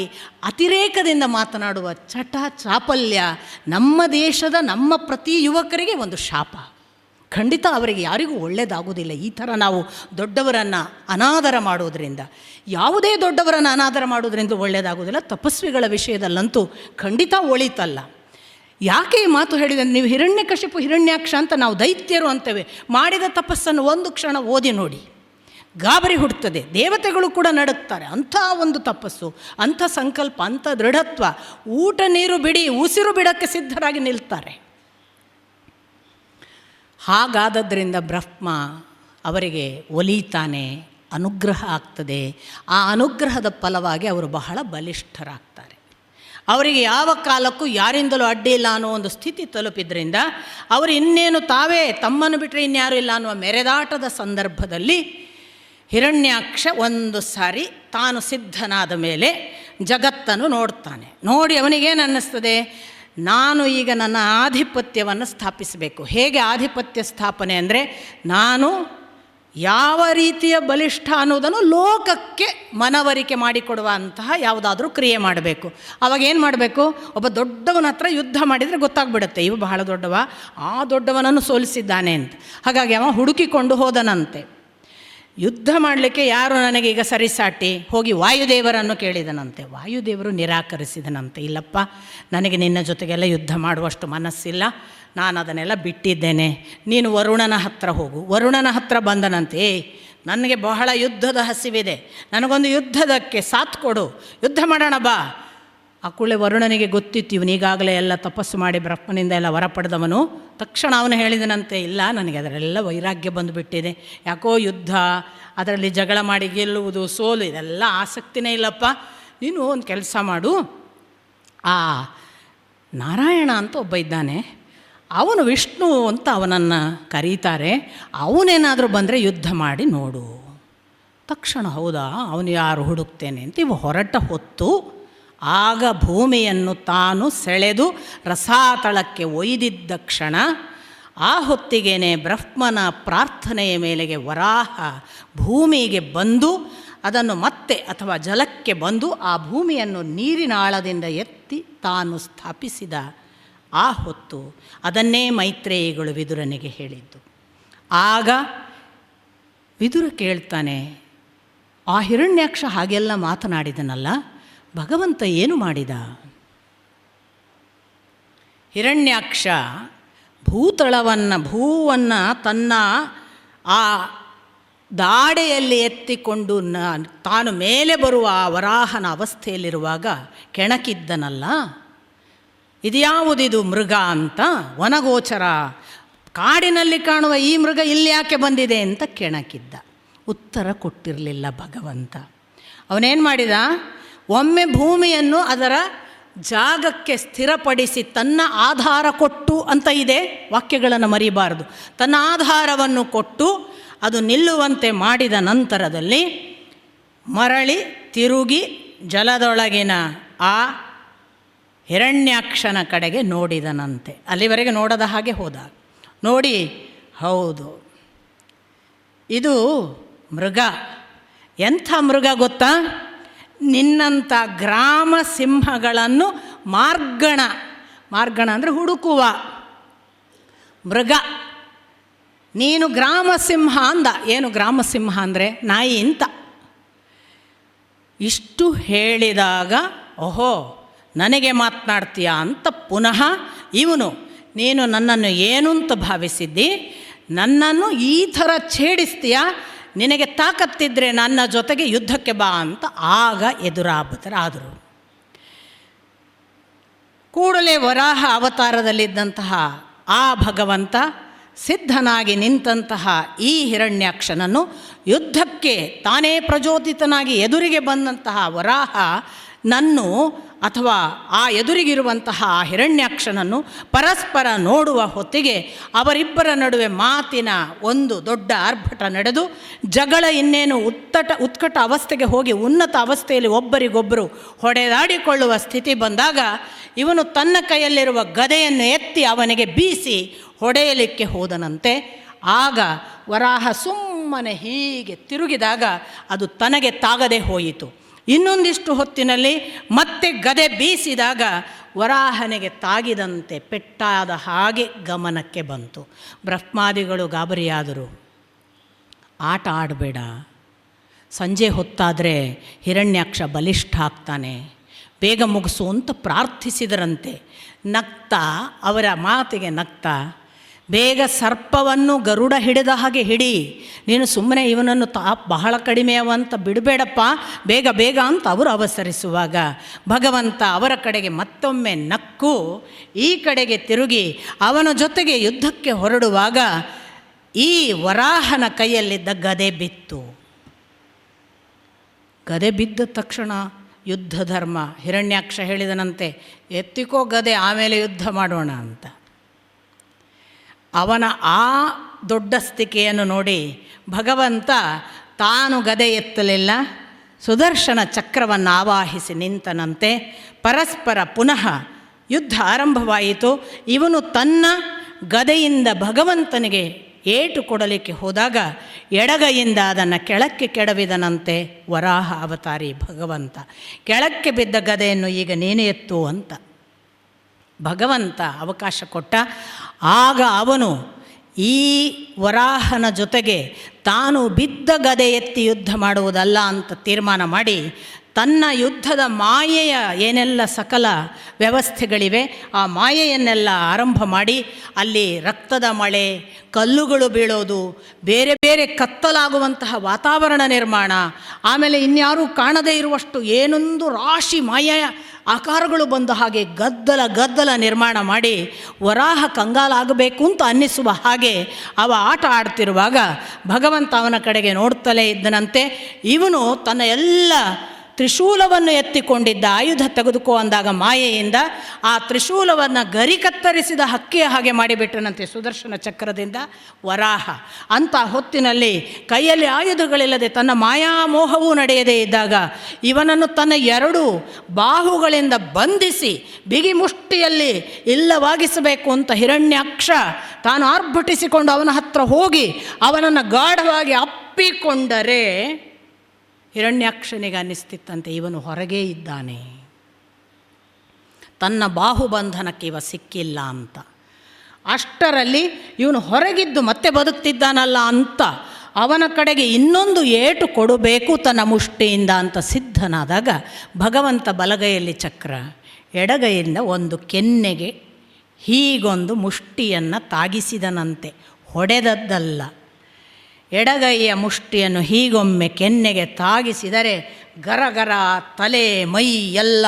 ಅತಿರೇಕದಿಂದ ಮಾತನಾಡುವ ಚಾಪಲ್ಯ ನಮ್ಮ ದೇಶದ ನಮ್ಮ ಪ್ರತಿ ಯುವಕರಿಗೆ ಒಂದು ಶಾಪ. ಖಂಡಿತ ಅವರಿಗೆ ಯಾರಿಗೂ ಒಳ್ಳೆಯದಾಗುವುದಿಲ್ಲ. ಈ ಥರ ನಾವು ದೊಡ್ಡವರನ್ನು ಅನಾದರ ಮಾಡೋದರಿಂದ, ಯಾವುದೇ ದೊಡ್ಡವರನ್ನು ಅನಾದರ ಮಾಡೋದರಿಂದ ಒಳ್ಳೆಯದಾಗೋದಿಲ್ಲ. ತಪಸ್ವಿಗಳ ವಿಷಯದಲ್ಲಂತೂ ಖಂಡಿತ ಒಳಿತಲ್ಲ. ಯಾಕೆ ಈ ಮಾತು ಹೇಳಿದೆ? ನೀವು ಹಿರಣ್ಯಕಶಿಪು ಹಿರಣ್ಯಾಕ್ಷ ಅಂತ ನಾವು ದೈತ್ಯರು ಅಂತೇವೆ. ಮಾಡಿದ ತಪಸ್ಸನ್ನು ಒಂದು ಕ್ಷಣ ಓದಿ ನೋಡಿ, ಗಾಬರಿ ಹುಡ್ತದೆ. ದೇವತೆಗಳು ಕೂಡ ನಡುತ್ತಾರೆ. ಅಂಥ ಒಂದು ತಪಸ್ಸು, ಅಂಥ ಸಂಕಲ್ಪ, ಅಂಥ ದೃಢತ್ವ. ಊಟ ನೀರು ಬಿಡಿ, ಉಸಿರು ಬಿಡೋಕ್ಕೆ ಸಿದ್ಧರಾಗಿ ನಿಲ್ತಾರೆ. ಹಾಗಾದದ್ರಿಂದ ಬ್ರಹ್ಮ ಅವರಿಗೆ ಒಲಿತಾನೆ, ಅನುಗ್ರಹ ಆಗ್ತದೆ. ಆ ಅನುಗ್ರಹದ ಫಲವಾಗಿ ಅವರು ಬಹಳ ಬಲಿಷ್ಠರಾಗ್ತಾರೆ. ಅವರಿಗೆ ಯಾವ ಕಾಲಕ್ಕೂ ಯಾರಿಂದಲೂ ಅಡ್ಡಿ ಇಲ್ಲ ಅನ್ನೋ ಒಂದು ಸ್ಥಿತಿ ತಲುಪಿದ್ರಿಂದ ಅವರು ಇನ್ನೇನು ತಾವೇ ತಮ್ಮನ್ನು ಬಿಟ್ಟರೆ ಇನ್ಯಾರೂ ಇಲ್ಲ ಅನ್ನುವ ಮೆರೆದಾಟದ ಸಂದರ್ಭದಲ್ಲಿ ಹಿರಣ್ಯಾಕ್ಷ ಒಂದು ಸಾರಿ ತಾನು ಸಿದ್ಧನಾದ ಮೇಲೆ ಜಗತ್ತನ್ನು ನೋಡ್ತಾನೆ. ನೋಡಿ ಅವನಿಗೇನು ಅನ್ನಿಸ್ತದೆ? ನಾನು ಈಗ ನನ್ನ ಆಧಿಪತ್ಯವನ್ನು ಸ್ಥಾಪಿಸಬೇಕು. ಹೇಗೆ ಆಧಿಪತ್ಯ ಸ್ಥಾಪನೆ ಅಂದರೆ, ನಾನು ಯಾವ ರೀತಿಯ ಬಲಿಷ್ಠ ಅನ್ನೋದನ್ನು ಲೋಕಕ್ಕೆ ಮನವರಿಕೆ ಮಾಡಿಕೊಡುವಂತಹ ಯಾವುದಾದ್ರೂ ಕ್ರಿಯೆ ಮಾಡಬೇಕು. ಆವಾಗ ಏನು ಮಾಡಬೇಕು? ಒಬ್ಬ ದೊಡ್ಡವನ ಹತ್ರ ಯುದ್ಧ ಮಾಡಿದರೆ ಗೊತ್ತಾಗ್ಬಿಡುತ್ತೆ, ಇವು ಬಹಳ ದೊಡ್ಡವ, ಆ ದೊಡ್ಡವನನ್ನು ಸೋಲಿಸಿದ್ದಾನೆ ಅಂತ. ಹಾಗಾಗಿ ಅವ ಹುಡುಕಿಕೊಂಡು ಹೋದನಂತೆ. ಯುದ್ಧ ಮಾಡಲಿಕ್ಕೆ ಯಾರು ನನಗೀಗ ಸರಿಸಾಟಿ? ಹೋಗಿ ವಾಯುದೇವರನ್ನು ಕೇಳಿದನಂತೆ. ವಾಯುದೇವರು ನಿರಾಕರಿಸಿದನಂತೆ. ಇಲ್ಲಪ್ಪ, ನನಗೆ ನಿನ್ನ ಜೊತೆಗೆಲ್ಲ ಯುದ್ಧ ಮಾಡುವಷ್ಟು ಮನಸ್ಸಿಲ್ಲ, ನಾನು ಅದನ್ನೆಲ್ಲ ಬಿಟ್ಟಿದ್ದೇನೆ, ನೀನು ವರುಣನ ಹತ್ರ ಹೋಗು. ವರುಣನ ಹತ್ರ ಬಂದನಂತೆ. ನನಗೆ ಬಹಳ ಯುದ್ಧದ ಹಸಿವಿದೆ, ನನಗೊಂದು ಯುದ್ಧದಕ್ಕೆ ಸಾಥ್ ಕೊಡು, ಯುದ್ಧ ಮಾಡೋಣ ಬಾ. ಆ ಕೂಡಲೇ ವರುಣನಿಗೆ ಗೊತ್ತಿತ್ತು ಇವನೀಗಾಗಲೇ ಎಲ್ಲ ತಪಸ್ಸು ಮಾಡಿ ಬ್ರಹ್ಮನಿಂದ ಎಲ್ಲ ವರ ಪಡೆದವನು. ತಕ್ಷಣ ಅವನು ಹೇಳಿದನಂತೆ, ಇಲ್ಲ ನನಗೆ ಅದರೆಲ್ಲ ವೈರಾಗ್ಯ ಬಂದುಬಿಟ್ಟಿದೆ, ಯಾಕೋ ಯುದ್ಧ, ಅದರಲ್ಲಿ ಜಗಳ ಮಾಡಿ ಗೆಲ್ಲುವುದು ಸೋಲು ಇದೆಲ್ಲ ಆಸಕ್ತಿನೇ ಇಲ್ಲಪ್ಪ. ನೀನು ಒಂದು ಕೆಲಸ ಮಾಡು, ಆ ನಾರಾಯಣ ಅಂತ ಒಬ್ಬ ಇದ್ದಾನೆ, ಅವನು ವಿಷ್ಣು ಅಂತ ಅವನನ್ನು ಕರೀತಾರೆ, ಅವನೇನಾದರೂ ಬಂದರೆ ಯುದ್ಧ ಮಾಡಿ ನೋಡು. ತಕ್ಷಣ ಹೌದಾ, ಅವನು ಯಾರು ಹುಡುಕ್ತೇನೆ ಅಂತ ಇವು ಹೊರಟ ಹೊತ್ತು ಆಗ ಭೂಮಿಯನ್ನು ತಾನು ಸೆಳೆದು ರಸಾತಳಕ್ಕೆ ಒಯ್ದಿದ್ದ ಕ್ಷಣ ಆ ಹೊತ್ತಿಗೇನೆ ಬ್ರಹ್ಮನ ಪ್ರಾರ್ಥನೆಯ ಮೇಲೆಗೆ ವರಾಹ ಭೂಮಿಗೆ ಬಂದು ಅದನ್ನು ಮತ್ತೆ ಅಥವಾ ಜಲಕ್ಕೆ ಬಂದು ಆ ಭೂಮಿಯನ್ನು ನೀರಿನ ಆಳದಿಂದ ಎತ್ತಿ ತಾನು ಸ್ಥಾಪಿಸಿದ ಆ ಹೊತ್ತು ಅದನ್ನೇ ಮೈತ್ರೇಯಿಗಳು ವಿದುರನಿಗೆ ಹೇಳಿದ್ದು. ಆಗ ವಿದುರ ಕೇಳ್ತಾನೆ, ಆ ಹಿರಣ್ಯಾಕ್ಷ ಹಾಗೆಲ್ಲ ಮಾತನಾಡಿದನಲ್ಲ, ಭಗವಂತ ಏನು ಮಾಡಿದ? ಹಿರಣ್ಯಾಕ್ಷ ಭೂವನ್ನು ತನ್ನ ಆ ದಾಡೆಯಲ್ಲಿ ಎತ್ತಿಕೊಂಡು ತಾನು ಮೇಲೆ ಬರುವ ಆ ವರಾಹನ ಅವಸ್ಥೆಯಲ್ಲಿರುವಾಗ ಕೆಣಕಿದ್ದನಲ್ಲ, ಇದ್ಯಾವುದಿದು ಮೃಗ ಅಂತ, ವನಗೋಚರ ಕಾಡಿನಲ್ಲಿ ಕಾಣುವ ಈ ಮೃಗ ಇಲ್ಲಿ ಯಾಕೆ ಬಂದಿದೆ ಅಂತ ಕೆಣಕಿದ್ದ. ಉತ್ತರ ಕೊಟ್ಟಿರಲಿಲ್ಲ ಭಗವಂತ. ಅವನೇನು ಮಾಡಿದ, ಒಮ್ಮೆ ಭೂಮಿಯನ್ನು ಅದರ ಜಾಗಕ್ಕೆ ಸ್ಥಿರಪಡಿಸಿ ತನ್ನ ಆಧಾರ ಕೊಟ್ಟು ಅಂತ ಇದೆ, ವಾಕ್ಯಗಳನ್ನು ಮರಿಬಾರದು, ತನ್ನ ಆಧಾರವನ್ನು ಕೊಟ್ಟು ಅದು ನಿಲ್ಲುವಂತೆ ಮಾಡಿದ ನಂತರದಲ್ಲಿ ಮರಳಿ ತಿರುಗಿ ಜಲದೊಳಗಿನ ಆ ಹಿರಣ್ಯಾಕ್ಷನ ಕಡೆಗೆ ನೋಡಿದನಂತೆ. ಅಲ್ಲಿವರೆಗೆ ನೋಡದ ಹಾಗೆ ಹೋದ. ನೋಡಿ, ಹೌದು ಇದು ಮೃಗ. ಎಂಥ ಮೃಗ ಗೊತ್ತಾ? ನಿನ್ನಂಥ ಗ್ರಾಮ ಸಿಂಹಗಳನ್ನು ಮಾರ್ಗಣ ಅಂದರೆ ಹುಡುಕುವ ಮೃಗ. ನೀನು ಗ್ರಾಮ ಸಿಂಹ ಅಂದ. ಏನು ಗ್ರಾಮ ಸಿಂಹ ಅಂದರೆ? ನಾಯಿ ಅಂತ. ಇಷ್ಟು ಹೇಳಿದಾಗ ಓಹೋ ನನಗೆ ಮಾತನಾಡ್ತೀಯಾ ಅಂತ ಪುನಃ ಇವನು, ನೀನು ನನ್ನನ್ನು ಏನು ಅಂತ ಭಾವಿಸಿದ್ದಿ, ನನ್ನನ್ನು ಈ ಥರ ಛೇಡಿಸ್ತೀಯಾ, ನಿನಗೆ ತಾಕತ್ತಿದ್ದರೆ ನನ್ನ ಜೊತೆಗೆ ಯುದ್ಧಕ್ಕೆ ಬಾ ಅಂತ ಆಗ ಎದುರಾದರು. ಕೂಡಲೇ ವರಾಹ ಅವತಾರದಲ್ಲಿದ್ದಂತಹ ಆ ಭಗವಂತ ಸಿದ್ಧನಾಗಿ ನಿಂತಹ ಈ ಹಿರಣ್ಯಾಕ್ಷನನ್ನು ಯುದ್ಧಕ್ಕೆ ತಾನೇ ಪ್ರಚೋದಿತನಾಗಿ ಎದುರಿಗೆ ಬಂದಂತಹ ವರಾಹ ನನ್ನು ಅಥವಾ ಆ ಎದುರಿಗಿರುವಂತಹ ಹಿರಣ್ಯಾಕ್ಷನನ್ನು ಪರಸ್ಪರ ನೋಡುವ ಹೊತ್ತಿಗೆ ಅವರಿಬ್ಬರ ನಡುವೆ ಮಾತಿನ ಒಂದು ದೊಡ್ಡ ಆರ್ಭಟ ನಡೆದು ಜಗಳ ಇನ್ನೇನು ಉತ್ಕಟ ಅವಸ್ಥೆಗೆ ಹೋಗಿ ಉನ್ನತ ಅವಸ್ಥೆಯಲ್ಲಿ ಒಬ್ಬರಿಗೊಬ್ಬರು ಹೊಡೆದಾಡಿಕೊಳ್ಳುವ ಸ್ಥಿತಿ ಬಂದಾಗ ಇವನು ತನ್ನ ಕೈಯಲ್ಲಿರುವ ಗದೆಯನ್ನು ಎತ್ತಿ ಅವನಿಗೆ ಬೀಸಿ ಹೊಡೆಯಲಿಕ್ಕೆ ಹೋದನಂತೆ. ಆಗ ವರಾಹ ಸುಮ್ಮನೆ ಹೀಗೆ ತಿರುಗಿದಾಗ ಅದು ತನಗೆ ತಾಗದೆ ಹೋಯಿತು. ಇನ್ನೊಂದಿಷ್ಟು ಹೊತ್ತಿನಲ್ಲಿ ಮತ್ತೆ ಗದೆ ಬೀಸಿದಾಗ ವರಾಹನಿಗೆ ತಾಗಿದಂತೆ ಪೆಟ್ಟಾದ ಹಾಗೆ ಗಮನಕ್ಕೆ ಬಂತು. ಬ್ರಹ್ಮಾದಿಗಳು ಗಾಬರಿಯಾದರು. ಆಟ ಆಡಬೇಡ, ಸಂಜೆ ಹೊತ್ತಾದರೆ ಹಿರಣ್ಯಾಕ್ಷ ಬಲಿಷ್ಠ ಆಗ್ತಾನೆ, ಬೇಗ ಮುಗಿಸು ಅಂತ ಪ್ರಾರ್ಥಿಸಿದರಂತೆ. ನಗ್ತಾ, ಅವರ ಮಾತಿಗೆ ನಗ್ತಾ, ಬೇಗ ಸರ್ಪವನ್ನು ಗರುಡ ಹಿಡಿದ ಹಾಗೆ ಹಿಡಿ, ನೀನು ಸುಮ್ಮನೆ ಇವನನ್ನು ಬಹಳ ಕಡಿಮೆ ಅವಂತ ಬಿಡಬೇಡಪ್ಪ, ಬೇಗ ಬೇಗ ಅಂತ ಅವರು ಅವಸರಿಸುವಾಗ ಭಗವಂತ ಅವರ ಕಡೆಗೆ ಮತ್ತೊಮ್ಮೆ ನಕ್ಕು ಈ ಕಡೆಗೆ ತಿರುಗಿ ಅವನ ಜೊತೆಗೆ ಯುದ್ಧಕ್ಕೆ ಹೊರಡುವಾಗ ಈ ವರಾಹನ ಕೈಯಲ್ಲಿದ್ದ ಗದೆ ಬಿತ್ತು. ಗದೆ ಬಿದ್ದ ತಕ್ಷಣ ಯುದ್ಧ ಧರ್ಮ. ಹಿರಣ್ಯಾಕ್ಷ ಹೇಳಿದನಂತೆ, ಎತ್ತಿಕೋ ಗದೆ, ಆಮೇಲೆ ಯುದ್ಧ ಮಾಡೋಣ ಅಂತ. ಅವನ ಆ ದೊಡ್ಡ ಸ್ಥಿತಿಯನ್ನು ನೋಡಿ ಭಗವಂತ ತಾನು ಗದೆ ಎತ್ತಲಿಲ್ಲ, ಸುದರ್ಶನ ಚಕ್ರವನ್ನು ಆವಾಹಿಸಿ ನಿಂತನಂತೆ. ಪರಸ್ಪರ ಪುನಃ ಯುದ್ಧ ಆರಂಭವಾಯಿತು. ಇವನು ತನ್ನ ಗದೆಯಿಂದ ಭಗವಂತನಿಗೆ ಏಟು ಕೊಡಲಿಕ್ಕೆ ಹೋದಾಗ ಎಡಗೈಯಿಂದ ಅದನ್ನು ಕೆಳಕ್ಕೆ ಕೆಡವಿದನಂತೆ ವರಾಹ ಅವತಾರಿ ಭಗವಂತ. ಕೆಳಕ್ಕೆ ಬಿದ್ದ ಗದೆಯನ್ನು ಈಗ ನೀನೇ ಎತ್ತು ಅಂತ ಭಗವಂತ ಅವಕಾಶ ಕೊಟ್ಟ. ಆಗ ಅವನು ಈ ವರಾಹನ ಜೊತೆಗೆ ತಾನು ಬಿದ್ದ ಗದೆ ಎತ್ತಿ ಯುದ್ಧ ಮಾಡುವುದಲ್ಲ ಅಂತ ತೀರ್ಮಾನ ಮಾಡಿ ತನ್ನ ಯುದ್ಧದ ಮಾಯೆಯ ಏನೆಲ್ಲ ಸಕಲ ವ್ಯವಸ್ಥೆಗಳಿವೆ ಆ ಮಾಯೆಯನ್ನೆಲ್ಲ ಆರಂಭ ಮಾಡಿ ಅಲ್ಲಿ ರಕ್ತದ ಮಳೆ, ಕಲ್ಲುಗಳು ಬೀಳೋದು, ಬೇರೆ ಬೇರೆ ಕತ್ತಲಾಗುವಂತಹ ವಾತಾವರಣ ನಿರ್ಮಾಣ, ಆಮೇಲೆ ಇನ್ಯಾರೂ ಕಾಣದೇ ಇರುವಷ್ಟು ಏನೊಂದು ರಾಶಿ ಮಾಯೆಯ ಆಕಾರಗಳು ಬಂದ ಹಾಗೆ ಗದ್ದಲ ನಿರ್ಮಾಣ ಮಾಡಿ ವರಾಹ ಕಂಗಾಲಾಗಬೇಕು ಅಂತ ಅನ್ನಿಸುವ ಹಾಗೆ ಅವ ಆಟ ಆಡ್ತಿರುವಾಗ ಭಗವಂತ ಅವನ ಕಡೆಗೆ ನೋಡ್ತಲೇ ಇದ್ದನಂತೆ. ಇವನು ತನ್ನ ಎಲ್ಲ ತ್ರಿಶೂಲವನ್ನು ಎತ್ತಿಕೊಂಡಿದ್ದ, ಆಯುಧ ತೆಗೆದುಕೋ ಅಂದಾಗ ಮಾಯೆಯಿಂದ ಆ ತ್ರಿಶೂಲವನ್ನು ಗರಿ ಕತ್ತರಿಸಿದ ಹಕ್ಕಿಯ ಹಾಗೆ ಮಾಡಿಬಿಟ್ಟನಂತೆ ಸುದರ್ಶನ ಚಕ್ರದಿಂದ ವರಾಹ. ಅಂಥ ಹೊತ್ತಿನಲ್ಲಿ ಕೈಯಲ್ಲಿ ಆಯುಧಗಳಿಲ್ಲದೆ ತನ್ನ ಮಾಯಾಮೋಹವೂ ನಡೆಯದೇ ಇದ್ದಾಗ ಇವನನ್ನು ತನ್ನ 2 ಬಾಹುಗಳಿಂದ ಬಂಧಿಸಿ ಬಿಗಿ ಮುಷ್ಟಿಯಲ್ಲಿ ಇಲ್ಲವಾಗಿಸಬೇಕು ಅಂತ ಹಿರಣ್ಯಾಕ್ಷ ತಾನು ಆರ್ಭಟಿಸಿಕೊಂಡು ಅವನ ಹತ್ರ ಹೋಗಿ ಅವನನ್ನು ಗಾಢವಾಗಿ ಅಪ್ಪಿಕೊಂಡರೆ ಹಿರಣ್ಯಾಕ್ಷನಿಗೆ ಅನ್ನಿಸ್ತಿತ್ತಂತೆ ಇವನು ಹೊರಗೇ ಇದ್ದಾನೆ, ತನ್ನ ಬಾಹುಬಂಧನಕ್ಕೆ ಇವ ಸಿಕ್ಕಿಲ್ಲ ಅಂತ. ಅಷ್ಟರಲ್ಲಿ ಇವನು ಹೊರಗಿದ್ದು ಮತ್ತೆ ಬದುಕ್ತಿದ್ದಾನಲ್ಲ ಅಂತ ಅವನ ಕಡೆಗೆ ಇನ್ನೊಂದು ಏಟು ಕೊಡಬೇಕು ತನ್ನ ಮುಷ್ಟಿಯಿಂದ ಅಂತ ಸಿದ್ಧನಾದಾಗ ಭಗವಂತ ಬಲಗೈಯಲ್ಲಿ ಚಕ್ರ, ಎಡಗೈಯಿಂದ ಒಂದು ಕೆನ್ನೆಗೆ ಹೀಗೊಂದು ಮುಷ್ಟಿಯನ್ನು ತಾಗಿಸಿದನಂತೆ, ಹೊಡೆದದ್ದಲ್ಲ. ಎಡಗೈಯ ಮುಷ್ಟಿಯನ್ನು ಹೀಗೊಮ್ಮೆ ಕೆನ್ನೆಗೆ ತಾಗಿಸಿದರೆ ಗರಗರ ತಲೆ ಮೈ ಎಲ್ಲ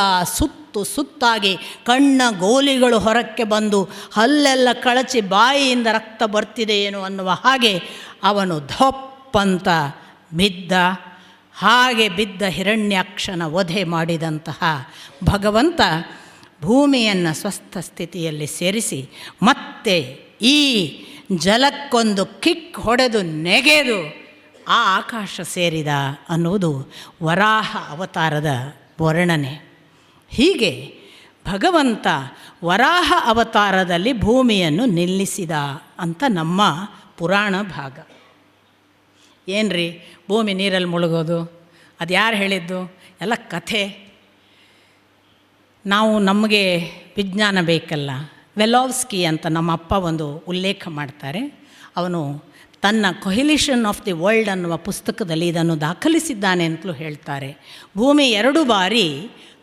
ಸುತ್ತಾಗಿ ಕಣ್ಣ ಗೋಲಿಗಳು ಹೊರಕ್ಕೆ ಬಂದು ಹಲ್ಲೆಲ್ಲ ಕಳಚಿ ಬಾಯಿಯಿಂದ ರಕ್ತ ಬರ್ತಿದೆಯೇನೋ ಅನ್ನುವ ಹಾಗೆ ಅವನು ಧೊಪ್ಪಂತ ಬಿದ್ದ. ಹಾಗೆ ಬಿದ್ದ ಹಿರಣ್ಯಾಕ್ಷನ ವಧೆ ಮಾಡಿದಂತಹ ಭಗವಂತ ಭೂಮಿಯನ್ನು ಸ್ವಸ್ಥ ಸ್ಥಿತಿಯಲ್ಲಿ ಸೇರಿಸಿ ಮತ್ತೆ ಈ ಜಲಕ್ಕೊಂದು ಕಿಕ್ ಹೊಡೆದು ನೆಗೆದು ಆ ಆಕಾಶ ಸೇರಿದ ಅನ್ನುವುದು ವರಾಹ ಅವತಾರದ ವರ್ಣನೆ. ಹೀಗೆ ಭಗವಂತ ವರಾಹ ಅವತಾರದಲ್ಲಿ ಭೂಮಿಯನ್ನು ನಿಲ್ಲಿಸಿದ ಅಂತ ನಮ್ಮ ಪುರಾಣ ಭಾಗ. ಏನ್ರಿ ಭೂಮಿ ನೀರಲ್ಲಿ ಮುಳುಗೋದು, ಅದು ಯಾರು ಹೇಳಿದ್ದು? ಎಲ್ಲ ಕಥೆ. ನಮಗೆ ವಿಜ್ಞಾನ ಬೇಕಲ್ಲ. ವೆಲೋವ್ಸ್ಕಿ ಅಂತ ನಮ್ಮ ಅಪ್ಪ ಒಂದು ಉಲ್ಲೇಖ ಮಾಡ್ತಾರೆ. ಅವನು ತನ್ನ ಕೊಹಿಲಿಷನ್ ಆಫ್ ದಿ ವರ್ಲ್ಡ್ ಅನ್ನುವ ಪುಸ್ತಕದಲ್ಲಿ ಇದನ್ನು ದಾಖಲಿಸಿದ್ದಾನೆ ಅಂತಲೂ ಹೇಳ್ತಾರೆ. ಭೂಮಿ 2 ಬಾರಿ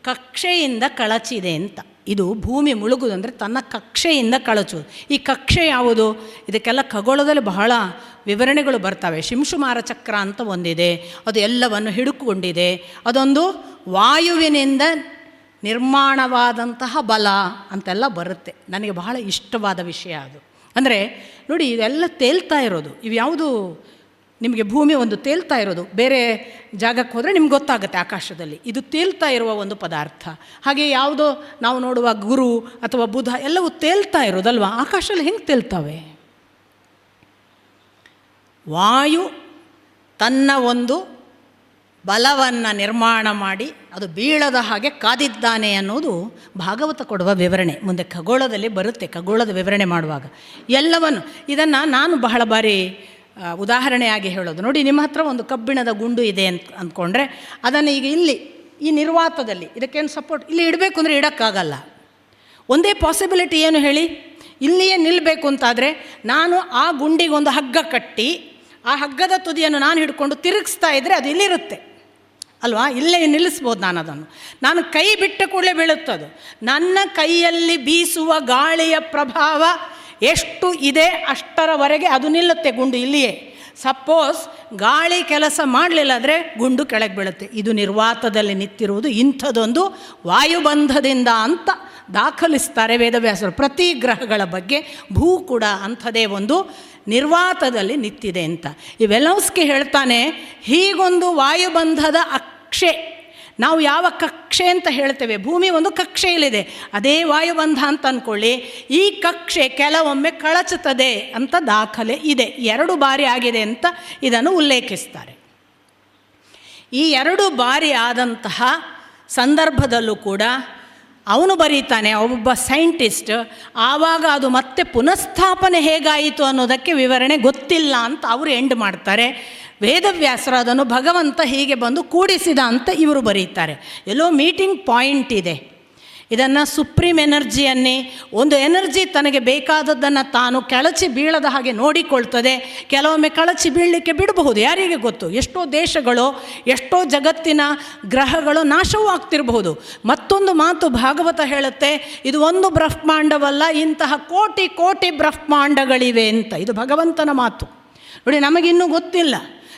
ಕಕ್ಷೆಯಿಂದ ಕಳಚಿದೆ ಅಂತ. ಇದು ಭೂಮಿ ಮುಳುಗುವುದಂದರೆ ತನ್ನ ಕಕ್ಷೆಯಿಂದ ಕಳಚುವುದು. ಈ ಕಕ್ಷೆ ಯಾವುದು? ಇದಕ್ಕೆಲ್ಲ ಖಗೋಳದಲ್ಲಿ ಬಹಳ ವಿವರಣೆಗಳು ಬರ್ತವೆ. ಶಿಂಶುಮಾರ ಚಕ್ರ ಅಂತ ಒಂದಿದೆ, ಅದು ಎಲ್ಲವನ್ನು ಹಿಡುಕೊಂಡಿದೆ. ಅದೊಂದು ವಾಯುವಿನಿಂದ ನಿರ್ಮಾಣವಾದಂತಹ ಬಲ ಅಂತೆಲ್ಲ ಬರುತ್ತೆ. ನನಗೆ ಬಹಳ ಇಷ್ಟವಾದ ವಿಷಯ ಅದು. ಅಂದರೆ ನೋಡಿ, ಇವೆಲ್ಲ ತೇಲ್ತಾ ಇರೋದು. ಇವು ಯಾವುದು ನಿಮಗೆ ಭೂಮಿ ಒಂದು ತೇಲ್ತಾ ಇರೋದು. ಬೇರೆ ಜಾಗಕ್ಕೆ ಹೋದರೆ ನಿಮ್ಗೆ ಗೊತ್ತಾಗುತ್ತೆ ಆಕಾಶದಲ್ಲಿ ಇದು ತೇಲ್ತಾ ಇರುವ ಒಂದು ಪದಾರ್ಥ. ಹಾಗೆ ಯಾವುದೋ ನಾವು ನೋಡುವ ಗುರು ಅಥವಾ ಬುಧ ಎಲ್ಲವೂ ತೇಲ್ತಾ ಇರೋದಲ್ವ. ಆಕಾಶದಲ್ಲಿ ಹೆಂಗೆ ತೇಲ್ತಾವೆ? ವಾಯು ತನ್ನ ಒಂದು ಬಲವನ್ನು ನಿರ್ಮಾಣ ಮಾಡಿ ಅದು ಬೀಳದ ಹಾಗೆ ಕಾದಿದ್ದಾನೆ ಅನ್ನೋದು ಭಾಗವತ ಕೊಡುವ ವಿವರಣೆ. ಮುಂದೆ ಖಗೋಳದಲ್ಲಿ ಬರುತ್ತೆ, ಖಗೋಳದ ವಿವರಣೆ ಮಾಡುವಾಗ ಎಲ್ಲವನ್ನು. ಇದನ್ನು ನಾನು ಬಹಳ ಬಾರಿ ಉದಾಹರಣೆಯಾಗಿ ಹೇಳೋದು. ನೋಡಿ, ನಿಮ್ಮ ಹತ್ರ ಒಂದು ಕಬ್ಬಿಣದ ಗುಂಡು ಇದೆ ಅಂತ ಅಂದ್ಕೊಂಡ್ರೆ ಅದನ್ನು ಈಗ ಇಲ್ಲಿ ಈ ನಿರ್ವಾತದಲ್ಲಿ ಇದಕ್ಕೇನು ಸಪೋರ್ಟ್ ಇಲ್ಲಿ ಇಡಬೇಕು ಅಂದರೆ ಇಡೋಕ್ಕಾಗಲ್ಲ. ಒಂದೇ ಪಾಸಿಬಿಲಿಟಿ ಏನು ಹೇಳಿ? ಇಲ್ಲಿಯೇ ನಿಲ್ಲಬೇಕು ಅಂತಾದರೆ ನಾನು ಆ ಗುಂಡಿಗೊಂದು ಹಗ್ಗ ಕಟ್ಟಿ ಆ ಹಗ್ಗದ ತುದಿಯನ್ನು ನಾನು ಹಿಡ್ಕೊಂಡು ತಿರುಗಿಸ್ತಾ ಇದ್ದರೆ ಅದು ಇಲ್ಲಿರುತ್ತೆ ಅಲ್ವಾ? ಇಲ್ಲೇ ನಿಲ್ಲಿಸ್ಬೋದು ನಾನು ಅದನ್ನು. ನಾನು ಕೈ ಬಿಟ್ಟ ಕೂಡಲೇ ಬೀಳುತ್ತದು. ನನ್ನ ಕೈಯಲ್ಲಿ ಬೀಸುವ ಗಾಳಿಯ ಪ್ರಭಾವ ಎಷ್ಟು ಇದೆ ಅಷ್ಟರವರೆಗೆ ಅದು ನಿಲ್ಲುತ್ತೆ ಗುಂಡು ಇಲ್ಲಿಯೇ. ಸಪೋಸ್ ಗಾಳಿ ಕೆಲಸ ಮಾಡಲಿಲ್ಲ ಅಂದರೆ ಗುಂಡು ಕೆಳಗೆ ಬೀಳುತ್ತೆ. ಇದು ನಿರ್ವಾತದಲ್ಲಿ ನಿಂತಿರುವುದು ಇಂಥದ್ದೊಂದು ವಾಯುಬಂಧದಿಂದ ಅಂತ ದಾಖಲಿಸ್ತಾರೆ ವೇದವ್ಯಾಸರು. ಪ್ರತಿ ಗ್ರಹಗಳ ಬಗ್ಗೆ ಭೂ ಕೂಡ ಅಂಥದೇ ಒಂದು ನಿರ್ವಾತದಲ್ಲಿ ನಿಂತಿದೆ ಅಂತ. ಈ ವೆಲೋವ್ಸ್ಕಿ ಹೇಳ್ತಾನೆ, ಹೀಗೊಂದು ವಾಯುಬಂಧದ ಅಕ್ಷೆ, ನಾವು ಯಾವ ಕಕ್ಷೆ ಅಂತ ಹೇಳ್ತೇವೆ, ಭೂಮಿ ಒಂದು ಕಕ್ಷೆಯಲ್ಲಿದೆ, ಅದೇ ವಾಯುಬಂಧ ಅಂತ ಅಂದ್ಕೊಳ್ಳಿ. ಈ ಕಕ್ಷೆ ಕೆಲವೊಮ್ಮೆ ಕಳಚುತ್ತದೆ ಅಂತ ದಾಖಲೆ ಇದೆ. 2 ಬಾರಿ ಆಗಿದೆ ಅಂತ ಇದನ್ನು ಉಲ್ಲೇಖಿಸ್ತಾರೆ. ಈ 2 ಬಾರಿ ಆದಂತಹ ಸಂದರ್ಭದಲ್ಲೂ ಕೂಡ ಅವನು ಬರೀತಾನೆ, ಒಬ್ಬ ಸೈಂಟಿಸ್ಟ್, ಆವಾಗ ಅದು ಮತ್ತೆ ಪುನಃಸ್ಥಾಪನೆ ಹೇಗಾಯಿತು ಅನ್ನೋದಕ್ಕೆ ವಿವರಣೆ ಗೊತ್ತಿಲ್ಲ ಅಂತ ಅವರು ಎಂಡ್ ಮಾಡ್ತಾರೆ. ವೇದವ್ಯಾಸರು ಅದನ್ನು ಭಗವಂತ ಹೀಗೆ ಬಂದು ಕೂಡಿಸಿದ ಅಂತ ಇವರು ಬರೀತಾರೆ. ಎಲ್ಲೋ ಮೀಟಿಂಗ್ ಪಾಯಿಂಟ್ ಇದೆ. ಇದನ್ನು ಸುಪ್ರೀಂ ಎನರ್ಜಿಯನ್ನೇ, ಒಂದು ಎನರ್ಜಿ ತನಗೆ ಬೇಕಾದದ್ದನ್ನು ತಾನು ಕೆಳಚಿ ಬೀಳದ ಹಾಗೆ ನೋಡಿಕೊಳ್ತದೆ. ಕೆಲವೊಮ್ಮೆ ಕಳಚಿ ಬೀಳಲಿಕ್ಕೆ ಬಿಡಬಹುದು, ಯಾರಿಗೆ ಗೊತ್ತು. ಎಷ್ಟೋ ದೇಶಗಳು, ಎಷ್ಟೋ ಜಗತ್ತಿನ ಗ್ರಹಗಳು ನಾಶವೂ ಆಗ್ತಿರಬಹುದು. ಮತ್ತೊಂದು ಮಾತು ಭಾಗವತ ಹೇಳುತ್ತೆ, ಇದು ಒಂದು ಬ್ರಹ್ಮಾಂಡವಲ್ಲ, ಇಂತಹ ಕೋಟಿ ಕೋಟಿ ಬ್ರಹ್ಮಾಂಡಗಳಿವೆ ಅಂತ. ಇದು ಭಗವಂತನ ಮಾತು. ನೋಡಿ, ನಮಗಿನ್ನೂ ಗೊತ್ತಿಲ್ಲ,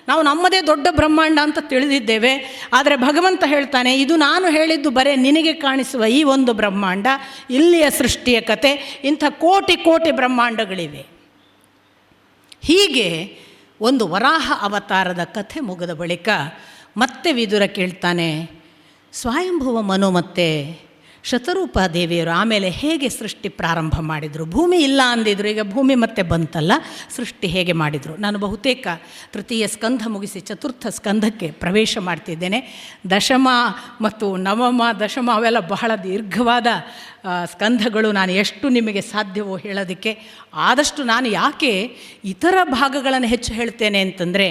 ನಾವು ನಮ್ಮದೇ ದೊಡ್ಡ ಬ್ರಹ್ಮಾಂಡ ಅಂತ ತಿಳಿದಿದ್ದೇವೆ. ಆದರೆ ಭಗವಂತ ಹೇಳ್ತಾನೆ, ಇದು ನಾನು ಹೇಳಿದ್ದು ಬರೇ ನಿನಗೆ ಕಾಣಿಸುವ ಈ ಒಂದು ಬ್ರಹ್ಮಾಂಡ, ಇಲ್ಲಿಯ ಸೃಷ್ಟಿಯ ಕತೆ, ಇಂಥ ಕೋಟಿ ಕೋಟಿ ಬ್ರಹ್ಮಾಂಡಗಳಿವೆ. ಹೀಗೆ ಒಂದು ವರಾಹ ಅವತಾರದ ಕಥೆ ಮುಗಿದ ಬಳಿಕ ಮತ್ತೆ ವಿದುರ ಕೇಳ್ತಾನೆ, ಸ್ವಯಂಭುವ ಮನು ಮತ್ತು ಶತರೂಪ ದೇವಿಯರು ಆಮೇಲೆ ಹೇಗೆ ಸೃಷ್ಟಿ ಪ್ರಾರಂಭ ಮಾಡಿದರು? ಭೂಮಿ ಇಲ್ಲ ಅಂದಿದ್ರು, ಈಗ ಭೂಮಿ ಮತ್ತೆ ಬಂತಲ್ಲ, ಸೃಷ್ಟಿ ಹೇಗೆ ಮಾಡಿದರು? ನಾನು ಬಹುತೇಕ ತೃತೀಯ ಸ್ಕಂಧ ಮುಗಿಸಿ ಚತುರ್ಥ ಸ್ಕಂಧಕ್ಕೆ ಪ್ರವೇಶ ಮಾಡ್ತಿದ್ದೇನೆ. ದಶಮ ಮತ್ತು ನವಮ, ದಶಮ ಅವೆಲ್ಲ ಬಹಳ ದೀರ್ಘವಾದ ಸ್ಕಂಧಗಳು. ನಾನು ಎಷ್ಟು ನಿಮಗೆ ಸಾಧ್ಯವೋ ಹೇಳೋದಕ್ಕೆ ಆದಷ್ಟು ನಾನು ಯಾಕೆ ಇತರ ಭಾಗಗಳನ್ನು ಹೆಚ್ಚು ಹೇಳ್ತೇನೆ ಅಂತಂದರೆ,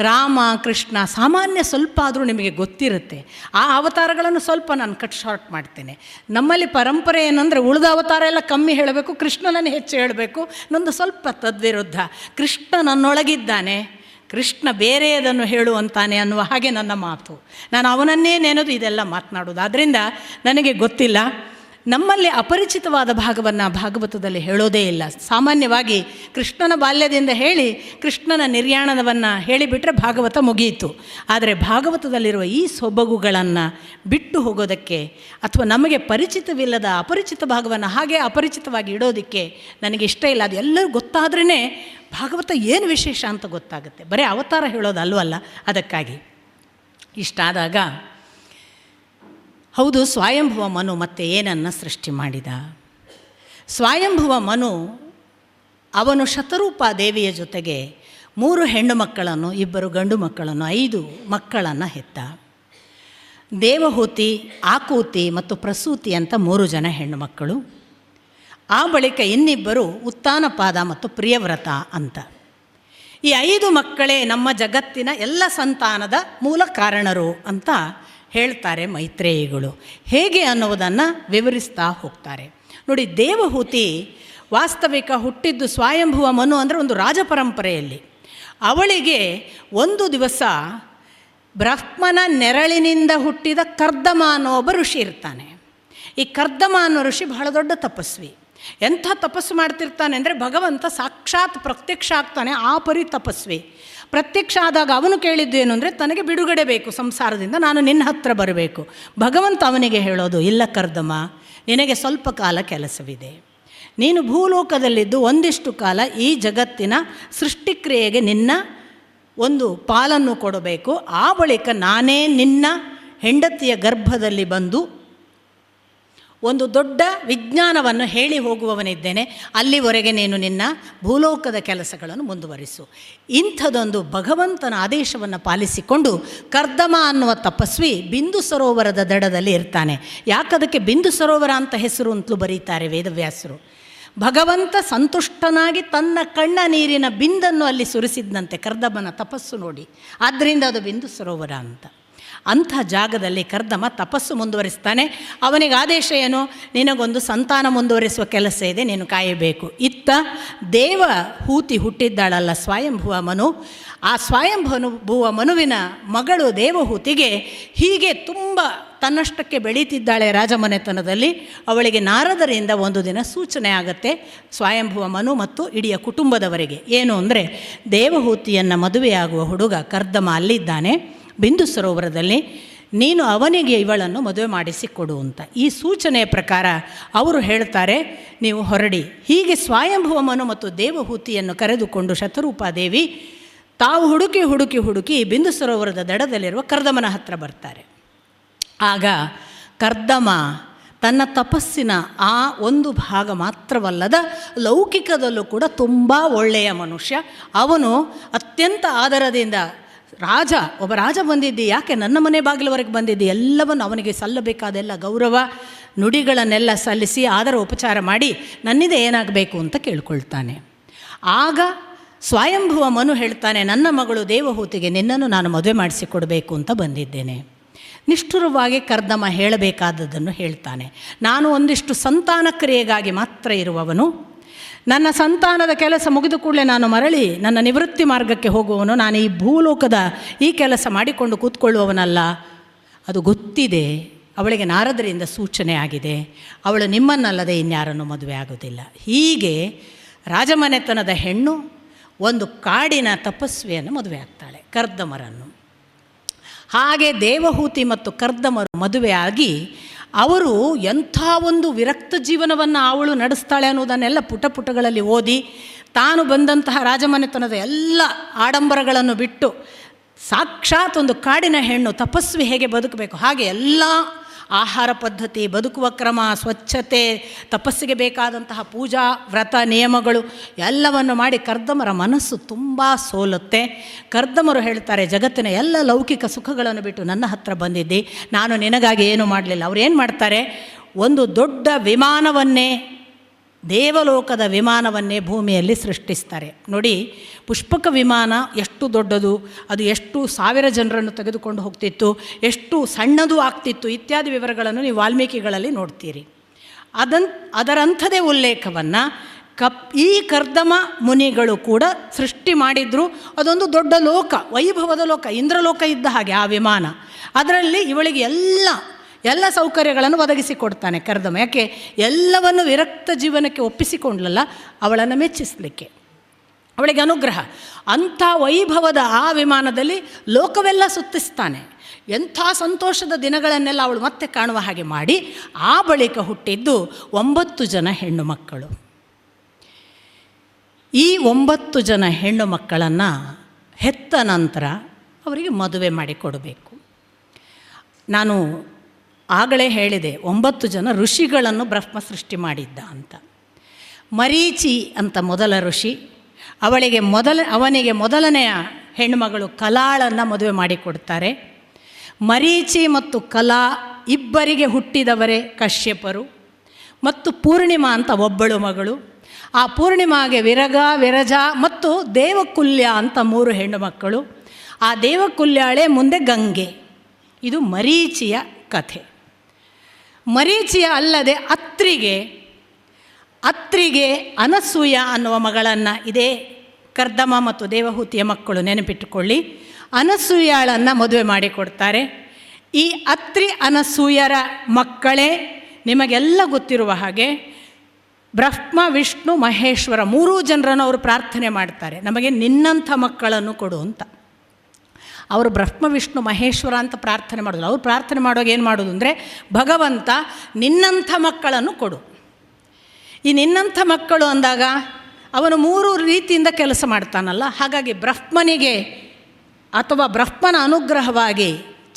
ರಾಮ ಕೃಷ್ಣ ಸಾಮಾನ್ಯ ಸ್ವಲ್ಪ ಆದರೂ ನಿಮಗೆ ಗೊತ್ತಿರುತ್ತೆ. ಆ ಅವತಾರಗಳನ್ನು ಸ್ವಲ್ಪ ನಾನು ಕಟ್ ಶಾರ್ಟ್ ಮಾಡ್ತೇನೆ. ನಮ್ಮಲ್ಲಿ ಪರಂಪರೆ ಏನಂದರೆ, ಉಳಿದ ಅವತಾರ ಎಲ್ಲ ಕಮ್ಮಿ ಹೇಳಬೇಕು, ಕೃಷ್ಣನನ್ನು ಹೆಚ್ಚು ಹೇಳಬೇಕು. ನಂದು ಸ್ವಲ್ಪ ತದ್ವಿರುದ್ಧ. ಕೃಷ್ಣ ನನ್ನೊಳಗಿದ್ದಾನೆ, ಕೃಷ್ಣ ಬೇರೆಯದನ್ನು ಹೇಳುವಂತಾನೆ ಅನ್ನುವ ಹಾಗೆ ನನ್ನ ಮಾತು. ನಾನು ಅವನನ್ನೇ ನೆನೆದು ಇದೆಲ್ಲ ಮಾತನಾಡೋದು. ಆದ್ದರಿಂದ ನನಗೆ ಗೊತ್ತಿಲ್ಲ. ನಮ್ಮಲ್ಲಿ ಅಪರಿಚಿತವಾದ ಭಾಗವನ್ನು ಭಾಗವತದಲ್ಲಿ ಹೇಳೋದೇ ಇಲ್ಲ. ಸಾಮಾನ್ಯವಾಗಿ ಕೃಷ್ಣನ ಬಾಲ್ಯದಿಂದ ಹೇಳಿ ಕೃಷ್ಣನ ನಿರ್ಯಾಣವನ್ನು ಹೇಳಿಬಿಟ್ರೆ ಭಾಗವತ ಮುಗಿಯಿತು. ಆದರೆ ಭಾಗವತದಲ್ಲಿರುವ ಈ ಸೊಬಗುಗಳನ್ನು ಬಿಟ್ಟು ಹೋಗೋದಕ್ಕೆ ಅಥವಾ ನಮಗೆ ಪರಿಚಿತವಿಲ್ಲದ ಅಪರಿಚಿತ ಭಾಗವನ್ನು ಹಾಗೆ ಅಪರಿಚಿತವಾಗಿ ಇಡೋದಕ್ಕೆ ನನಗೆ ಇಷ್ಟ ಇಲ್ಲ. ಅದು ಎಲ್ಲರೂ ಗೊತ್ತಾದ್ರೇ ಭಾಗವತ ಏನು ವಿಶೇಷ ಅಂತ ಗೊತ್ತಾಗುತ್ತೆ. ಬರೀ ಅವತಾರ ಹೇಳೋದು ಅಲ್ವಲ್ಲ. ಅದಕ್ಕಾಗಿ ಇಷ್ಟಾದಾಗ, ಹೌದು, ಸ್ವಯಂಭುವ ಮನು ಮತ್ತೆ ಏನನ್ನು ಸೃಷ್ಟಿ ಮಾಡಿದ? ಸ್ವಯಂಭುವ ಮನು ಅವನು ಶತರೂಪ ದೇವಿಯ ಜೊತೆಗೆ 3 ಹೆಣ್ಣು ಮಕ್ಕಳನ್ನು, 2 ಗಂಡು ಮಕ್ಕಳನ್ನು, 5 ಮಕ್ಕಳನ್ನು ಹೆತ್ತ. ದೇವಹೂತಿ, ಆಕೂತಿ ಮತ್ತು ಪ್ರಸೂತಿ ಅಂತ 3 ಜನ ಹೆಣ್ಣು ಮಕ್ಕಳು. ಆ ಬಳಿಕ ಇನ್ನಿಬ್ಬರು ಉತ್ತಾನಪಾದ ಮತ್ತು ಪ್ರಿಯವ್ರತ ಅಂತ. ಈ 5 ಮಕ್ಕಳೇ ನಮ್ಮ ಜಗತ್ತಿನ ಎಲ್ಲ ಸಂತಾನದ ಮೂಲ ಕಾರಣರು ಅಂತ ಹೇಳ್ತಾರೆ ಮೈತ್ರೇಯಿಗಳು. ಹೇಗೆ ಅನ್ನೋದನ್ನು ವಿವರಿಸ್ತಾ ಹೋಗ್ತಾರೆ. ನೋಡಿ, ದೇವಹೂತಿ ವಾಸ್ತವಿಕ ಹುಟ್ಟಿದ್ದು ಸ್ವಯಂಭುವ ಮನು ಅಂದರೆ ಒಂದು ರಾಜ ಪರಂಪರೆಯಲ್ಲಿ. ಅವಳಿಗೆ ಒಂದು ದಿವಸ ಬ್ರಹ್ಮನ ನೆರಳಿನಿಂದ ಹುಟ್ಟಿದ ಕರ್ದಮ ಅನ್ನೋ ಒಬ್ಬ ಋಷಿ ಇರ್ತಾನೆ. ಈ ಕರ್ದಮ ಅನ್ನೋ ಋಷಿ ಬಹಳ ದೊಡ್ಡ ತಪಸ್ವಿ. ಎಂಥ ತಪಸ್ಸು ಮಾಡ್ತಿರ್ತಾನೆ ಅಂದರೆ, ಭಗವಂತ ಸಾಕ್ಷಾತ್ ಪ್ರತ್ಯಕ್ಷ ಆಗ್ತಾನೆ. ಆ ಪರಿ ತಪಸ್ವಿ. ಪ್ರತ್ಯಕ್ಷ ಆದಾಗ ಅವನು ಕೇಳಿದ್ದೇನು ಅಂದರೆ, ತನಗೆ ಬಿಡುಗಡೆ ಬೇಕು ಸಂಸಾರದಿಂದ, ನಾನು ನಿನ್ನ ಹತ್ರ ಬರಬೇಕು. ಭಗವಂತ ಅವನಿಗೆ ಹೇಳೋದು, ಇಲ್ಲ ಕರ್ದಮ, ನಿನಗೆ ಸ್ವಲ್ಪ ಕಾಲ ಕೆಲಸವಿದೆ. ನೀನು ಭೂಲೋಕದಲ್ಲಿದ್ದು ಒಂದಿಷ್ಟು ಕಾಲ ಈ ಜಗತ್ತಿನ ಸೃಷ್ಟಿಕ್ರಿಯೆಗೆ ನಿನ್ನ ಒಂದು ಪಾಲನ್ನು ಕೊಡಬೇಕು. ಆ ಬಳಿಕ ನಾನೇ ನಿನ್ನ ಹೆಂಡತಿಯ ಗರ್ಭದಲ್ಲಿ ಬಂದು ಒಂದು ದೊಡ್ಡ ವಿಜ್ಞಾನವನ್ನು ಹೇಳಿ ಹೋಗುವವನಿದ್ದೇನೆ. ಅಲ್ಲಿವರೆಗೆ ನೀನು ನಿನ್ನ ಭೂಲೋಕದ ಕೆಲಸಗಳನ್ನು ಮುಂದುವರಿಸು. ಇಂಥದೊಂದು ಭಗವಂತನ ಆದೇಶವನ್ನು ಪಾಲಿಸಿಕೊಂಡು ಕರ್ದಮ ಅನ್ನುವ ತಪಸ್ವಿ ಬಿಂದು ಸರೋವರದ ದಡದಲ್ಲಿ ಇರ್ತಾನೆ. ಯಾಕದಕ್ಕೆ ಬಿಂದು ಸರೋವರ ಅಂತ ಹೆಸರು ಅಂತಲೂ ಬರೀತಾರೆ ವೇದವ್ಯಾಸರು. ಭಗವಂತ ಸಂತುಷ್ಟನಾಗಿ ತನ್ನ ಕಣ್ಣ ನೀರಿನ ಬಿಂದನ್ನು ಅಲ್ಲಿ ಸುರಿಸಿದ್ದಂತೆ ಕರ್ದಮನ ತಪಸ್ಸು ನೋಡಿ. ಆದ್ದರಿಂದ ಅದು ಬಿಂದು ಸರೋವರ ಅಂತ. ಅಂಥ ಜಾಗದಲ್ಲಿ ಕರ್ದಮ ತಪಸ್ಸು ಮುಂದುವರಿಸ್ತಾನೆ. ಅವನಿಗೆ ಆದೇಶ ಏನು? ನಿನಗೊಂದು ಸಂತಾನ ಮುಂದುವರಿಸುವ ಕೆಲಸ ಇದೆ, ನೀನು ಕಾಯಬೇಕು. ಇತ್ತ ದೇವಹೂತಿ ಹುಟ್ಟಿದ್ದಾಳಲ್ಲ ಸ್ವಯಂಭುವ ಮನು, ಆ ಸ್ವಯಂಭುವ ಮನುವಿನ ಮಗಳು ದೇವಹೂತಿಗೆ ಹೀಗೆ ತುಂಬ ತನ್ನಷ್ಟಕ್ಕೆ ಬೆಳೀತಿದ್ದಾಳೆ ರಾಜಮನೆತನದಲ್ಲಿ. ಅವಳಿಗೆ ನಾರದರಿಂದ ಒಂದು ದಿನ ಸೂಚನೆ ಆಗುತ್ತೆ ಸ್ವಯಂಭುವ ಮನು ಮತ್ತು ಇಡೀ ಕುಟುಂಬದವರಿಗೆ. ಏನು ಅಂದರೆ, ದೇವಹೂತಿಯನ್ನು ಮದುವೆಯಾಗುವ ಹುಡುಗ ಕರ್ದಮ ಅಲ್ಲಿದ್ದಾನೆ ಬಿಂದು ಸರೋವರದಲ್ಲಿ, ನೀನು ಅವನಿಗೆ ಇವಳನ್ನು ಮದುವೆ ಮಾಡಿಸಿಕೊಡು ಅಂತ. ಈ ಸೂಚನೆಯ ಪ್ರಕಾರ ಅವರು ಹೇಳ್ತಾರೆ, ನೀವು ಹೊರಡಿ. ಹೀಗೆ ಸ್ವಯಂಭುವ ಮನು ಮತ್ತು ದೇವಹೂತಿಯನ್ನು ಕರೆದುಕೊಂಡು ಶತರೂಪಾದೇವಿ ತಾವು ಹುಡುಕಿ ಹುಡುಕಿ ಹುಡುಕಿ ಬಿಂದು ಸರೋವರದ ದಡದಲ್ಲಿರುವ ಕರ್ದಮನ ಹತ್ರ ಬರ್ತಾರೆ. ಆಗ ಕರ್ದಮ ತನ್ನ ತಪಸ್ಸಿನ ಆ ಒಂದು ಭಾಗ ಮಾತ್ರವಲ್ಲದ ಲೌಕಿಕದಲ್ಲೂ ಕೂಡ ತುಂಬ ಒಳ್ಳೆಯ ಮನುಷ್ಯ. ಅವನು ಅತ್ಯಂತ ಆದರದಿಂದ, ಒಬ್ಬ ರಾಜ ಬಂದಿದ್ದಿ, ಯಾಕೆ ನನ್ನ ಮನೆ ಬಾಗಿಲವರೆಗೆ ಬಂದಿದ್ದಿ, ಎಲ್ಲವನ್ನು ಅವನಿಗೆ ಸಲ್ಲಬೇಕಾದೆಲ್ಲ ಗೌರವ ನುಡಿಗಳನ್ನೆಲ್ಲ ಸಲ್ಲಿಸಿ ಆದರ ಉಪಚಾರ ಮಾಡಿ ನನ್ನಿಂದ ಏನಾಗಬೇಕು ಅಂತ ಕೇಳ್ಕೊಳ್ತಾನೆ. ಆಗ ಸ್ವಯಂಭುವ ಮನು ಹೇಳ್ತಾನೆ, ನನ್ನ ಮಗಳು ದೇವಹೂತಿಗೆ ನಿನ್ನನ್ನು ನಾನು ಮದುವೆ ಮಾಡಿಸಿಕೊಡ್ಬೇಕು ಅಂತ ಬಂದಿದ್ದೇನೆ. ನಿಷ್ಠುರವಾಗಿ ಕರ್ದಮ ಹೇಳಬೇಕಾದದ್ದನ್ನು ಹೇಳ್ತಾನೆ. ನಾನು ಒಂದಿಷ್ಟು ಸಂತಾನ ಕ್ರಿಯೆಗಾಗಿ ಮಾತ್ರ ಇರುವವನು, ನನ್ನ ಸಂತಾನದ ಕೆಲಸ ಮುಗಿದ ಕೂಡಲೇ ನಾನು ಮರಳಿ ನನ್ನ ನಿವೃತ್ತಿ ಮಾರ್ಗಕ್ಕೆ ಹೋಗುವವನು, ನಾನು ಈ ಭೂಲೋಕದ ಈ ಕೆಲಸ ಮಾಡಿಕೊಂಡು ಕೂತ್ಕೊಳ್ಳುವವನಲ್ಲ. ಅದು ಗೊತ್ತಿದೆ. ಅವಳಿಗೆ ನಾರದರಿಂದ ಸೂಚನೆ ಆಗಿದೆ, ಅವಳು ನಿಮ್ಮನ್ನಲ್ಲದೆ ಇನ್ಯಾರನ್ನು ಮದುವೆ ಆಗೋದಿಲ್ಲ. ಹೀಗೆ ರಾಜಮನೆತನದ ಹೆಣ್ಣು ಒಂದು ಕಾಡಿನ ತಪಸ್ವಿಯನ್ನು ಮದುವೆ ಆಗ್ತಾಳೆ, ಕರ್ದಮರನ್ನು. ಹಾಗೆ ದೇವಹೂತಿ ಮತ್ತು ಕರ್ದಮರು ಮದುವೆಯಾಗಿ ಅವರು ಎಂಥ ಒಂದು ವಿರಕ್ತ ಜೀವನವನ್ನು ಅವಳು ನಡೆಸ್ತಾಳೆ ಅನ್ನೋದನ್ನೆಲ್ಲ ಪುಟಗಳಲ್ಲಿ ಓದಿ, ತಾನು ಬಂದಂತಹ ರಾಜಮನೆತನದ ಎಲ್ಲ ಆಡಂಬರಗಳನ್ನು ಬಿಟ್ಟು ಸಾಕ್ಷಾತ್ ಒಂದು ಕಾಡಿನ ಹೆಣ್ಣು ತಪಸ್ವಿ ಹೇಗೆ ಬದುಕಬೇಕು ಹಾಗೆ ಎಲ್ಲ ಆಹಾರ ಪದ್ಧತಿ, ಬದುಕುವ ಕ್ರಮ, ಸ್ವಚ್ಛತೆ, ತಪಸ್ಸಿಗೆ ಬೇಕಾದಂತಹ ಪೂಜಾ ವ್ರತ ನಿಯಮಗಳು ಎಲ್ಲವನ್ನು ಮಾಡಿ ಕರ್ದಮರ ಮನಸ್ಸು ತುಂಬ ಸೋಲುತ್ತೆ. ಕರ್ದಮರು ಹೇಳ್ತಾರೆ, ಜಗತ್ತಿನ ಎಲ್ಲ ಲೌಕಿಕ ಸುಖಗಳನ್ನು ಬಿಟ್ಟು ನನ್ನ ಹತ್ರ ಬಂದಿದ್ದಿ, ನಾನು ನಿನಗಾಗಿ ಏನು ಮಾಡಲಿಲ್ಲ. ಅವ್ರು ಏನು ಮಾಡ್ತಾರೆ, ಒಂದು ದೊಡ್ಡ ವಿಮಾನವನ್ನೇ, ದೇವಲೋಕದ ವಿಮಾನವನ್ನೇ ಭೂಮಿಯಲ್ಲಿ ಸೃಷ್ಟಿಸ್ತಾರೆ. ನೋಡಿ, ಪುಷ್ಪಕ ವಿಮಾನ ಎಷ್ಟು ದೊಡ್ಡದು, ಅದು ಎಷ್ಟು ಸಾವಿರ ಜನರನ್ನು ತೆಗೆದುಕೊಂಡು ಹೋಗ್ತಿತ್ತು, ಎಷ್ಟು ಸಣ್ಣದು ಆಗ್ತಿತ್ತು ಇತ್ಯಾದಿ ವಿವರಗಳನ್ನು ನೀವು ವಾಲ್ಮೀಕಿಗಳಲ್ಲಿ ನೋಡ್ತೀರಿ. ಅದರಂಥದೇ ಉಲ್ಲೇಖವನ್ನು ಈ ಕರ್ದಮ ಮುನಿಗಳು ಕೂಡ ಸೃಷ್ಟಿ ಮಾಡಿದ್ರು. ಅದೊಂದು ದೊಡ್ಡ ಲೋಕ, ವೈಭವದ ಲೋಕ, ಇಂದ್ರಲೋಕ ಇದ್ದ ಹಾಗೆ ಆ ವಿಮಾನ. ಅದರಲ್ಲಿ ಇವಳಿಗೆ ಎಲ್ಲ ಸೌಕರ್ಯಗಳನ್ನು ಒದಗಿಸಿಕೊಡ್ತಾನೆ ಕರ್ದಮ. ಯಾಕೆ, ಎಲ್ಲವನ್ನು ವಿರಕ್ತ ಜೀವನಕ್ಕೆ ಒಪ್ಪಿಸಿಕೊಂಡ್ಲಲ್ಲ, ಅವಳನ್ನು ಮೆಚ್ಚಿಸಲಿಕ್ಕೆ, ಅವಳಿಗೆ ಅನುಗ್ರಹ. ಅಂಥ ವೈಭವದ ಆ ವಿಮಾನದಲ್ಲಿ ಲೋಕವೆಲ್ಲ ಸುತ್ತಿಸ್ತಾನೆ. ಎಂಥ ಸಂತೋಷದ ದಿನಗಳನ್ನೆಲ್ಲ ಅವಳು ಮತ್ತೆ ಕಾಣುವ ಹಾಗೆ ಮಾಡಿ ಆ ಬಳಿಕ ಹುಟ್ಟಿದ್ದು 9 ಜನ ಹೆಣ್ಣು ಮಕ್ಕಳು. ಈ 9 ಜನ ಹೆಣ್ಣು ಮಕ್ಕಳನ್ನು ಹೆತ್ತ ನಂತರ ಅವರಿಗೆ ಮದುವೆ ಮಾಡಿಕೊಡಬೇಕು. ನಾನು ಆಗಲೇ ಹೇಳಿದೆ, 9 ಜನ ಋಷಿಗಳನ್ನು ಬ್ರಹ್ಮ ಸೃಷ್ಟಿ ಮಾಡಿದ್ದ ಅಂತ. ಮರೀಚಿ ಅಂತ ಮೊದಲ ಋಷಿ, ಅವನಿಗೆ ಮೊದಲನೆಯ ಹೆಣ್ಣುಮಗಳು ಕಲಾಳನ್ನು ಮದುವೆ ಮಾಡಿಕೊಡ್ತಾರೆ. ಮರೀಚಿ ಮತ್ತು ಕಲಾ ಇಬ್ಬರಿಗೆ ಹುಟ್ಟಿದವರೇ ಕಶ್ಯಪರು ಮತ್ತು ಪೂರ್ಣಿಮಾ ಅಂತ ಒಬ್ಬಳು ಮಗಳು. ಆ ಪೂರ್ಣಿಮಾಗೆ ವಿರಜ ಮತ್ತು ದೇವಕುಲ್ಯ ಅಂತ 3 ಹೆಣ್ಣು ಮಕ್ಕಳು. ಆ ದೇವಕುಲ್ಯಾಳೆ ಮುಂದೆ ಗಂಗೆ. ಇದು ಮರೀಚಿಯ ಕಥೆ. ಮರೀಚಿಯ ಅಲ್ಲದೆ ಅತ್ರಿಗೆ ಅನಸೂಯ ಅನ್ನುವ ಮಗಳನ್ನು, ಇದೇ ಕರ್ದಮ ಮತ್ತು ದೇವಹೂತಿಯ ಮಕ್ಕಳು ನೆನಪಿಟ್ಟುಕೊಳ್ಳಿ, ಅನಸೂಯಾಳನ್ನು ಮದುವೆ ಮಾಡಿಕೊಡ್ತಾರೆ. ಈ ಅತ್ರಿ ಅನಸೂಯರ ಮಕ್ಕಳೇ ನಿಮಗೆಲ್ಲ ಗೊತ್ತಿರುವ ಹಾಗೆ ಬ್ರಹ್ಮ ವಿಷ್ಣು ಮಹೇಶ್ವರ 3 ಜನರನ್ನು ಅವರು ಪ್ರಾರ್ಥನೆ ಮಾಡ್ತಾರೆ, ನಮಗೆ ನಿನ್ನಂಥ ಮಕ್ಕಳನ್ನು ಕೊಡು ಅಂತ. ಅವರು ಬ್ರಹ್ಮ ವಿಷ್ಣು ಮಹೇಶ್ವರ ಅಂತ ಪ್ರಾರ್ಥನೆ ಮಾಡೋದು. ಅವ್ರು ಪ್ರಾರ್ಥನೆ ಮಾಡುವಾಗ ಏನು ಮಾಡೋದು ಅಂದರೆ, ಭಗವಂತ ನಿನ್ನಂಥ ಮಕ್ಕಳನ್ನು ಕೊಡು. ಈ ನಿನ್ನಂಥ ಮಕ್ಕಳು ಅಂದಾಗ ಅವನು 3 ರೀತಿಯಿಂದ ಕೆಲಸ ಮಾಡ್ತಾನಲ್ಲ, ಹಾಗಾಗಿ ಬ್ರಹ್ಮನಿಗೆ ಅಥವಾ ಬ್ರಹ್ಮನ ಅನುಗ್ರಹವಾಗಿ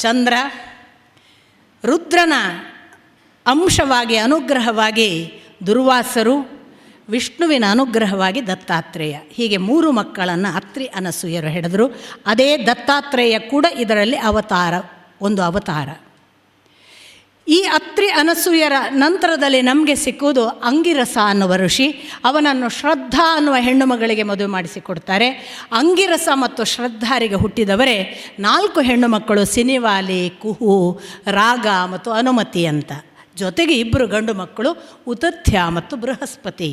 ಚಂದ್ರ, ರುದ್ರನ ಅಂಶವಾಗಿ ಅನುಗ್ರಹವಾಗಿ ದುರ್ವಾಸರು, ವಿಷ್ಣುವಿನ ಅನುಗ್ರಹವಾಗಿ ದತ್ತಾತ್ರೇಯ, ಹೀಗೆ 3 ಮಕ್ಕಳನ್ನು ಅತ್ರಿ ಅನಸೂಯರು ಹಿಡಿದರು. ಅದೇ ದತ್ತಾತ್ರೇಯ ಕೂಡ ಇದರಲ್ಲಿ ಒಂದು ಅವತಾರ. ಈ ಅತ್ರಿ ಅನಸೂಯರ ನಂತರದಲ್ಲಿ ನಮಗೆ ಸಿಕ್ಕುವುದು ಅಂಗಿರಸ ಅನ್ನುವ ಋಷಿ. ಅವನನ್ನು ಶ್ರದ್ಧಾ ಅನ್ನುವ ಹೆಣ್ಣು ಮಗಳಿಗೆ ಮದುವೆ ಮಾಡಿಸಿಕೊಡ್ತಾರೆ. ಅಂಗಿರಸ ಮತ್ತು ಶ್ರದ್ಧಾರಿಗೆ ಹುಟ್ಟಿದವರೇ 4 ಹೆಣ್ಣು ಮಕ್ಕಳು, ಸಿನಿವಾಲಿ, ಕುಹು, ರಾಗ ಮತ್ತು ಅನುಮತಿ ಅಂತ. ಜೊತೆಗೆ 2 ಗಂಡು ಮಕ್ಕಳು, ಉತಥ್ಯ ಮತ್ತು ಬೃಹಸ್ಪತಿ.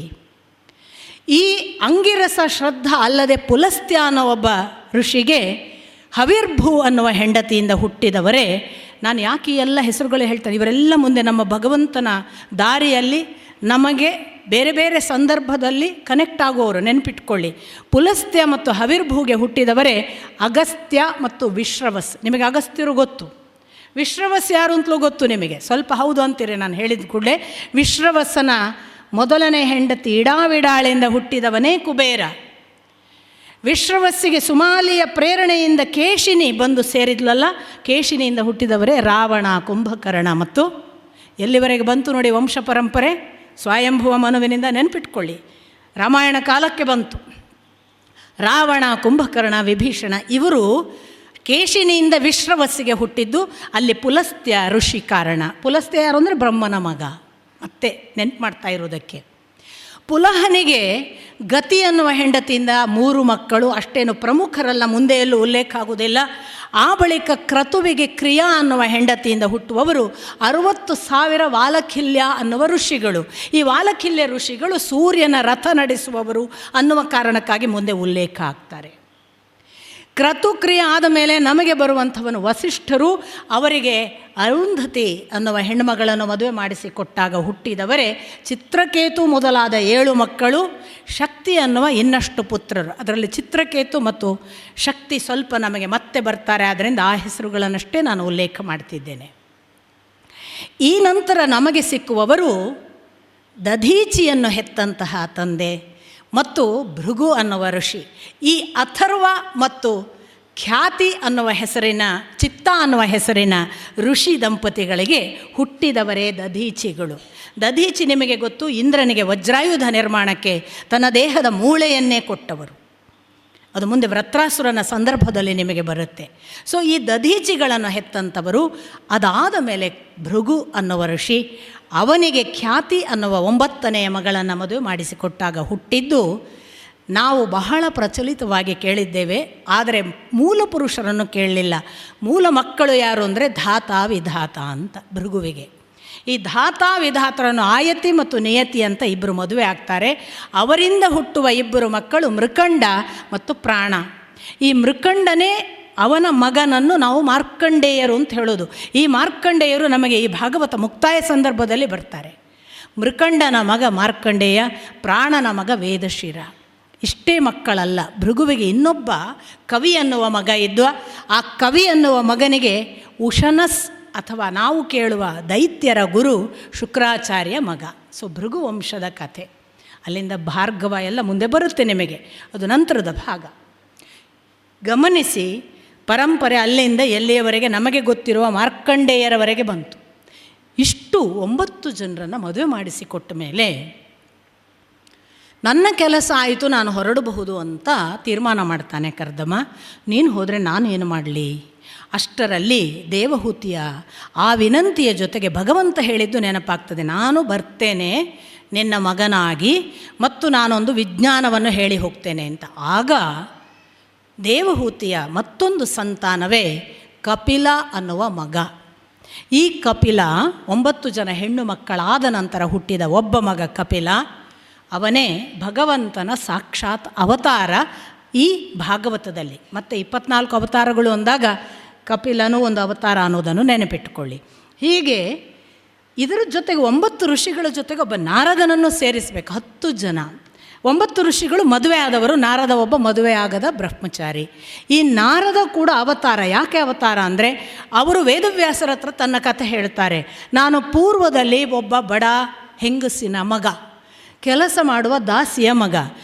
ಈ ಅಂಗಿರಸ ಶ್ರದ್ಧಾ ಅಲ್ಲದೆ ಪುಲಸ್ತ್ಯ ಅನ್ನೋ ಒಬ್ಬ ಋಷಿಗೆ ಹವಿರ್ಭೂ ಅನ್ನುವ ಹೆಂಡತಿಯಿಂದ ಹುಟ್ಟಿದವರೇ. ನಾನು ಯಾಕೆ ಈ ಎಲ್ಲ ಹೆಸರುಗಳು ಹೇಳ್ತೇನೆ, ಇವರೆಲ್ಲ ಮುಂದೆ ನಮ್ಮ ಭಗವಂತನ ದಾರಿಯಲ್ಲಿ ನಮಗೆ ಬೇರೆ ಬೇರೆ ಸಂದರ್ಭದಲ್ಲಿ ಕನೆಕ್ಟ್ ಆಗುವವರು, ನೆನಪಿಟ್ಕೊಳ್ಳಿ. ಪುಲಸ್ತ್ಯ ಮತ್ತು ಹವಿರ್ಭೂಗೆ ಹುಟ್ಟಿದವರೇ ಅಗಸ್ತ್ಯ ಮತ್ತು ವಿಶ್ರವಸ್. ನಿಮಗೆ ಅಗಸ್ತ್ಯರು ಗೊತ್ತು, ವಿಶ್ರವಸ್ ಯಾರು ಅಂತಲೂ ಗೊತ್ತು ನಿಮಗೆ. ಸ್ವಲ್ಪ ಹೌದು ಅಂತೀರಿ ನಾನು ಹೇಳಿದ ಕೂಡಲೇ. ವಿಶ್ರವಸನ ಮೊದಲನೇ ಹೆಂಡತಿ ಇಡಾವಿಡಾಳಿಂದ ಹುಟ್ಟಿದವನೇ ಕುಬೇರ. ವಿಶ್ರವಸ್ಸಿಗೆ ಸುಮಾಲಿಯ ಪ್ರೇರಣೆಯಿಂದ ಕೇಶಿನಿ ಬಂದು ಸೇರಿದ್ಲಲ್ಲ, ಕೇಶಿನಿಯಿಂದ ಹುಟ್ಟಿದವರೇ ರಾವಣ, ಕುಂಭಕರ್ಣ ಮತ್ತು ಎಲ್ಲಿವರೆಗೆ ಬಂತು ನೋಡಿ ವಂಶ ಪರಂಪರೆ, ಸ್ವಯಂಭುವ ಮನುವಿನಿಂದ ನೆನಪಿಟ್ಕೊಳ್ಳಿ, ರಾಮಾಯಣ ಕಾಲಕ್ಕೆ ಬಂತು. ರಾವಣ, ಕುಂಭಕರ್ಣ, ವಿಭೀಷಣ ಇವರು ಕೇಶಿನಿಯಿಂದ ವಿಶ್ರವಸ್ಸಿಗೆ ಹುಟ್ಟಿದ್ದು. ಅಲ್ಲಿ ಪುಲಸ್ತ್ಯ ಋಷಿ ಕಾರಣ. ಪುಲಸ್ತ್ಯ ಯಾರು ಅಂದರೆ ಬ್ರಹ್ಮನ ಮಗ. ಮತ್ತೆ ನೆನಪು ಮಾಡ್ತಾ ಇರೋದಕ್ಕೆ, ಪುಲಹನಿಗೆ ಗತಿ ಅನ್ನುವ ಹೆಂಡತಿಯಿಂದ 3 ಮಕ್ಕಳು. ಅಷ್ಟೇನು ಪ್ರಮುಖರಲ್ಲ, ಮುಂದೆ ಎಲ್ಲೂ ಉಲ್ಲೇಖ ಆಗುವುದಿಲ್ಲ. ಆ ಬಳಿಕ ಕ್ರತುವಿಗೆ ಕ್ರಿಯಾ ಅನ್ನುವ ಹೆಂಡತಿಯಿಂದ ಹುಟ್ಟುವವರು 60,000 ವಾಲಖಿಲ್ಯ ಅನ್ನುವ ಋಷಿಗಳು. ಈ ವಾಲಖಿಲ್ಯ ಋಷಿಗಳು ಸೂರ್ಯನ ರಥ ನಡೆಸುವವರು ಅನ್ನುವ ಕಾರಣಕ್ಕಾಗಿ ಮುಂದೆ ಉಲ್ಲೇಖ ಆಗ್ತಾರೆ. ಕ್ರತುಕ್ರಿಯೆ ಆದ ಮೇಲೆ ನಮಗೆ ಬರುವಂಥವನು ವಸಿಷ್ಠರು. ಅವರಿಗೆ ಅರುಂಧತಿ ಅನ್ನುವ ಹೆಣ್ಣುಮಗಳನ್ನು ಮದುವೆ ಮಾಡಿಸಿಕೊಟ್ಟಾಗ ಹುಟ್ಟಿದವರೇ ಚಿತ್ರಕೇತು ಮೊದಲಾದ 7 ಮಕ್ಕಳು, ಶಕ್ತಿ ಅನ್ನುವ ಇನ್ನಷ್ಟು ಪುತ್ರರು. ಅದರಲ್ಲಿ ಚಿತ್ರಕೇತು ಮತ್ತು ಶಕ್ತಿ ಸ್ವಲ್ಪ ನಮಗೆ ಮತ್ತೆ ಬರ್ತಾರೆ, ಆದ್ದರಿಂದ ಆ ಹೆಸರುಗಳನ್ನಷ್ಟೇ ನಾನು ಉಲ್ಲೇಖ ಮಾಡ್ತಿದ್ದೇನೆ. ಈ ನಂತರ ನಮಗೆ ಸಿಕ್ಕುವವರು ದಧೀಚಿಯನ್ನು ಹೆತ್ತಂತಹ ತಂದೆ ಮತ್ತು ಭೃಗು ಅನ್ನುವ ಋಷಿ. ಈ ಅಥರ್ವ ಮತ್ತು ಖ್ಯಾತಿ ಅನ್ನುವ ಹೆಸರಿನ, ಚಿತ್ತ ಅನ್ನುವ ಹೆಸರಿನ ಋಷಿ ದಂಪತಿಗಳಿಗೆ ಹುಟ್ಟಿದವರೇ ದಧೀಚಿಗಳು. ದಧೀಚಿ ನಿಮಗೆ ಗೊತ್ತು, ಇಂದ್ರನಿಗೆ ವಜ್ರಾಯುಧ ನಿರ್ಮಾಣಕ್ಕೆ ತನ್ನ ದೇಹದ ಮೂಳೆಯನ್ನೇ ಕೊಟ್ಟವರು. ಅದು ಮುಂದೆ ವೃತ್ರಾಸುರನ ಸಂದರ್ಭದಲ್ಲಿ ನಿಮಗೆ ಬರುತ್ತೆ. ಸೊ ಈ ದಧೀಚಿಗಳನ್ನು ಹೆತ್ತಂಥವರು. ಅದಾದ ಮೇಲೆ ಭೃಗು ಅನ್ನುವ ಋಷಿ, ಅವನಿಗೆ ಖ್ಯಾತಿ ಅನ್ನುವ 9ನೆಯ ಮಗಳನ್ನು ಮದುವೆ ಮಾಡಿಸಿಕೊಟ್ಟಾಗ ಹುಟ್ಟಿದ್ದು ನಾವು ಬಹಳ ಪ್ರಚಲಿತವಾಗಿ ಕೇಳಿದ್ದೇವೆ, ಆದರೆ ಮೂಲ ಪುರುಷರನ್ನು ಕೇಳಲಿಲ್ಲ. ಮೂಲ ಮಕ್ಕಳು ಯಾರು ಅಂದರೆ ಧಾತ ವಿಧಾತ ಅಂತ ಭೃಗುವಿಗೆ. ಈ ಧಾತ ವಿಧಾತರನ್ನು ಆಯತಿ ಮತ್ತು ನಿಯತಿ ಅಂತ ಇಬ್ಬರು ಮದುವೆ ಆಗ್ತಾರೆ. ಅವರಿಂದ ಹುಟ್ಟುವ ಇಬ್ಬರು ಮಕ್ಕಳು ಮೃಕಂಡ ಮತ್ತು ಪ್ರಾಣ. ಈ ಮೃಕಂಡನೇ ಅವನ ಮಗನನ್ನು ನಾವು ಮಾರ್ಕಂಡೇಯರು ಅಂತ ಹೇಳೋದು. ಈ ಮಾರ್ಕಂಡೇಯರು ನಮಗೆ ಈ ಭಾಗವತ ಮುಕ್ತಾಯ ಸಂದರ್ಭದಲ್ಲಿ ಬರ್ತಾರೆ. ಮೃಕಂಡನ ಮಗ ಮಾರ್ಕಂಡೇಯ, ಪ್ರಾಣನ ಮಗ ವೇದಶಿರ. ಇಷ್ಟೇ ಮಕ್ಕಳಲ್ಲ, ಭೃಗುವಿಗೆ ಇನ್ನೊಬ್ಬ ಕವಿ ಅನ್ನುವ ಮಗ ಇದ್ದ. ಆ ಕವಿ ಅನ್ನುವ ಮಗನಿಗೆ ಉಶನಸ್ ಅಥವಾ ನಾವು ಕೇಳುವ ದೈತ್ಯರ ಗುರು ಶುಕ್ರಾಚಾರ್ಯ ಮಗ. ಸೊ ಭೃಗು ವಂಶದ ಕಥೆ. ಅಲ್ಲಿಂದ ಭಾರ್ಗವ ಎಲ್ಲ ಮುಂದೆ ಬರುತ್ತೆ ನಿಮಗೆ, ಅದು ನಂತರದ ಭಾಗ. ಗಮನಿಸಿ, ಪರಂಪರೆ ಅಲ್ಲಿಂದ ಎಲ್ಲಿಯವರೆಗೆ ನಮಗೆ ಗೊತ್ತಿರುವ ಮಾರ್ಕಂಡೇಯರವರೆಗೆ ಬಂತು. ಇಷ್ಟು 9 ಜನರನ್ನು ಮದುವೆ ಮಾಡಿಸಿಕೊಟ್ಟ ಮೇಲೆ ನನ್ನ ಕೆಲಸ ಆಯಿತು, ನಾನು ಹೊರಡಬಹುದು ಅಂತ ತೀರ್ಮಾನ ಮಾಡ್ತಾನೆ ಕರ್ದಮ. ನೀನು ಹೋದರೆ ನಾನು ಏನು ಮಾಡಲಿ? ಅಷ್ಟರಲ್ಲಿ ದೇವಹೂತಿಯ ಆ ವಿನಂತಿಯ ಜೊತೆಗೆ ಭಗವಂತ ಹೇಳಿದ್ದು ನೆನಪಾಗ್ತದೆ, ನಾನು ಬರ್ತೇನೆ ನಿನ್ನ ಮಗನಾಗಿ ಮತ್ತು ನಾನೊಂದು ವಿಜ್ಞಾನವನ್ನು ಹೇಳಿ ಹೋಗ್ತೇನೆ ಅಂತ. ಆಗ ದೇವಹೂತಿಯ ಮತ್ತೊಂದು ಸಂತಾನವೇ ಕಪಿಲ ಅನ್ನುವ ಮಗ. ಈ ಕಪಿಲ 9 ಜನ ಹೆಣ್ಣು ಮಕ್ಕಳಾದ ನಂತರ ಹುಟ್ಟಿದ ಒಬ್ಬ ಮಗ ಕಪಿಲ. ಅವನೇ ಭಗವಂತನ ಸಾಕ್ಷಾತ್ ಅವತಾರ ಈ ಭಾಗವತದಲ್ಲಿ. ಮತ್ತು 24 ಅವತಾರಗಳು ಅಂದಾಗ ಕಪಿಲನು ಒಂದು ಅವತಾರ ಅನ್ನೋದನ್ನು ನೆನಪಿಟ್ಟುಕೊಳ್ಳಿ. ಹೀಗೆ ಇದರ ಜೊತೆಗೆ 9 ಋಷಿಗಳ ಜೊತೆಗೆ ಒಬ್ಬ ನಾರದನನ್ನು ಸೇರಿಸಬೇಕು. 10 ಜನ. 9 ಋಷಿಗಳು ಮದುವೆ ಆದವರು, ನಾರದ ಒಬ್ಬ ಮದುವೆ ಆಗದ ಬ್ರಹ್ಮಚಾರಿ. ಈ ನಾರದ ಕೂಡ ಅವತಾರ. ಯಾಕೆ ಅವತಾರ ಅಂದರೆ ಅವರು ವೇದವ್ಯಾಸರ ಹತ್ರ ತನ್ನ ಕಥೆ ಹೇಳ್ತಾರೆ. ನಾನು ಪೂರ್ವದಲ್ಲಿ ಒಬ್ಬ ಬಡ ಹೆಂಗಸಿನ ಮಗ, ಕೆಲಸ ಮಾಡುವ ದಾಸಿಯ ಮಗ,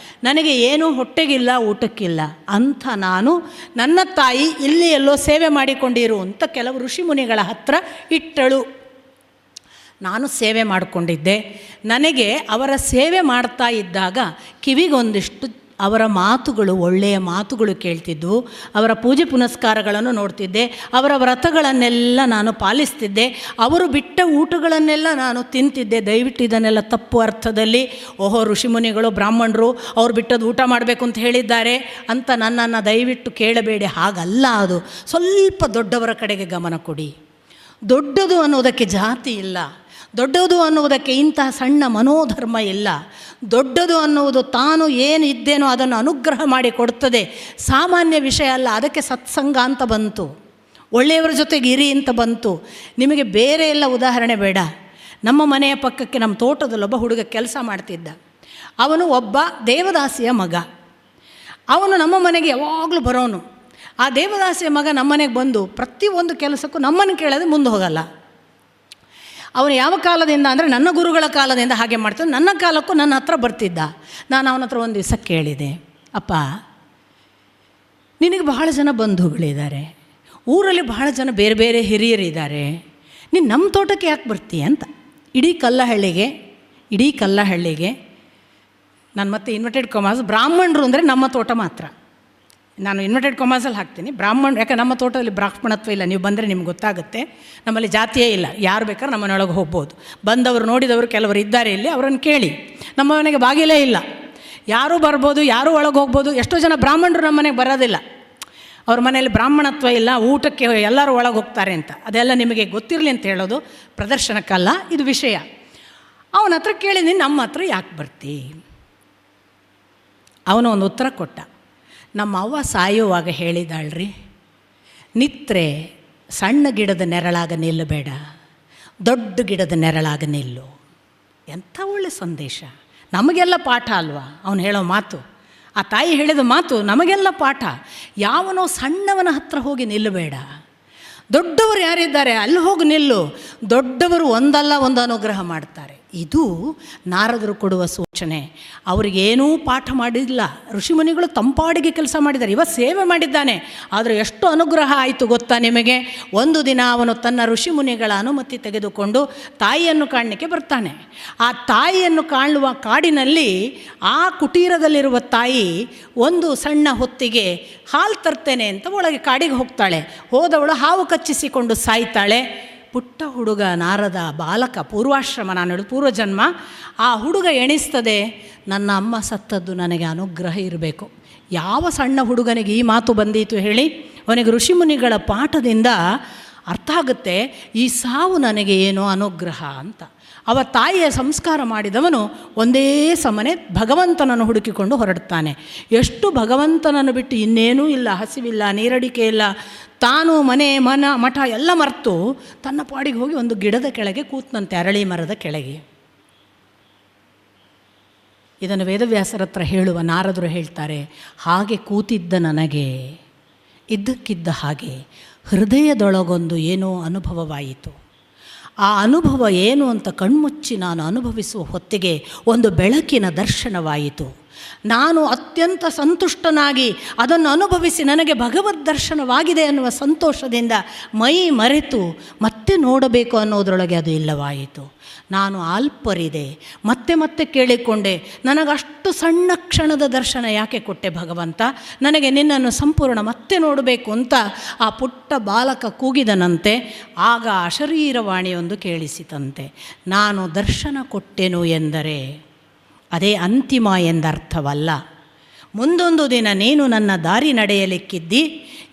ನನಗೆ ಏನೂ ಹೊಟ್ಟೆಗಿಲ್ಲ, ಊಟಕ್ಕಿಲ್ಲ ಅಂತ ನಾನು ನನ್ನ ತಾಯಿ ಇಲ್ಲಿ ಎಲ್ಲೋ ಸೇವೆ ಮಾಡಿಕೊಂಡಿರು ಅಂತ ಕೆಲವು ಋಷಿಮುನಿಗಳ ಹತ್ರ ಇಟ್ಟಳು. ನಾನು ಸೇವೆ ಮಾಡಿಕೊಂಡಿದ್ದೆ. ನನಗೆ ಅವರ ಸೇವೆ ಮಾಡ್ತಾ ಇದ್ದಾಗ ಕಿವಿಗೊಂದಿಷ್ಟು ಅವರ ಮಾತುಗಳು, ಒಳ್ಳೆಯ ಮಾತುಗಳು ಕೇಳ್ತಿದ್ವು. ಅವರ ಪೂಜೆ ಪುನಸ್ಕಾರಗಳನ್ನು ನೋಡ್ತಿದ್ದೆ. ಅವರ ವ್ರತಗಳನ್ನೆಲ್ಲ ನಾನು ಪಾಲಿಸ್ತಿದ್ದೆ. ಅವರು ಬಿಟ್ಟ ಊಟಗಳನ್ನೆಲ್ಲ ನಾನು ತಿಂತಿದ್ದೆ. ದಯವಿಟ್ಟು ಇದನ್ನೆಲ್ಲ ತಪ್ಪು ಅರ್ಥದಲ್ಲಿ, ಓಹೋ ಋಷಿಮುನಿಗಳು ಬ್ರಾಹ್ಮಣರು ಅವ್ರು ಬಿಟ್ಟದ್ದು ಊಟ ಮಾಡಬೇಕು ಅಂತ ಹೇಳಿದ್ದಾರೆ ಅಂತ ನನ್ನನ್ನು ದಯವಿಟ್ಟು ಕೇಳಬೇಡಿ. ಹಾಗಲ್ಲ, ಅದು ಸ್ವಲ್ಪ ದೊಡ್ಡವರ ಕಡೆಗೆ ಗಮನ ಕೊಡಿ. ದೊಡ್ಡದು ಅನ್ನೋದಕ್ಕೆ ಜಾತಿ ಇಲ್ಲ, ದೊಡ್ಡದು ಅನ್ನುವುದಕ್ಕೆ ಇಂತಹ ಸಣ್ಣ ಮನೋಧರ್ಮ ಇಲ್ಲ. ದೊಡ್ಡದು ಅನ್ನುವುದು ತಾನು ಏನು ಇದ್ದೇನೋ ಅದನ್ನು ಅನುಗ್ರಹ ಮಾಡಿ ಕೊಡ್ತದೆ, ಸಾಮಾನ್ಯ ವಿಷಯ ಅಲ್ಲ. ಅದಕ್ಕೆ ಸತ್ಸಂಗ ಅಂತ ಬಂತು, ಒಳ್ಳೆಯವರ ಜೊತೆಗೆ ಇರಿ ಅಂತ ಬಂತು. ನಿಮಗೆ ಬೇರೆ ಎಲ್ಲ ಉದಾಹರಣೆ ಬೇಡ. ನಮ್ಮ ಮನೆಯ ಪಕ್ಕಕ್ಕೆ ನಮ್ಮ ತೋಟದಲ್ಲೊಬ್ಬ ಹುಡುಗ ಕೆಲಸ ಮಾಡ್ತಿದ್ದ. ಅವನು ಒಬ್ಬ ದೇವದಾಸಿಯ ಮಗ. ಅವನು ನಮ್ಮ ಮನೆಗೆ ಯಾವಾಗಲೂ ಬರೋನು. ಆ ದೇವದಾಸಿಯ ಮಗ ನಮ್ಮ ಮನೆಗೆ ಬಂದು ಪ್ರತಿಯೊಂದು ಕೆಲಸಕ್ಕೂ ನಮ್ಮನ್ನು ಕೇಳದೆ ಮುಂದೆ ಹೋಗಲ್ಲ. ಅವನು ಯಾವ ಕಾಲದಿಂದ ಅಂದರೆ ನನ್ನ ಗುರುಗಳ ಕಾಲದಿಂದ ಹಾಗೆ ಮಾಡ್ತಾನೆ. ನನ್ನ ಕಾಲಕ್ಕೂ ನನ್ನ ಹತ್ರ ಬರ್ತಿದ್ದ. ನಾನು ಅವನ ಹತ್ರ ಒಂದು ದಿವಸ ಕೇಳಿದೆ, ಅಪ್ಪ ನಿನಗೆ ಬಹಳ ಜನ ಬಂಧುಗಳಿದ್ದಾರೆ, ಊರಲ್ಲಿ ಬಹಳ ಜನ ಬೇರೆ ಬೇರೆ ಹಿರಿಯರಿದ್ದಾರೆ, ನೀನು ನಮ್ಮ ತೋಟಕ್ಕೆ ಯಾಕೆ ಬರ್ತೀಯ ಅಂತ. ಇಡೀ ಕಲ್ಲಹಳ್ಳಿಗೆ ನಾನು ಮತ್ತೆ ಇನ್ವರ್ಟೆಡ್ ಕಾಮರ್ಸ್, ಬ್ರಾಹ್ಮಣರು ಅಂದರೆ ನಮ್ಮ ತೋಟ ಮಾತ್ರ. ನಾನು ಇನ್ವರ್ಟೆಡ್ ಕಾಮರ್ಸಲ್ಲಿ ಹಾಕ್ತೀನಿ ಬ್ರಾಹ್ಮಣ, ಯಾಕೆ ನಮ್ಮ ತೋಟದಲ್ಲಿ ಬ್ರಾಹ್ಮಣತ್ವ ಇಲ್ಲ. ನೀವು ಬಂದರೆ ನಿಮ್ಗೆ ಗೊತ್ತಾಗುತ್ತೆ. ನಮ್ಮಲ್ಲಿ ಜಾತಿಯೇ ಇಲ್ಲ, ಯಾರು ಬೇಕಾದ್ರೆ ನಮ್ಮನೊಳಗೆ ಹೋಗ್ಬೋದು. ಬಂದವರು ನೋಡಿದವರು ಕೆಲವರು ಇದ್ದಾರೆ ಇಲ್ಲಿ, ಅವರನ್ನು ಕೇಳಿ. ನಮ್ಮ ಮನೆಗೆ ಬಾಗಿಲೇ ಇಲ್ಲ, ಯಾರೂ ಬರ್ಬೋದು, ಯಾರೂ ಒಳಗೆ ಹೋಗ್ಬೋದು. ಎಷ್ಟೋ ಜನ ಬ್ರಾಹ್ಮಣರು ನಮ್ಮ ಮನೆಗೆ ಬರೋದಿಲ್ಲ. ಅವ್ರ ಮನೇಲಿ ಬ್ರಾಹ್ಮಣತ್ವ ಇಲ್ಲ, ಊಟಕ್ಕೆ ಎಲ್ಲರೂ ಒಳಗೆ ಹೋಗ್ತಾರೆ ಅಂತ. ಅದೆಲ್ಲ ನಿಮಗೆ ಗೊತ್ತಿರಲಿ ಅಂತ ಹೇಳೋದು, ಪ್ರದರ್ಶನಕ್ಕಲ್ಲ, ಇದು ವಿಷಯ. ಅವನ ಹತ್ರ ಕೇಳಿದ್ದೀನಿ, ನಮ್ಮ ಹತ್ರ ಯಾಕೆ ಬರ್ತಿ? ಅವನು ಒಂದು ಉತ್ತರ ಕೊಟ್ಟ. ನಮ್ಮ ಅವ್ವ ಸಾಯುವಾಗ ಹೇಳಿದಾಳ್ರಿ, ನಿತ್ರೆ ಸಣ್ಣ ಗಿಡದ ನೆರಳಾಗ ನಿಲ್ಲಬೇಡ, ದೊಡ್ಡ ಗಿಡದ ನೆರಳಾಗ ನಿಲ್ಲು. ಎಂಥ ಒಳ್ಳೆ ಸಂದೇಶ, ನಮಗೆಲ್ಲ ಪಾಠ ಅಲ್ವಾ ಅವನು ಹೇಳೋ ಮಾತು. ಆ ತಾಯಿ ಹೇಳಿದ ಮಾತು ನಮಗೆಲ್ಲ ಪಾಠ. ಯಾವನೋ ಸಣ್ಣವನ ಹತ್ರ ಹೋಗಿ ನಿಲ್ಲಬೇಡ, ದೊಡ್ಡವರು ಯಾರಿದ್ದಾರೆ ಅಲ್ಲಿ ಹೋಗಿ ನಿಲ್ಲು. ದೊಡ್ಡವರು ಒಂದಲ್ಲ ಒಂದು ಅನುಗ್ರಹ ಮಾಡ್ತಾರೆ. ಇದು ನಾರದರು ಕೊಡುವ ಸೂಚನೆ. ಅವರಿಗೇನೂ ಪಾಠ ಮಾಡಿಲ್ಲ, ಋಷಿಮುನಿಗಳು ತಂಪಾಡಿಗೆ ಕೆಲಸ ಮಾಡಿದ್ದಾರೆ, ಇವ ಸೇವೆ ಮಾಡಿದ್ದಾನೆ. ಆದರೆ ಎಷ್ಟು ಅನುಗ್ರಹ ಆಯಿತು ಗೊತ್ತಾ ನಿಮಗೆ? ಒಂದು ದಿನ ಅವನು ತನ್ನ ಋಷಿಮುನಿಗಳ ಅನುಮತಿ ತೆಗೆದುಕೊಂಡು ತಾಯಿಯನ್ನು ಕಾಣಲಿಕ್ಕೆ ಬರ್ತಾನೆ. ಆ ತಾಯಿಯನ್ನು ಕಾಣುವ ಕಾಡಿನಲ್ಲಿ ಆ ಕುಟೀರದಲ್ಲಿರುವ ತಾಯಿ ಒಂದು ಸಣ್ಣ ಹೊತ್ತಿಗೆ ಹಾಲು ತರ್ತೇನೆ ಅಂತ ಒಳಗೆ ಕಾಡಿಗೆ ಹೋಗ್ತಾಳೆ. ಹೋದವಳು ಹಾವು ಕಚ್ಚಿಸಿಕೊಂಡು ಸಾಯ್ತಾಳೆ. ಪುಟ್ಟ ಹುಡುಗ ನಾರದ ಬಾಲಕ, ಪೂರ್ವಾಶ್ರಮ, ನಾನು ಹೇಳೋದು ಪೂರ್ವಜನ್ಮ. ಆ ಹುಡುಗ ಎಣಿಸ್ತದೆ, ನನ್ನ ಅಮ್ಮ ಸತ್ತದ್ದು ನನಗೆ ಅನುಗ್ರಹ ಇರಬೇಕು. ಯಾವ ಸಣ್ಣ ಹುಡುಗನಿಗೆ ಈ ಮಾತು ಬಂದೀತು ಹೇಳಿ? ಅವನಿಗೆ ಋಷಿಮುನಿಗಳ ಪಾಠದಿಂದ ಅರ್ಥ ಆಗುತ್ತೆ, ಈ ಸಾವು ನನಗೆ ಏನೋ ಅನುಗ್ರಹ ಅಂತ. ಅವ ತಾಯಿಯ ಸಂಸ್ಕಾರ ಮಾಡಿದವನು ಒಂದೇ ಸಮನೆ ಭಗವಂತನನ್ನು ಹುಡುಕಿಕೊಂಡು ಹೊರಡ್ತಾನೆ. ಎಷ್ಟು ಭಗವಂತನನ್ನು ಬಿಟ್ಟು ಇನ್ನೇನೂ ಇಲ್ಲ, ಹಸಿವಿಲ್ಲ, ನೀರಡಿಕೆ ಇಲ್ಲ, ತಾನು ಮನೆ ಮಠ ಎಲ್ಲ ಮರೆತು ತನ್ನ ಪಾಡಿಗೆ ಹೋಗಿ ಒಂದು ಗಿಡದ ಕೆಳಗೆ ಕೂತ್ನಂತೆ, ಅರಳಿ ಮರದ ಕೆಳಗೆ. ಇದನ್ನು ವೇದವ್ಯಾಸರ ಹತ್ರ ಹೇಳುವ ನಾರದರು ಹೇಳ್ತಾರೆ, ಹಾಗೆ ಕೂತಿದ್ದ ನನಗೆ ಇದ್ದಕ್ಕಿದ್ದ ಹಾಗೆ ಹೃದಯದೊಳಗೊಂದು ಏನೋ ಅನುಭವವಾಯಿತು. ಆ ಅನುಭವ ಏನು ಅಂತ ಕಣ್ಮುಚ್ಚಿ ನಾನು ಅನುಭವಿಸುವ ಹೊತ್ತಿಗೆ ಒಂದು ಬೆಳಕಿನ ದರ್ಶನವಾಯಿತು. ನಾನು ಅತ್ಯಂತ ಸಂತುಷ್ಟನಾಗಿ ಅದನ್ನು ಅನುಭವಿಸಿ ನನಗೆ ಭಗವದ್ ದರ್ಶನವಾಗಿದೆ ಅನ್ನುವ ಸಂತೋಷದಿಂದ ಮೈ ಮರೆತು ಮತ್ತೆ ನೋಡಬೇಕು ಅನ್ನೋದರೊಳಗೆ ಅದು ಇಲ್ಲವಾಯಿತು. ನಾನು ಅಲ್ಪರಿದೆ. ಮತ್ತೆ ಮತ್ತೆ ಕೇಳಿಕೊಂಡೆ, ನನಗಷ್ಟು ಸಣ್ಣ ಕ್ಷಣದ ದರ್ಶನ ಯಾಕೆ ಕೊಟ್ಟೆ ಭಗವಂತ? ನನಗೆ ನಿನ್ನನ್ನು ಸಂಪೂರ್ಣ ಮತ್ತೆ ನೋಡಬೇಕು ಅಂತ ಆ ಪುಟ್ಟ ಬಾಲಕ ಕೂಗಿದನಂತೆ. ಆಗ ಅಶರೀರವಾಣಿಯೊಂದು ಕೇಳಿಸಿತಂತೆ, ನಾನು ದರ್ಶನ ಕೊಟ್ಟೆನು ಎಂದರೆ ಅದೇ ಅಂತಿಮ ಎಂದರ್ಥವಲ್ಲ. ಮುಂದೊಂದು ದಿನ ನೀನು ನನ್ನ ದಾರಿ ನಡೆಯಲಿಕ್ಕಿದ್ದಿ.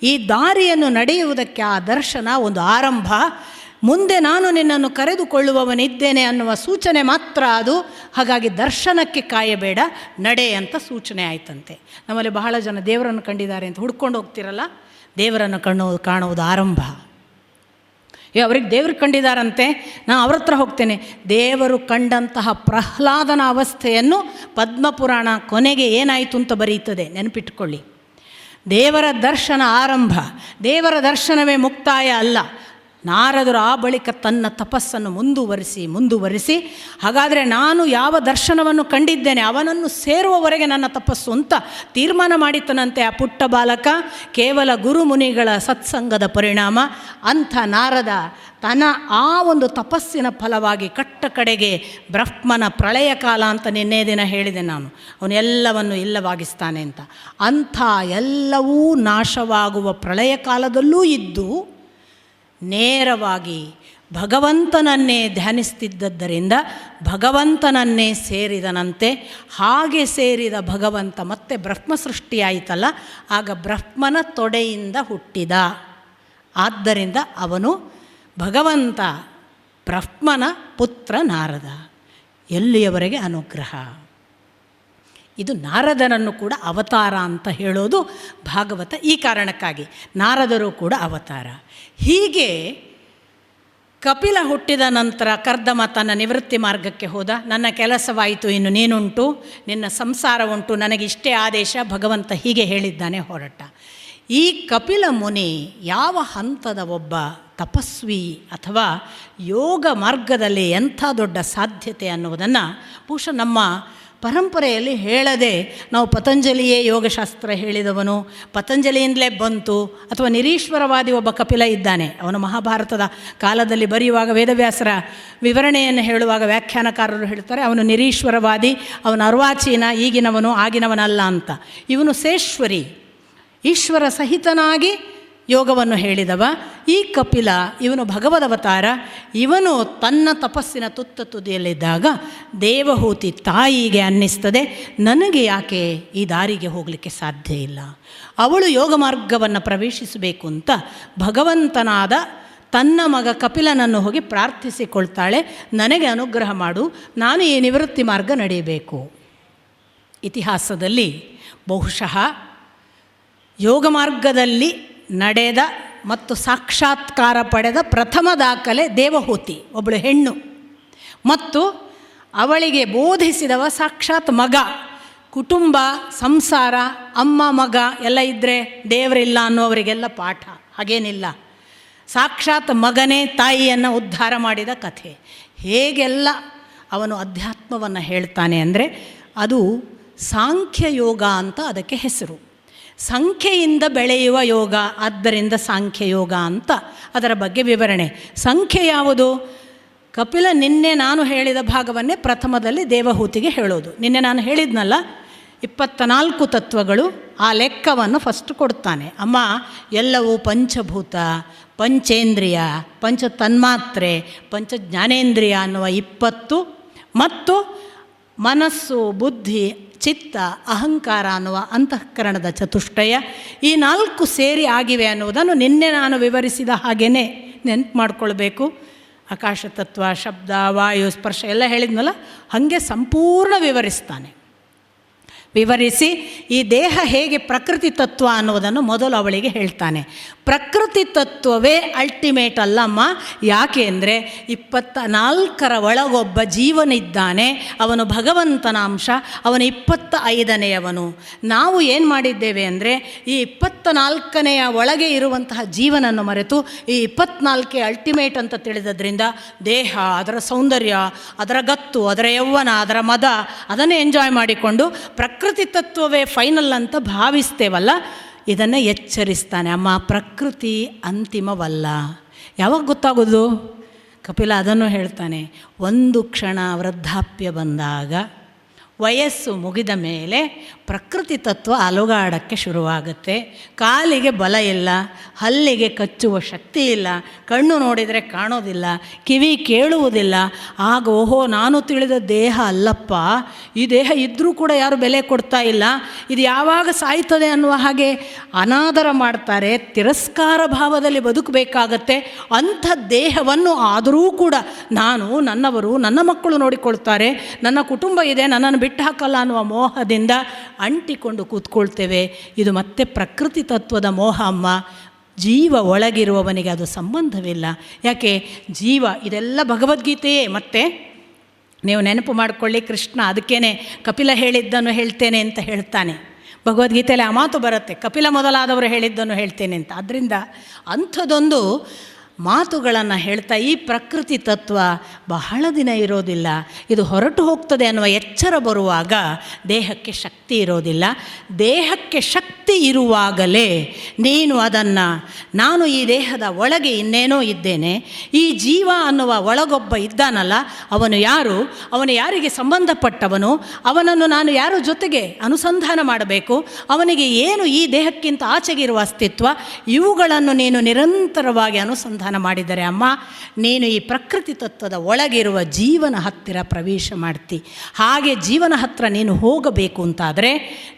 ಈ ದಾರಿಯನ್ನು ನಡೆಯುವುದಕ್ಕೆ ಆ ದರ್ಶನ ಒಂದು ಆರಂಭ. ಮುಂದೆ ನಾನು ನಿನ್ನನ್ನು ಕರೆದುಕೊಳ್ಳುವವನಿದ್ದೇನೆ ಅನ್ನುವ ಸೂಚನೆ ಮಾತ್ರ ಅದು. ಹಾಗಾಗಿ ದರ್ಶನಕ್ಕೆ ಕಾಯಬೇಡ, ನಡೆ ಅಂತ ಸೂಚನೆ ಆಯ್ತಂತೆ. ನಮ್ಮಲ್ಲಿ ಬಹಳ ಜನ ದೇವರನ್ನು ಕಂಡಿದ್ದಾರೆ ಅಂತ ಹುಡ್ಕೊಂಡು ಹೋಗ್ತಿರಲ್ಲ, ದೇವರನ್ನು ಕಾಣುವುದು ಆರಂಭ. ಅವ್ರಿಗೆ ದೇವರು ಕಂಡಿದ್ದಾರಂತೆ, ನಾನು ಅವ್ರ ಹತ್ರ ಹೋಗ್ತೇನೆ. ದೇವರು ಕಂಡಂತಹ ಪ್ರಹ್ಲಾದನ ಅವಸ್ಥೆಯನ್ನು ಪದ್ಮಪುರಾಣ ಕೊನೆಗೆ ಏನಾಯಿತು ಅಂತ ಬರೀತದೆ, ನೆನಪಿಟ್ಕೊಳ್ಳಿ. ದೇವರ ದರ್ಶನ ಆರಂಭ, ದೇವರ ದರ್ಶನವೇ ಮುಕ್ತಾಯ ಅಲ್ಲ. ನಾರದರು ಆ ಬಳಿಕ ತನ್ನ ತಪಸ್ಸನ್ನು ಮುಂದುವರಿಸಿ ಹಾಗಾದರೆ ನಾನು ಯಾವ ದರ್ಶನವನ್ನು ಕಂಡಿದ್ದೇನೆ ಅವನನ್ನು ಸೇರುವವರೆಗೆ ನನ್ನ ತಪಸ್ಸು ಅಂತ ತೀರ್ಮಾನ ಮಾಡಿತನಂತೆ ಆ ಪುಟ್ಟ ಬಾಲಕ. ಕೇವಲ ಗುರುಮುನಿಗಳ ಸತ್ಸಂಗದ ಪರಿಣಾಮ. ಅಂಥ ನಾರದ ತನ್ನ ಆ ಒಂದು ತಪಸ್ಸಿನ ಫಲವಾಗಿ ಕಟ್ಟ ಕಡೆಗೆ ಬ್ರಹ್ಮನ ಪ್ರಳಯ ಕಾಲ ಅಂತ ನಿನ್ನೆ ದಿನ ಹೇಳಿದೆ ನಾನು, ಅವನೆಲ್ಲವನ್ನು ಇಲ್ಲವಾಗಿಸ್ತಾನೆ ಅಂತ. ಅಂಥ ಎಲ್ಲವೂ ನಾಶವಾಗುವ ಪ್ರಳಯ ಕಾಲದಲ್ಲೂ ಇದ್ದು ನೇರವಾಗಿ ಭಗವಂತನನ್ನೇ ಧ್ಯಾನಿಸ್ತಿದ್ದರಿಂದ ಭಗವಂತನನ್ನೇ ಸೇರಿದನಂತೆ. ಹಾಗೆ ಸೇರಿದ ಭಗವಂತ ಮತ್ತೆ ಬ್ರಹ್ಮ ಸೃಷ್ಟಿಯಾಯಿತಲ್ಲ, ಆಗ ಬ್ರಹ್ಮನ ತೊಡೆಯಿಂದ ಹುಟ್ಟಿದ. ಆದ್ದರಿಂದ ಅವನು ಭಗವಂತ, ಬ್ರಹ್ಮನ ಪುತ್ರ ನಾರದ. ಎಲ್ಲಿಯವರೆಗೆ ಅನುಗ್ರಹ. ಇದು ನಾರದನನ್ನು ಕೂಡ ಅವತಾರ ಅಂತ ಹೇಳೋದು ಭಾಗವತ ಈ ಕಾರಣಕ್ಕಾಗಿ. ನಾರದರು ಕೂಡ ಅವತಾರ. ಹೀಗೆ ಕಪಿಲ ಹುಟ್ಟಿದ ನಂತರ ಕರ್ದಮ ತನ್ನ ನಿವೃತ್ತಿ ಮಾರ್ಗಕ್ಕೆ ಹೋದ. ನನ್ನ ಕೆಲಸವಾಯಿತು, ಇನ್ನು ನೀನುಂಟು, ನಿನ್ನ ಸಂಸಾರ ಉಂಟು, ನನಗಿಷ್ಟೇ ಆದೇಶ, ಭಗವಂತ ಹೀಗೆ ಹೇಳಿದ್ದಾನೆ, ಹೊರಟ. ಈ ಕಪಿಲ ಮುನಿ ಯಾವ ಹಂತದ ಒಬ್ಬ ತಪಸ್ವಿ ಅಥವಾ ಯೋಗ ಮಾರ್ಗದಲ್ಲಿ ಎಂಥ ದೊಡ್ಡ ಸಾಧ್ಯತೆ ಅನ್ನುವುದನ್ನು ಬಹುಶಃ ನಮ್ಮ ಪರಂಪರೆಯಲ್ಲಿ ಹೇಳದೆ ನಾವು ಪತಂಜಲಿಯೇ ಯೋಗಶಾಸ್ತ್ರ ಹೇಳಿದವನು, ಪತಂಜಲಿಯಿಂದಲೇ ಬಂತು, ಅಥವಾ ನಿರೀಶ್ವರವಾದಿ ಒಬ್ಬ ಕಪಿಲ ಇದ್ದಾನೆ, ಅವನು ಮಹಾಭಾರತದ ಕಾಲದಲ್ಲಿ ಬರೆಯುವಾಗ ವೇದವ್ಯಾಸರ ವಿವರಣೆಯನ್ನು ಹೇಳುವಾಗ ವ್ಯಾಖ್ಯಾನಕಾರರು ಹೇಳ್ತಾರೆ ಅವನು ನಿರೀಶ್ವರವಾದಿ, ಅವನು ಅರ್ವಾಚೀನ, ಈಗಿನವನು ಆಗಿನವನಲ್ಲ ಅಂತ. ಇವನು ಸೇಶ್ವರಿ, ಈಶ್ವರ ಸಹಿತನಾಗಿ ಯೋಗವನ್ನು ಹೇಳಿದವ. ಈ ಕಪಿಲ ಇವನು ಭಗವದವತಾರ. ಇವನು ತನ್ನ ತಪಸ್ಸಿನ ತುದಿಯಲ್ಲಿದ್ದಾಗ ದೇವಹೂತಿ ತಾಯಿಗೆ ಅನ್ನಿಸ್ತದೆ, ನನಗೆ ಯಾಕೆ ಈ ದಾರಿಗೆ ಹೋಗಲಿಕ್ಕೆ ಸಾಧ್ಯ ಇಲ್ಲ. ಅವಳು ಯೋಗ ಮಾರ್ಗವನ್ನು ಪ್ರವೇಶಿಸಬೇಕು ಅಂತ ಭಗವಂತನಾದ ತನ್ನ ಮಗ ಕಪಿಲನನ್ನು ಹೋಗಿ ಪ್ರಾರ್ಥಿಸಿಕೊಳ್ತಾಳೆ, ನನಗೆ ಅನುಗ್ರಹ ಮಾಡು, ನಾನು ಈ ನಿವೃತ್ತಿ ಮಾರ್ಗ ನಡೆಯಬೇಕು. ಇತಿಹಾಸದಲ್ಲಿ ಬಹುಶಃ ಯೋಗ ಮಾರ್ಗದಲ್ಲಿ ನಡೆದ ಮತ್ತು ಸಾಕ್ಷಾತ್ಕಾರ ಪಡೆದ ಪ್ರಥಮ ದಾಖಲೆ ದೇವಹೂತಿ, ಒಬ್ಬಳು ಹೆಣ್ಣು, ಮತ್ತು ಅವಳಿಗೆ ಬೋಧಿಸಿದವ ಸಾಕ್ಷಾತ್ ಮಗ. ಕುಟುಂಬ, ಸಂಸಾರ, ಅಮ್ಮ ಮಗ ಎಲ್ಲ ಇದ್ದರೆ ದೇವರಿಲ್ಲ ಅನ್ನೋವರಿಗೆಲ್ಲ ಪಾಠ. ಹಾಗೇನಿಲ್ಲ, ಸಾಕ್ಷಾತ್ ಮಗನೇ ತಾಯಿಯನ್ನು ಉದ್ಧಾರ ಮಾಡಿದ ಕಥೆ. ಹೇಗೆಲ್ಲ ಅವನು ಅಧ್ಯಾತ್ಮವನ್ನು ಹೇಳ್ತಾನೆ ಅಂದರೆ ಅದು ಸಾಂಖ್ಯಯೋಗ ಅಂತ ಅದಕ್ಕೆ ಹೆಸರು. ಸಂಖ್ಯೆಯಿಂದ ಬೆಳೆಯುವ ಯೋಗ, ಆದ್ದರಿಂದ ಸಾಂಖ್ಯಯೋಗ ಅಂತ ಅದರ ಬಗ್ಗೆ ವಿವರಣೆ. ಸಂಖ್ಯೆ ಯಾವುದು? ಕಪಿಲ ನಿನ್ನೆ ನಾನು ಹೇಳಿದ ಭಾಗವನ್ನೇ ಪ್ರಥಮದಲ್ಲಿ ದೇವಹೂತಿಗೆ ಹೇಳೋದು. ನಿನ್ನೆ ನಾನು ಹೇಳಿದ್ನಲ್ಲ 24 ತತ್ವಗಳು, ಆ ಲೆಕ್ಕವನ್ನು ಫಸ್ಟ್ ಕೊಡ್ತಾನೆ. ಅಮ್ಮ, ಎಲ್ಲವೂ ಪಂಚಭೂತ, ಪಂಚೇಂದ್ರಿಯ, ಪಂಚ ತನ್ಮಾತ್ರೆ, ಪಂಚ ಜ್ಞಾನೇಂದ್ರಿಯ ಅನ್ನುವ 20 ಮತ್ತು ಮನಸ್ಸು, ಬುದ್ಧಿ, ಚಿತ್ತ, ಅಹಂಕಾರ ಅನ್ನುವ ಅಂತಃಕರಣದ ಚತುಷ್ಟಯ, ಈ 4 ಸೇರಿ ಆಗಿವೆ ಅನ್ನುವುದನ್ನು ನಿನ್ನೆ ನಾನು ವಿವರಿಸಿದ ಹಾಗೇ ನೆನಪು ಮಾಡಿಕೊಳ್ಬೇಕು. ಆಕಾಶ ತತ್ವ, ಶಬ್ದ, ವಾಯು, ಸ್ಪರ್ಶ ಎಲ್ಲ ಹೇಳಿದ್ನಲ್ಲ, ಹಾಗೆ ಸಂಪೂರ್ಣ ವಿವರಿಸ್ತಾನೆ. ವಿವರಿಸಿ ಈ ದೇಹ ಹೇಗೆ ಪ್ರಕೃತಿ ತತ್ವ ಅನ್ನೋದನ್ನು ಮೊದಲು ಅವಳಿಗೆ ಹೇಳ್ತಾನೆ. ಪ್ರಕೃತಿ ತತ್ವವೇ ಅಲ್ಟಿಮೇಟ್ ಅಲ್ಲಮ್ಮ. ಯಾಕೆ ಅಂದರೆ 24ರ ಒಳಗೊಬ್ಬ ಜೀವನಿದ್ದಾನೆ, ಅವನು ಭಗವಂತನ ಅಂಶ, ಅವನು 25ನೇಯವನು. ನಾವು ಏನು ಮಾಡಿದ್ದೇವೆ ಅಂದರೆ ಈ 24ನೆಯ ಒಳಗೆ ಇರುವಂತಹ ಜೀವನನ್ನು ಮರೆತು ಈ 24 ಅಲ್ಟಿಮೇಟ್ ಅಂತ ತಿಳಿದದ್ರಿಂದ ದೇಹ, ಅದರ ಸೌಂದರ್ಯ, ಅದರ ಗತ್ತು, ಅದರ ಯೌವನ, ಅದರ ಮದ, ಅದನ್ನು ಎಂಜಾಯ್ ಮಾಡಿಕೊಂಡು ಪ್ರಕೃತಿ ತತ್ವವೇ ಫೈನಲ್ ಅಂತ ಭಾವಿಸ್ತೇವಲ್ಲ. ಇದನ್ನು ಎಚ್ಚರಿಸ್ತಾನೆ. ಅಮ್ಮ, ಪ್ರಕೃತಿ ಅಂತಿಮವಲ್ಲ. ಯಾವಾಗ ಗೊತ್ತಾಗೋದು? ಕಪಿಲ ಅದನ್ನು ಹೇಳ್ತಾನೆ. ಒಂದು ಕ್ಷಣ ವೃದ್ಧಾಪ್ಯ ಬಂದಾಗ, ವಯಸ್ಸು ಮುಗಿದ ಮೇಲೆ ಪ್ರಕೃತಿ ತತ್ವ ಅಲುಗಾಡಕ್ಕೆ ಶುರುವಾಗುತ್ತೆ. ಕಾಲಿಗೆ ಬಲ ಇಲ್ಲ, ಹಲ್ಲಿಗೆ ಕಚ್ಚುವ ಶಕ್ತಿ ಇಲ್ಲ, ಕಣ್ಣು ನೋಡಿದರೆ ಕಾಣೋದಿಲ್ಲ, ಕಿವಿ ಕೇಳುವುದಿಲ್ಲ. ಆಗ ಓಹೋ, ನಾನು ತಿಳಿದ ದೇಹ ಅಲ್ಲಪ್ಪ, ಈ ದೇಹ ಇದ್ದರೂ ಕೂಡ ಯಾರು ಬೆಲೆ ಕೊಡ್ತಾ ಇಲ್ಲ, ಇದು ಯಾವಾಗ ಸಾಯ್ತದೆ ಅನ್ನುವ ಹಾಗೆ ಅನಾದರ ಮಾಡ್ತಾರೆ. ತಿರಸ್ಕಾರ ಭಾವದಲ್ಲಿ ಬದುಕಬೇಕಾಗತ್ತೆ. ಅಂಥ ದೇಹವನ್ನು ಆದರೂ ಕೂಡ ನಾನು, ನನ್ನವರು, ನನ್ನ ಮಕ್ಕಳು ನೋಡಿಕೊಳ್ತಾರೆ, ನನ್ನ ಕುಟುಂಬ ಇದೆ, ನನ್ನನ್ನು ಬಿಟ್ಟು ಹಾಕಲ್ಲ ಅನ್ನುವ ಮೋಹದಿಂದ ಅಂಟಿಕೊಂಡು ಕೂತ್ಕೊಳ್ತೇವೆ. ಇದು ಮತ್ತೆ ಪ್ರಕೃತಿ ತತ್ವದ ಮೋಹ ಅಮ್ಮ. ಜೀವ ಒಳಗಿರುವವನಿಗೆ ಅದು ಸಂಬಂಧವಿಲ್ಲ. ಯಾಕೆ? ಜೀವ, ಇದೆಲ್ಲ ಭಗವದ್ಗೀತೆಯೇ. ಮತ್ತೆ ನೀವು ನೆನಪು ಮಾಡಿಕೊಳ್ಳಿ, ಕೃಷ್ಣ ಅದಕ್ಕೇನೆ ಕಪಿಲ ಹೇಳಿದ್ದನ್ನು ಹೇಳ್ತೇನೆ ಅಂತ ಹೇಳ್ತಾನೆ. ಭಗವದ್ಗೀತೆಯಲ್ಲಿ ಆ ಮಾತು ಬರುತ್ತೆ, ಕಪಿಲ ಮೊದಲಾದವರು ಹೇಳಿದ್ದನ್ನು ಹೇಳ್ತೇನೆ ಅಂತ. ಆದ್ದರಿಂದ ಅಂಥದ್ದೊಂದು ಮಾತುಗಳನ್ನು ಹೇಳ್ತಾ ಈ ಪ್ರಕೃತಿ ತತ್ವ ಬಹಳ ದಿನ ಇರೋದಿಲ್ಲ, ಇದು ಹೊರಟು ಹೋಗ್ತದೆ ಅನ್ನುವ ಎಚ್ಚರ ಬರುವಾಗ ದೇಹಕ್ಕೆ ಶಕ್ತಿ ಇರೋದಿಲ್ಲ. ದೇಹಕ್ಕೆ ಶಕ್ತಿ ಇರುವಾಗಲೇ ನೀನು ಅದನ್ನು, ನಾನು ಈ ದೇಹದ ಒಳಗೆ ಇನ್ನೇನೋ ಇದ್ದೇನೆ, ಈ ಜೀವ ಅನ್ನುವ ಒಳಗೊಬ್ಬ ಇದ್ದಾನಲ್ಲ, ಅವನು ಯಾರು, ಅವನು ಯಾರಿಗೆ ಸಂಬಂಧಪಟ್ಟವನು, ಅವನನ್ನು ನಾನು ಯಾರ ಜೊತೆಗೆ ಅನುಸಂಧಾನ ಮಾಡಬೇಕು, ಅವನಿಗೆ ಏನು ಈ ದೇಹಕ್ಕಿಂತ ಆಚೆಗಿರುವ ಅಸ್ತಿತ್ವ, ಇವುಗಳನ್ನು ನೀನು ನಿರಂತರವಾಗಿ ಅನುಸಂಧಾನ ಮಾಡಿದರೆ ಅಮ್ಮ, ನೀನು ಈ ಪ್ರಕೃತಿ ತತ್ವದ ಒಳಗಿರುವ ಜೀವನ ಹತ್ತಿರ ಪ್ರವೇಶ ಮಾಡ್ತಿ. ಹಾಗೆ ಜೀವನ ಹತ್ತಿರ ನೀನು ಹೋಗಬೇಕು ಅಂತಾದರೆ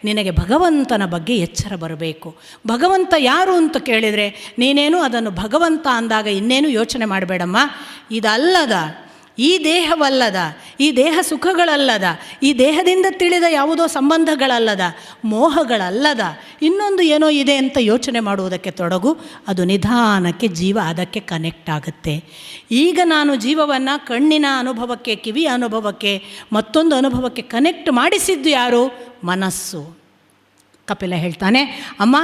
ನಿನಗೆ ಭಗವಂತನ ಬಗ್ಗೆ ಎಚ್ಚರ ಬರಬೇಕು. ಭಗವಂತ ಯಾರು ಅಂತ ಕೇಳಿದರೆ ನೀನೇನು ಅದನ್ನು ಭಗವಂತ ಅಂದಾಗ ಇನ್ನೇನು ಯೋಚನೆ ಮಾಡಬೇಡಮ್ಮ. ಇದಲ್ಲದ, ಈ ದೇಹವಲ್ಲದ, ಈ ದೇಹ ಸುಖಗಳಲ್ಲದ, ಈ ದೇಹದಿಂದ ತಿಳಿದ ಯಾವುದೋ ಸಂಬಂಧಗಳಲ್ಲದ, ಮೋಹಗಳಲ್ಲದ ಇನ್ನೊಂದು ಏನೋ ಇದೆ ಅಂತ ಯೋಚನೆ ಮಾಡುವುದಕ್ಕೆ ತೊಡಗು. ಅದು ನಿಧಾನಕ್ಕೆ ಜೀವ ಅದಕ್ಕೆ ಕನೆಕ್ಟ್ ಆಗುತ್ತೆ. ಈಗ ನಾನು ಜೀವವನ್ನು ಕಣ್ಣಿನ ಅನುಭವಕ್ಕೆ, ಕಿವಿಯ ಅನುಭವಕ್ಕೆ, ಮತ್ತೊಂದು ಅನುಭವಕ್ಕೆ ಕನೆಕ್ಟ್ ಮಾಡಿಸಿದ್ದು ಯಾರು? ಮನಸ್ಸು. ಕಪಿಲ ಹೇಳ್ತಾನೆ, ಅಮ್ಮ,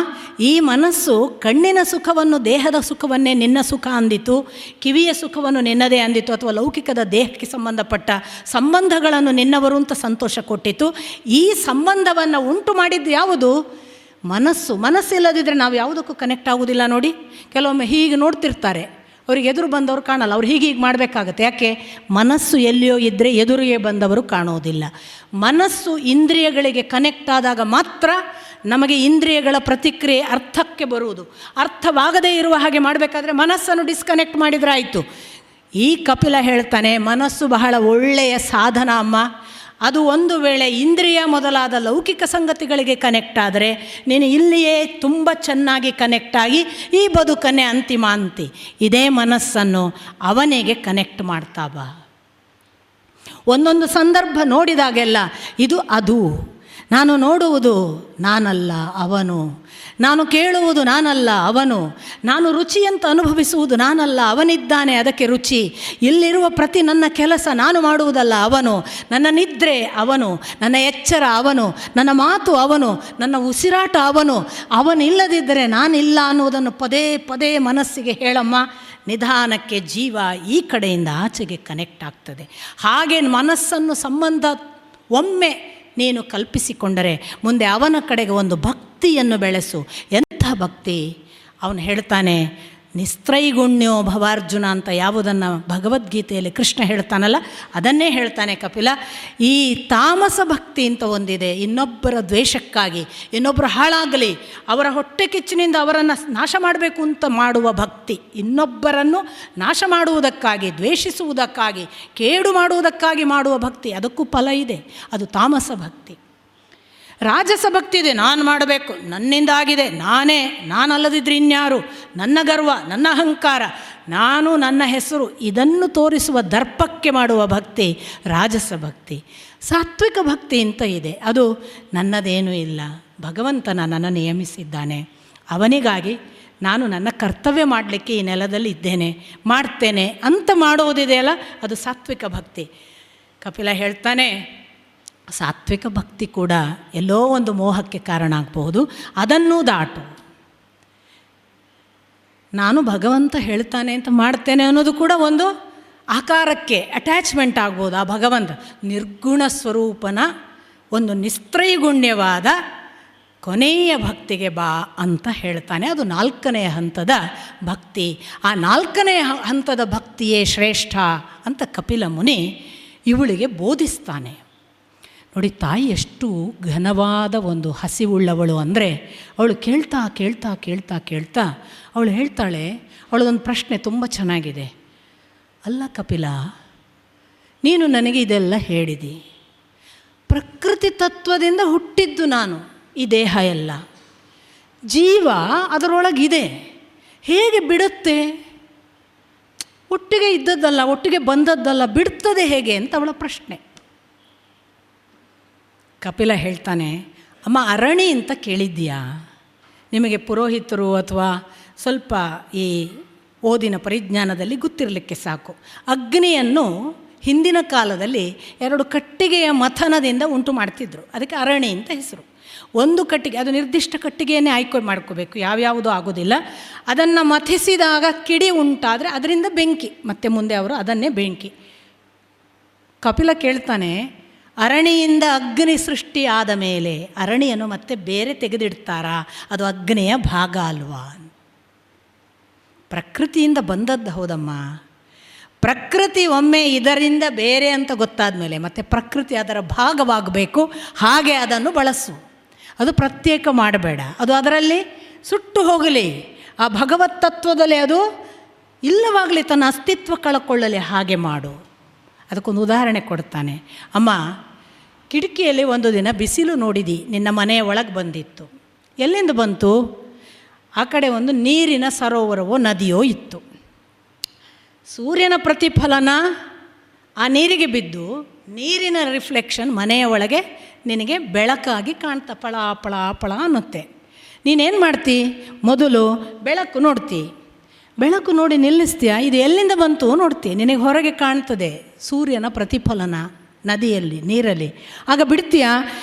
ಈ ಮನಸ್ಸು ಕಣ್ಣಿನ ಸುಖವನ್ನು, ದೇಹದ ಸುಖವನ್ನೇ ನಿನ್ನ ಸುಖ ಅಂದಿತು, ಕಿವಿಯ ಸುಖವನ್ನು ನಿನ್ನದೇ ಅಂದಿತು, ಅಥವಾ ಲೌಕಿಕದ ದೇಹಕ್ಕೆ ಸಂಬಂಧಪಟ್ಟ ಸಂಬಂಧಗಳನ್ನು ನಿನ್ನವರು ಅಂತ ಸಂತೋಷ ಕೊಟ್ಟಿತು. ಈ ಸಂಬಂಧವನ್ನು ಉಂಟು ಮಾಡಿದ್ದು ಯಾವುದು? ಮನಸ್ಸು. ಮನಸ್ಸಿಲ್ಲದಿದ್ದರೆ ನಾವು ಯಾವುದಕ್ಕೂ ಕನೆಕ್ಟ್ ಆಗೋದಿಲ್ಲ. ನೋಡಿ, ಕೆಲವೊಮ್ಮೆ ಹೀಗೆ ನೋಡ್ತಿರ್ತಾರೆ, ಅವ್ರಿಗೆ ಎದುರು ಬಂದವರು ಕಾಣಲ್ಲ, ಅವ್ರು ಹೀಗೆ ಮಾಡಬೇಕಾಗತ್ತೆ. ಯಾಕೆ? ಮನಸ್ಸು ಎಲ್ಲಿಯೋ ಇದ್ದರೆ ಎದುರಿಗೆ ಬಂದವರು ಕಾಣೋದಿಲ್ಲ. ಮನಸ್ಸು ಇಂದ್ರಿಯಗಳಿಗೆ ಕನೆಕ್ಟ್ ಆದಾಗ ಮಾತ್ರ ನಮಗೆ ಇಂದ್ರಿಯಗಳ ಪ್ರತಿಕ್ರಿಯೆ ಅರ್ಥಕ್ಕೆ ಬರುವುದು. ಅರ್ಥವಾಗದೇ ಇರುವ ಹಾಗೆ ಮಾಡಬೇಕಾದ್ರೆ ಮನಸ್ಸನ್ನು ಡಿಸ್ಕನೆಕ್ಟ್ ಮಾಡಿದರೆ ಆಯಿತು. ಈ ಕಪಿಲ ಹೇಳ್ತಾನೆ, ಮನಸ್ಸು ಬಹಳ ಒಳ್ಳೆಯ ಸಾಧನ ಅಮ್ಮ. ಅದು ಒಂದು ವೇಳೆ ಇಂದ್ರಿಯ ಮೊದಲಾದ ಲೌಕಿಕ ಸಂಗತಿಗಳಿಗೆ ಕನೆಕ್ಟ್ ಆದರೆ ನೀನು ಇಲ್ಲಿಯೇ ತುಂಬ ಚೆನ್ನಾಗಿ ಕನೆಕ್ಟ್ ಆಗಿ ಈ ಬದುಕನ್ನೇ ಅಂತಿಮ ಅಂತಿ. ಇದೇ ಮನಸ್ಸನ್ನು ಅವನಿಗೆ ಕನೆಕ್ಟ್ ಮಾಡ್ತಾ ಬಾ. ಒಂದೊಂದು ಸಂದರ್ಭ ನೋಡಿದಾಗೆಲ್ಲ ಇದು ಅದು. ನಾನು ನೋಡುವುದು ನಾನಲ್ಲ ಅವನು, ನಾನು ಕೇಳುವುದು ನಾನಲ್ಲ ಅವನು, ನಾನು ರುಚಿಯಂತ ಅನುಭವಿಸುವುದು ನಾನಲ್ಲ ಅವನಿದ್ದಾನೆ ಅದಕ್ಕೆ ರುಚಿ. ಇಲ್ಲಿರುವ ಪ್ರತಿ ನನ್ನ ಕೆಲಸ ನಾನು ಮಾಡುವುದಲ್ಲ ಅವನು, ನನ್ನ ನಿದ್ರೆ ಅವನು, ನನ್ನ ಎಚ್ಚರ ಅವನು, ನನ್ನ ಮಾತು ಅವನು, ನನ್ನ ಉಸಿರಾಟ ಅವನು. ಅವನಿಲ್ಲದಿದ್ದರೆ ನಾನಿಲ್ಲ ಅನ್ನುವುದನ್ನು ಪದೇ ಪದೇ ಮನಸ್ಸಿಗೆ ಹೇಳಮ್ಮ. ನಿಧಾನಕ್ಕೆ ಜೀವ ಈ ಕಡೆಯಿಂದ ಆಚೆಗೆ ಕನೆಕ್ಟ್ ಆಗ್ತದೆ. ಹಾಗೆ ಮನಸ್ಸನ್ನು ಸಂಬಂಧ ಒಮ್ಮೆ ನೀನು ಕಲ್ಪಿಸಿಕೊಂಡರೆ ಮುಂದೆ ಅವನ ಕಡೆಗೆ ಒಂದು ಭಕ್ತಿಯನ್ನು ಬೆಳೆಸು. ಎಂಥ ಭಕ್ತಿ! ಅವನು ಹೇಳ್ತಾನೆ, ನಿಸ್ತ್ರೈಗುಣ್ಯೋ ಭವಾರ್ಜುನ ಅಂತ ಯಾವುದನ್ನು ಭಗವದ್ಗೀತೆಯಲ್ಲಿ ಕೃಷ್ಣ ಹೇಳ್ತಾನಲ್ಲ ಅದನ್ನೇ ಹೇಳ್ತಾನೆ ಕಪಿಲ. ಈ ತಾಮಸ ಭಕ್ತಿ ಅಂತ ಒಂದಿದೆ, ಇನ್ನೊಬ್ಬರ ದ್ವೇಷಕ್ಕಾಗಿ, ಇನ್ನೊಬ್ಬರು ಹಾಳಾಗಲಿ, ಅವರ ಹೊಟ್ಟೆ ಕಿಚ್ಚಿನಿಂದ ಅವರನ್ನು ನಾಶ ಮಾಡಬೇಕು ಅಂತ ಮಾಡುವ ಭಕ್ತಿ, ಇನ್ನೊಬ್ಬರನ್ನು ನಾಶ ಮಾಡುವುದಕ್ಕಾಗಿ, ದ್ವೇಷಿಸುವುದಕ್ಕಾಗಿ, ಕೇಡು ಮಾಡುವುದಕ್ಕಾಗಿ ಮಾಡುವ ಭಕ್ತಿ, ಅದಕ್ಕೂ ಫಲ ಇದೆ. ಅದು ತಾಮಸ ಭಕ್ತಿ. ರಾಜಸ ಭಕ್ತಿ ಇದೆ, ನಾನು ಮಾಡಬೇಕು, ನನ್ನಿಂದ ಆಗಿದೆ, ನಾನಲ್ಲದಿದ್ದರೆ ಇನ್ಯಾರು, ನನ್ನ ಗರ್ವ, ನನ್ನ ಅಹಂಕಾರ, ನಾನು, ನನ್ನ ಹೆಸರು, ಇದನ್ನು ತೋರಿಸುವ ದರ್ಪಕ್ಕೆ ಮಾಡುವ ಭಕ್ತಿ ರಾಜಸ ಭಕ್ತಿ. ಸಾತ್ವಿಕ ಭಕ್ತಿ ಅಂತ ಇದೆ, ಅದು ನನ್ನದೇನೂ ಇಲ್ಲ, ಭಗವಂತ ನನ್ನನ್ನು ನಿಯಮಿಸಿದ್ದಾನೆ, ಅವನಿಗಾಗಿ ನಾನು ನನ್ನ ಕರ್ತವ್ಯ ಮಾಡಲಿಕ್ಕೆ ಈ ನೆಲದಲ್ಲಿ ಇದ್ದೇನೆ, ಮಾಡ್ತೇನೆ ಅಂತ ಮಾಡೋದಿದೆಯಲ್ಲ ಅದು ಸಾತ್ವಿಕ ಭಕ್ತಿ. ಕಪಿಲ ಹೇಳ್ತಾನೆ, ಸಾತ್ವಿಕ ಭಕ್ತಿ ಕೂಡ ಎಲ್ಲೋ ಒಂದು ಮೋಹಕ್ಕೆ ಕಾರಣ ಆಗಬಹುದು, ಅದನ್ನೂ ದಾಟು. ನಾನು ಭಗವಂತ ಹೇಳ್ತಾನೆ ಅಂತ ಮಾಡ್ತೇನೆ ಅನ್ನೋದು ಕೂಡ ಒಂದು ಆಕಾರಕ್ಕೆ ಅಟ್ಯಾಚ್ಮೆಂಟ್ ಆಗ್ಬೋದು. ಆ ಭಗವಂತ ನಿರ್ಗುಣ ಸ್ವರೂಪನ ಒಂದು ನಿಸ್ತ್ರೈಗುಣ್ಯವಾದ ಕೊನೆಯ ಭಕ್ತಿಗೆ ಬಾ ಅಂತ ಹೇಳ್ತಾನೆ. ಅದು 4ನೇ ಹಂತದ ಭಕ್ತಿ. ಆ 4ನೇ ಹಂತದ ಭಕ್ತಿಯೇ ಶ್ರೇಷ್ಠ ಅಂತ ಕಪಿಲ ಮುನಿ ಇವಳಿಗೆ ಬೋಧಿಸ್ತಾನೆ. ನೋಡಿ, ತಾಯಿ ಎಷ್ಟು ಘನವಾದ ಒಂದು ಹಸಿವುಳ್ಳವಳು ಅಂದರೆ, ಅವಳು ಕೇಳ್ತಾ ಕೇಳ್ತಾ ಕೇಳ್ತಾ ಕೇಳ್ತಾ ಅವಳು ಹೇಳ್ತಾಳೆ, ಅವಳದೊಂದು ಪ್ರಶ್ನೆ ತುಂಬ ಚೆನ್ನಾಗಿದೆ. ಅಲ್ಲ ಕಪಿಲ, ನೀನು ನನಗೆ ಇದೆಲ್ಲ ಹೇಳಿದಿ, ಪ್ರಕೃತಿ ತತ್ವದಿಂದ ಹುಟ್ಟಿದ್ದು ನಾನು, ಈ ದೇಹ ಎಲ್ಲ, ಜೀವ ಅದರೊಳಗಿದೆ, ಹೇಗೆ ಬಿಡುತ್ತೆ? ಒಟ್ಟಿಗೆ ಇದ್ದದ್ದಲ್ಲ, ಒಟ್ಟಿಗೆ ಬಂದದ್ದಲ್ಲ, ಬಿಡ್ತದೆ ಹೇಗೆ ಅಂತ ಅವಳ ಪ್ರಶ್ನೆ. ಕಪಿಲ ಹೇಳ್ತಾನೆ, ಅಮ್ಮ ಅರಣಿ ಅಂತ ಕೇಳಿದ್ದೀಯಾ? ನಿಮಗೆ ಪುರೋಹಿತರು ಅಥವಾ ಸ್ವಲ್ಪ ಈ ಓದಿನ ಪರಿಜ್ಞಾನದಲ್ಲಿ ಗೊತ್ತಿರಲಿಕ್ಕೆ ಸಾಕು. ಅಗ್ನಿಯನ್ನು ಹಿಂದಿನ ಕಾಲದಲ್ಲಿ 2 ಕಟ್ಟಿಗೆಯ ಮಥನದಿಂದ ಉಂಟು ಮಾಡ್ತಿದ್ರು, ಅದಕ್ಕೆ ಅರಣಿ ಅಂತ ಹೆಸರು. ಒಂದು ಕಟ್ಟಿಗೆ, ಅದು ನಿರ್ದಿಷ್ಟ ಕಟ್ಟಿಗೆಯನ್ನೇ ಆಯ್ಕೆ ಮಾಡ್ಕೋಬೇಕು, ಯಾವ್ಯಾವುದೂ ಆಗೋದಿಲ್ಲ. ಅದನ್ನು ಮಥಿಸಿದಾಗ ಕಿಡಿ ಉಂಟಾದರೆ ಅದರಿಂದ ಬೆಂಕಿ, ಮತ್ತು ಮುಂದೆ ಅವರು ಅದನ್ನೇ ಬೆಂಕಿ. ಕಪಿಲ ಕೇಳ್ತಾನೆ, ಅರಣಿಯಿಂದ ಅಗ್ನಿ ಸೃಷ್ಟಿ ಆದ ಮೇಲೆ ಅರಣಿಯನ್ನು ಮತ್ತೆ ಬೇರೆ ತೆಗೆದಿಡ್ತಾರಾ? ಅದು ಅಗ್ನಿಯ ಭಾಗ ಅಲ್ವಾ? ಪ್ರಕೃತಿಯಿಂದ ಬಂದದ್ದು ಹೌದಮ್ಮ. ಪ್ರಕೃತಿ ಒಮ್ಮೆ ಇದರಿಂದ ಬೇರೆ ಅಂತ ಗೊತ್ತಾದ ಮೇಲೆ ಮತ್ತೆ ಪ್ರಕೃತಿ ಅದರ ಭಾಗವಾಗಬೇಕು, ಹಾಗೆ ಅದನ್ನು ಬಳಸು. ಅದು ಪ್ರತ್ಯೇಕ ಮಾಡಬೇಡ, ಅದು ಅದರಲ್ಲಿ ಸುಟ್ಟು ಹೋಗಲಿ, ಆ ಭಗವತ್ ತತ್ವದಲ್ಲಿ ಅದು ಇಲ್ಲವಾಗಲಿ, ತನ್ನ ಅಸ್ತಿತ್ವ ಕಳ್ಕೊಳ್ಳಲಿ, ಹಾಗೆ ಮಾಡು. ಅದಕ್ಕೊಂದು ಉದಾಹರಣೆ ಕೊಡ್ತಾನೆ. ಅಮ್ಮ, ಕಿಟಕಿಯಲ್ಲಿ ಒಂದು ದಿನ ಬಿಸಿಲು ನೋಡಿದಿ, ನಿನ್ನ ಮನೆಯ ಒಳಗೆ ಬಂದಿತ್ತು. ಎಲ್ಲಿಂದ ಬಂತು? ಆ ಕಡೆ ಒಂದು ನೀರಿನ ಸರೋವರವೋ ನದಿಯೋ ಇತ್ತು. ಸೂರ್ಯನ ಪ್ರತಿಫಲನ ಆ ನೀರಿಗೆ ಬಿದ್ದು ನೀರಿನ ರಿಫ್ಲೆಕ್ಷನ್ ಮನೆಯ ಒಳಗೆ ನಿನಗೆ ಬೆಳಕಾಗಿ ಕಾಣ್ತಾ ಪಳ ಪಳ ಪಳ ಅನ್ನುತ್ತೆ. ನೀನೇನು ಮಾಡ್ತಿ? ಮೊದಲು ಬೆಳಕು ನೋಡ್ತಿ, ಬೆಳಕು ನೋಡಿ ನಿಲ್ಲಿಸ್ತೀಯ, ಇದು ಎಲ್ಲಿಂದ ಬಂತು ನೋಡ್ತಿ, ನಿನಗೆ ಹೊರಗೆ ಕಾಣ್ತದೆ ಸೂರ್ಯನ ಪ್ರತಿಫಲನ ನದಿಯಲ್ಲಿ, ನೀರಲ್ಲಿ. ಆಗ ಬಿಡ್ತೀಯಾ,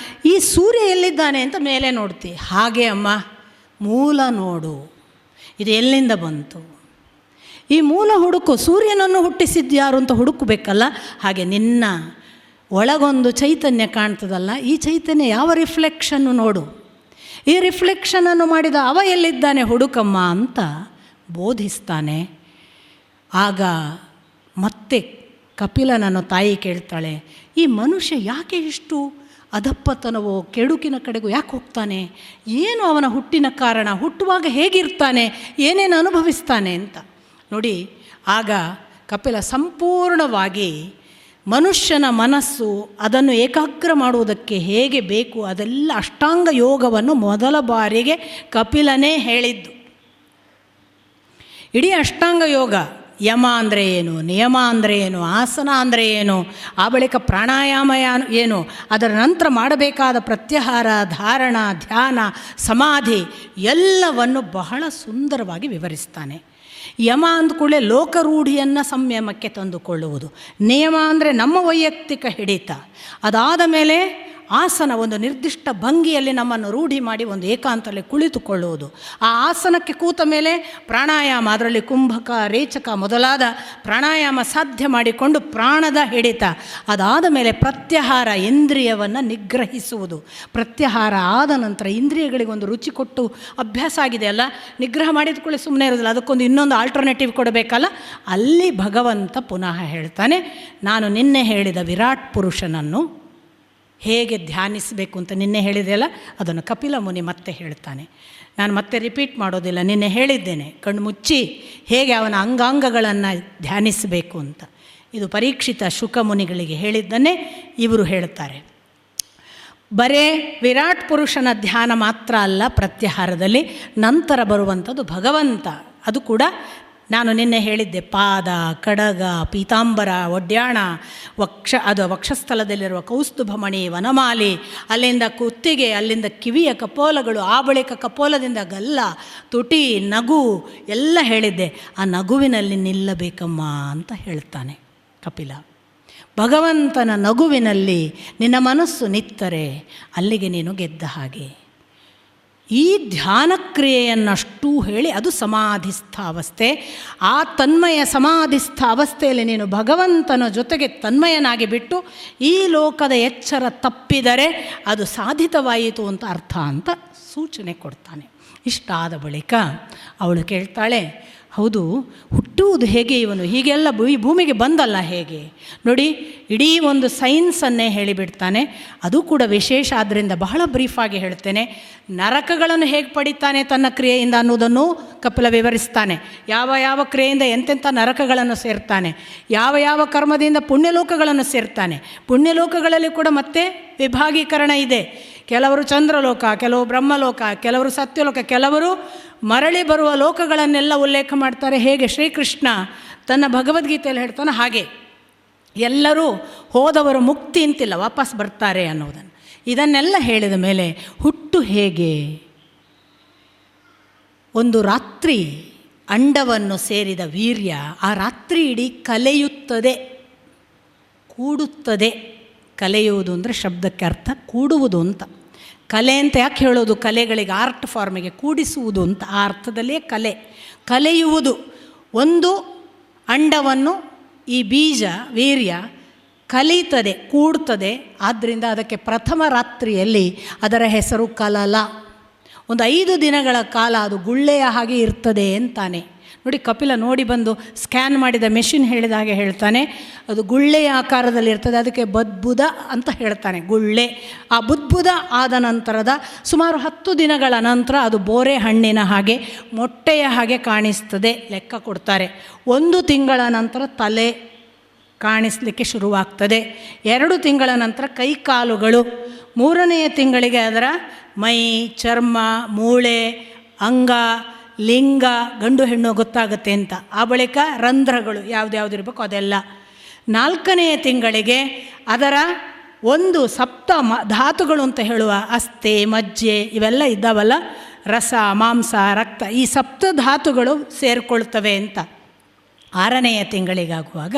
ಈ ಸೂರ್ಯ ಎಲ್ಲಿದ್ದಾನೆ ಅಂತ ಮೇಲೆ ನೋಡ್ತಿ. ಹಾಗೆ ಅಮ್ಮ, ಮೂಲ ನೋಡು, ಇದು ಎಲ್ಲಿಂದ ಬಂತು, ಈ ಮೂಲ ಹುಡುಕು. ಸೂರ್ಯನನ್ನು ಹುಟ್ಟಿಸಿದ್ಯಾರು ಅಂತ ಹುಡುಕಬೇಕಲ್ಲ, ಹಾಗೆ ನಿನ್ನ ಒಳಗೊಂದು ಚೈತನ್ಯ ಕಾಣ್ತದಲ್ಲ, ಈ ಚೈತನ್ಯ ಯಾವ ರಿಫ್ಲೆಕ್ಷನ್ನು ನೋಡು, ಈ ರಿಫ್ಲೆಕ್ಷನನ್ನು ಮಾಡಿದ ಅವ ಎಲ್ಲಿದ್ದಾನೆ ಹುಡುಕಮ್ಮ ಅಂತ ಬೋಧಿಸ್ತಾನೆ. ಆಗ ಮತ್ತೆ ಕಪಿಲನನ್ನು ತಾಯಿ ಕೇಳ್ತಾಳೆ, ಈ ಮನುಷ್ಯ ಯಾಕೆ ಇಷ್ಟು ಅಧಪ್ಪತನವೋ ಕೆಡುಕಿನ ಕಡೆಗೂ ಯಾಕೆ ಹೋಗ್ತಾನೆ, ಏನು ಅವನ ಹುಟ್ಟಿನ ಕಾರಣ, ಹುಟ್ಟುವಾಗ ಹೇಗಿರ್ತಾನೆ, ಏನೇನು ಅನುಭವಿಸ್ತಾನೆ ಅಂತ ನೋಡಿ. ಆಗ ಕಪಿಲ ಸಂಪೂರ್ಣವಾಗಿ ಮನುಷ್ಯನ ಮನಸ್ಸು ಅದನ್ನು ಏಕಾಗ್ರ ಮಾಡುವುದಕ್ಕೆ ಹೇಗೆ ಬೇಕು ಅದೆಲ್ಲ ಅಷ್ಟಾಂಗ ಯೋಗವನ್ನು ಮೊದಲ ಬಾರಿಗೆ ಕಪಿಲನೇ ಹೇಳಿದ್ದು. ಇಡೀ ಅಷ್ಟಾಂಗ ಯೋಗ, ಯಮ ಅಂದರೆ ಏನು, ನಿಯಮ ಅಂದರೆ ಏನು, ಆಸನ ಅಂದರೆ ಏನು, ಆ ಬಳಿಕ ಪ್ರಾಣಾಯಾಮ ಏನು, ಅದರ ನಂತರ ಮಾಡಬೇಕಾದ ಪ್ರತ್ಯಾಹಾರ, ಧಾರಣ, ಧ್ಯಾನ, ಸಮಾಧಿ ಎಲ್ಲವನ್ನು ಬಹಳ ಸುಂದರವಾಗಿ ವಿವರಿಸ್ತಾನೆ. ಯಮ ಅಂದ್ಕೂಡಲೇ ಲೋಕರೂಢಿಯನ್ನು ಸಂಯಮಕ್ಕೆ ತಂದುಕೊಳ್ಳುವುದು, ನಿಯಮ ಅಂದರೆ ನಮ್ಮ ವೈಯಕ್ತಿಕ ಹಿಡಿತ, ಅದಾದ ಮೇಲೆ ಆಸನ ಒಂದು ನಿರ್ದಿಷ್ಟ ಭಂಗಿಯಲ್ಲಿ ನಮ್ಮನ್ನು ರೂಢಿ ಮಾಡಿ ಒಂದು ಏಕಾಂತದಲ್ಲಿ ಕುಳಿತುಕೊಳ್ಳುವುದು, ಆ ಆಸನಕ್ಕೆ ಕೂತ ಮೇಲೆ ಪ್ರಾಣಾಯಾಮ, ಅದರಲ್ಲಿ ಕುಂಭಕ, ರೇಚಕ ಮೊದಲಾದ ಪ್ರಾಣಾಯಾಮ ಸಾಧ್ಯ ಮಾಡಿಕೊಂಡು ಪ್ರಾಣದ ಹಿಡಿತ, ಅದಾದ ಮೇಲೆ ಪ್ರತ್ಯಾಹಾರ, ಇಂದ್ರಿಯವನ್ನು ನಿಗ್ರಹಿಸುವುದು. ಪ್ರತ್ಯಾಹಾರ ಆದ ನಂತರ ಇಂದ್ರಿಯಗಳಿಗೆ ಒಂದು ರುಚಿ ಕೊಟ್ಟು ಅಭ್ಯಾಸ ಆಗಿದೆ ಅಲ್ಲ, ನಿಗ್ರಹ ಮಾಡಿದ್ಕೊಳ್ಳಿ ಸುಮ್ಮನೆ ಇರೋದಿಲ್ಲ, ಅದಕ್ಕೊಂದು ಇನ್ನೊಂದು ಆಲ್ಟರ್ನೇಟಿವ್ ಕೊಡಬೇಕಲ್ಲ. ಅಲ್ಲಿ ಭಗವಂತ ಪುನಃ ಹೇಳ್ತಾನೆ, ನಾನು ನಿನ್ನೆ ಹೇಳಿದ ವಿರಾಟ್ ಪುರುಷನನ್ನು ಹೇಗೆ ಧ್ಯಾನಿಸಬೇಕು ಅಂತ ನಿನ್ನೆ ಹೇಳಿದೆಯಲ್ಲ, ಅದನ್ನು ಕಪಿಲ ಮುನಿ ಮತ್ತೆ ಹೇಳ್ತಾನೆ. ನಾನು ಮತ್ತೆ ರಿಪೀಟ್ ಮಾಡೋದಿಲ್ಲ, ನಿನ್ನೆ ಹೇಳಿದ್ದೇನೆ, ಕಣ್ಣು ಮುಚ್ಚಿ ಹೇಗೆ ಅವನ ಅಂಗಾಂಗಗಳನ್ನು ಧ್ಯಾನಿಸಬೇಕು ಅಂತ. ಇದು ಪರೀಕ್ಷಿತ ಶುಕ ಮುನಿಗಳಿಗೆ ಹೇಳಿದ್ದನ್ನೇ ಇವರು ಹೇಳ್ತಾರೆ. ಬರೇ ವಿರಾಟ್ ಪುರುಷನ ಧ್ಯಾನ ಮಾತ್ರ ಅಲ್ಲ ಪ್ರತ್ಯಾಹಾರದಲ್ಲಿ, ನಂತರ ಬರುವಂಥದ್ದು ಭಗವಂತ. ಅದು ಕೂಡ ನಾನು ನಿನ್ನೆ ಹೇಳಿದ್ದೆ, ಪಾದ, ಕಡಗ, ಪೀತಾಂಬರ, ಒಡ್ಯಾಣ, ವಕ್ಷಸ್ಥಲದಲ್ಲಿರುವ ಕೌಸ್ತುಭಮಣಿ, ವನಮಾಲಿ, ಅಲ್ಲಿಂದ ಕುತ್ತಿಗೆ, ಅಲ್ಲಿಂದ ಕಿವಿಯ ಕಪೋಲಗಳು, ಆ ಬಳಿಕ ಕಪೋಲದಿಂದ ಗಲ್ಲ, ತುಟಿ, ನಗು ಎಲ್ಲ ಹೇಳಿದ್ದೆ. ಆ ನಗುವಿನಲ್ಲಿ ನಿಲ್ಲಬೇಕಮ್ಮ ಅಂತ ಹೇಳ್ತಾನೆ ಕಪಿಲ. ಭಗವಂತನ ನಗುವಿನಲ್ಲಿ ನಿನ್ನ ಮನಸ್ಸು ನಿತ್ತರೆ ಅಲ್ಲಿಗೆ ನೀನು ಗೆದ್ದ ಹಾಗೆ. ಈ ಧ್ಯಾನ ಕ್ರಿಯೆಯನ್ನಷ್ಟು ಹೇಳಿ ಅದು ಸಮಾಧಿಸ್ಥ ಅವಸ್ಥೆ. ಆ ತನ್ಮಯ ಸಮಾಧಿಸ್ಥ ಅವಸ್ಥೆಯಲ್ಲಿ ನೀನು ಭಗವಂತನ ಜೊತೆಗೆ ತನ್ಮಯನಾಗಿ ಬಿಟ್ಟು ಈ ಲೋಕದ ಎಚ್ಚರ ತಪ್ಪಿದರೆ ಅದು ಸಾಧಿತವಾಯಿತು ಅಂತ ಅರ್ಥ ಅಂತ ಸೂಚನೆ ಕೊಡ್ತಾನೆ. ಇಷ್ಟಾದ ಬಳಿಕ ಅವಳು ಕೇಳ್ತಾಳೆ, ಹೌದು, ಹುಟ್ಟುವುದು ಹೇಗೆ ಇವನು, ಹೀಗೆಲ್ಲ ಭೂಮಿಗೆ ಬಂದಲ್ಲ ಹೇಗೆ? ನೋಡಿ, ಇಡೀ ಒಂದು ಸೈನ್ಸನ್ನೇ ಹೇಳಿಬಿಡ್ತಾನೆ. ಅದು ಕೂಡ ವಿಶೇಷ, ಆದ್ದರಿಂದ ಬಹಳ ಬ್ರೀಫಾಗಿ ಹೇಳ್ತೇನೆ. ನರಕಗಳನ್ನು ಹೇಗೆ ಪಡಿತಾನೆ ತನ್ನ ಕ್ರಿಯೆಯಿಂದ ಅನ್ನೋದನ್ನು ಕಪಿಲ ವಿವರಿಸ್ತಾನೆ. ಯಾವ ಯಾವ ಕ್ರಿಯೆಯಿಂದ ಎಂತೆಂಥ ನರಕಗಳನ್ನು ಸೇರ್ತಾನೆ, ಯಾವ ಯಾವ ಕರ್ಮದಿಂದ ಪುಣ್ಯಲೋಕಗಳನ್ನು ಸೇರ್ತಾನೆ. ಪುಣ್ಯಲೋಕಗಳಲ್ಲಿ ಕೂಡ ಮತ್ತೆ ವಿಭಾಗೀಕರಣ ಇದೆ. ಕೆಲವರು ಚಂದ್ರಲೋಕ, ಕೆಲವು ಬ್ರಹ್ಮಲೋಕ, ಕೆಲವರು ಸತ್ಯಲೋಕ, ಕೆಲವರು ಮರಳಿ ಬರುವ ಲೋಕಗಳನ್ನೆಲ್ಲ ಉಲ್ಲೇಖ ಮಾಡ್ತಾರೆ. ಹೇಗೆ ಶ್ರೀಕೃಷ್ಣ ತನ್ನ ಭಗವದ್ಗೀತೆಯಲ್ಲಿ ಹೇಳ್ತಾನೆ ಹಾಗೆ ಎಲ್ಲರೂ ಹೋದವರು ಮುಕ್ತಿ ಅಂತಿಲ್ಲ, ವಾಪಸ್ ಬರ್ತಾರೆ ಅನ್ನೋದನ್ನು. ಇದನ್ನೆಲ್ಲ ಹೇಳಿದ ಮೇಲೆ ಹುಟ್ಟು ಹೇಗೆ? ಒಂದು ರಾತ್ರಿ ಅಂಡವನ್ನು ಸೇರಿದ ವೀರ್ಯ ಆ ರಾತ್ರಿ ಇಡೀ ಕಲೆಯುತ್ತದೆ, ಕೂಡುತ್ತದೆ. ಕಲೆಯುವುದು ಅಂದರೆ ಶಬ್ದಕ್ಕೆ ಅರ್ಥ ಕೂಡುವುದು ಅಂತ. ಕಲೆ ಅಂತ ಯಾಕೆ ಹೇಳೋದು? ಕಲೆಗಳಿಗೆ, ಆರ್ಟ್ ಫಾರ್ಮಿಗೆ ಕೂಡಿಸುವುದು ಅಂತ, ಆ ಅರ್ಥದಲ್ಲೇ ಕಲೆ. ಕಲೆಯುವುದು ಒಂದು ಅಂಡವನ್ನು ಈ ಬೀಜ ವೀರ್ಯ ಕಲಿತದೆ, ಕೂಡ್ತದೆ. ಆದ್ದರಿಂದ ಅದಕ್ಕೆ ಪ್ರಥಮ ರಾತ್ರಿಯಲ್ಲಿ ಅದರ ಹೆಸರು ಕಲಲ. ಒಂದು 5 ದಿನಗಳ ಕಾಲ ಅದು ಗುಳ್ಳೆಯ ಹಾಗೆ ಇರ್ತದೆ ಅಂತಾನೆ. ನೋಡಿ, ಕಪಿಲ ನೋಡಿ ಬಂದು ಸ್ಕ್ಯಾನ್ ಮಾಡಿದ ಮೆಷಿನ್ ಹೇಳಿದ ಹಾಗೆ ಹೇಳ್ತಾನೆ. ಅದು ಗುಳ್ಳೆಯ ಆಕಾರದಲ್ಲಿ ಇರ್ತದೆ, ಅದಕ್ಕೆ ಬದ್ಬುದ ಅಂತ ಹೇಳ್ತಾನೆ. ಗುಳ್ಳೆ ಆ ಬುದ್ಬುದ ಆದ ನಂತರದ ಸುಮಾರು 10 ದಿನಗಳ ನಂತರ ಅದು ಬೋರೆ ಹಣ್ಣಿನ ಹಾಗೆ ಮೊಟ್ಟೆಯ ಹಾಗೆ ಕಾಣಿಸ್ತದೆ, ಲೆಕ್ಕ ಕೊಡ್ತಾರೆ. 1 ತಿಂಗಳ ನಂತರ ತಲೆ ಕಾಣಿಸಲಿಕ್ಕೆ ಶುರುವಾಗ್ತದೆ. 2 ತಿಂಗಳ ನಂತರ ಕೈಕಾಲುಗಳು. 3ನೆಯ ತಿಂಗಳಿಗೆ ಅದರ ಮೈ, ಚರ್ಮ, ಮೂಳೆ, ಅಂಗ, ಲಿಂಗ, ಗಂಡು ಹೆಣ್ಣು ಗೊತ್ತಾಗುತ್ತೆ ಅಂತ. ಆ ಬಳಿಕ ರಂಧ್ರಗಳು ಯಾವ್ದ್ಯಾವ್ದು ಇರಬೇಕು ಅದೆಲ್ಲ. 4ನೆಯ ತಿಂಗಳಿಗೆ ಅದರ ಒಂದು ಸಪ್ತ ಧಾತುಗಳು ಅಂತ ಹೇಳುವ ಅಸ್ಥೆ, ಮಜ್ಜೆ ಇವೆಲ್ಲ ಇದ್ದಾವಲ್ಲ, ರಸ, ಮಾಂಸ, ರಕ್ತ, ಈ ಸಪ್ತ ಧಾತುಗಳು ಸೇರಿಕೊಳ್ತವೆ ಅಂತ. 6ನೆಯ ತಿಂಗಳಿಗಾಗುವಾಗ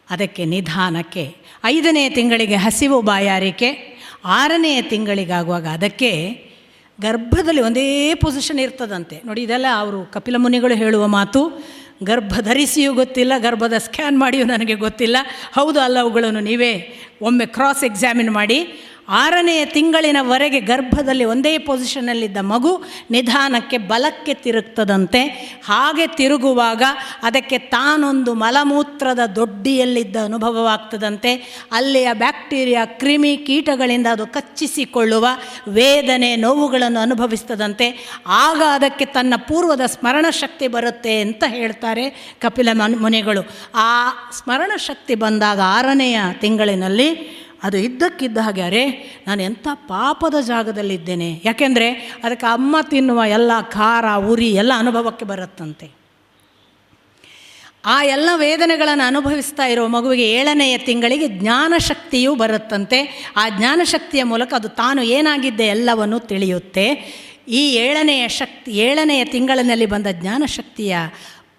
ಅದಕ್ಕೆ ನಿಧಾನಕ್ಕೆ, 5ನೆಯ ತಿಂಗಳಿಗೆ ಹಸಿವು ಬಾಯಾರಿಕೆ, 6ನೆಯ ತಿಂಗಳಿಗಾಗುವಾಗ ಅದಕ್ಕೆ ಗರ್ಭದಲ್ಲಿ ಒಂದೇ ಪೊಸಿಷನ್ ಇರ್ತದಂತೆ. ನೋಡಿ, ಇದೆಲ್ಲ ಅವರು ಕಪಿಲ ಮುನಿಗಳು ಹೇಳುವ ಮಾತು. ಗರ್ಭ ಧರಿಸಿಯೂ ಗೊತ್ತಿಲ್ಲ, ಗರ್ಭದ ಸ್ಕ್ಯಾನ್ ಮಾಡಿಯೂ ನನಗೆ ಗೊತ್ತಿಲ್ಲ. ಹೌದು ಅಲ್ಲ, ಅವುಗಳನ್ನು ನೀವೇ ಒಮ್ಮೆ ಕ್ರಾಸ್ ಎಕ್ಸಾಮಿನ್ ಮಾಡಿ. 6ನೆಯ ತಿಂಗಳಿನವರೆಗೆ ಗರ್ಭದಲ್ಲಿ ಒಂದೇ ಪೊಸಿಷನ್ನಲ್ಲಿದ್ದ ಮಗು ನಿಧಾನಕ್ಕೆ ಬಲಕ್ಕೆ ತಿರುಗ್ತದಂತೆ. ಹಾಗೆ ತಿರುಗುವಾಗ ಅದಕ್ಕೆ ತಾನೊಂದು ಮಲಮೂತ್ರದ ದೊಡ್ಡಿಯಲ್ಲಿದ್ದ ಅನುಭವವಾಗ್ತದಂತೆ. ಅಲ್ಲಿಯ ಬ್ಯಾಕ್ಟೀರಿಯಾ, ಕ್ರಿಮಿ, ಕೀಟಗಳಿಂದ ಅದು ಕಚ್ಚಿಸಿಕೊಳ್ಳುವ ವೇದನೆ, ನೋವುಗಳನ್ನು ಅನುಭವಿಸ್ತದಂತೆ. ಆಗ ಅದಕ್ಕೆ ತನ್ನ ಪೂರ್ವದ ಸ್ಮರಣ ಶಕ್ತಿ ಬರುತ್ತೆ ಅಂತ ಹೇಳ್ತಾರೆ ಕಪಿಲ ಮುನಿಗಳು. ಆ ಸ್ಮರಣ ಶಕ್ತಿ ಬಂದಾಗ 6ನೆಯ ತಿಂಗಳಿನಲ್ಲಿ ಅದು ಇದ್ದಕ್ಕಿದ್ದ ಹಾಗೆ, ಅರೆ ನಾನು ಎಂಥ ಪಾಪದ ಜಾಗದಲ್ಲಿದ್ದೇನೆ, ಯಾಕೆಂದರೆ ಅದಕ್ಕೆ ಅಮ್ಮ ತಿನ್ನುವ ಎಲ್ಲ ಖಾರ, ಉರಿ ಎಲ್ಲ ಅನುಭವಕ್ಕೆ ಬರುತ್ತಂತೆ. ಆ ಎಲ್ಲ ವೇದನೆಗಳನ್ನು ಅನುಭವಿಸ್ತಾ ಇರೋ ಮಗುವಿಗೆ 7ನೆಯ ತಿಂಗಳಿಗೆ ಜ್ಞಾನಶಕ್ತಿಯೂ ಬರುತ್ತಂತೆ. ಆ ಜ್ಞಾನಶಕ್ತಿಯ ಮೂಲಕ ಅದು ತಾನು ಏನಾಗಿದ್ದೆ ಎಲ್ಲವನ್ನೂ ತಿಳಿಯುತ್ತೆ. ಈ 7ನೆಯ ತಿಂಗಳಿನಲ್ಲಿ ಬಂದ ಜ್ಞಾನಶಕ್ತಿಯ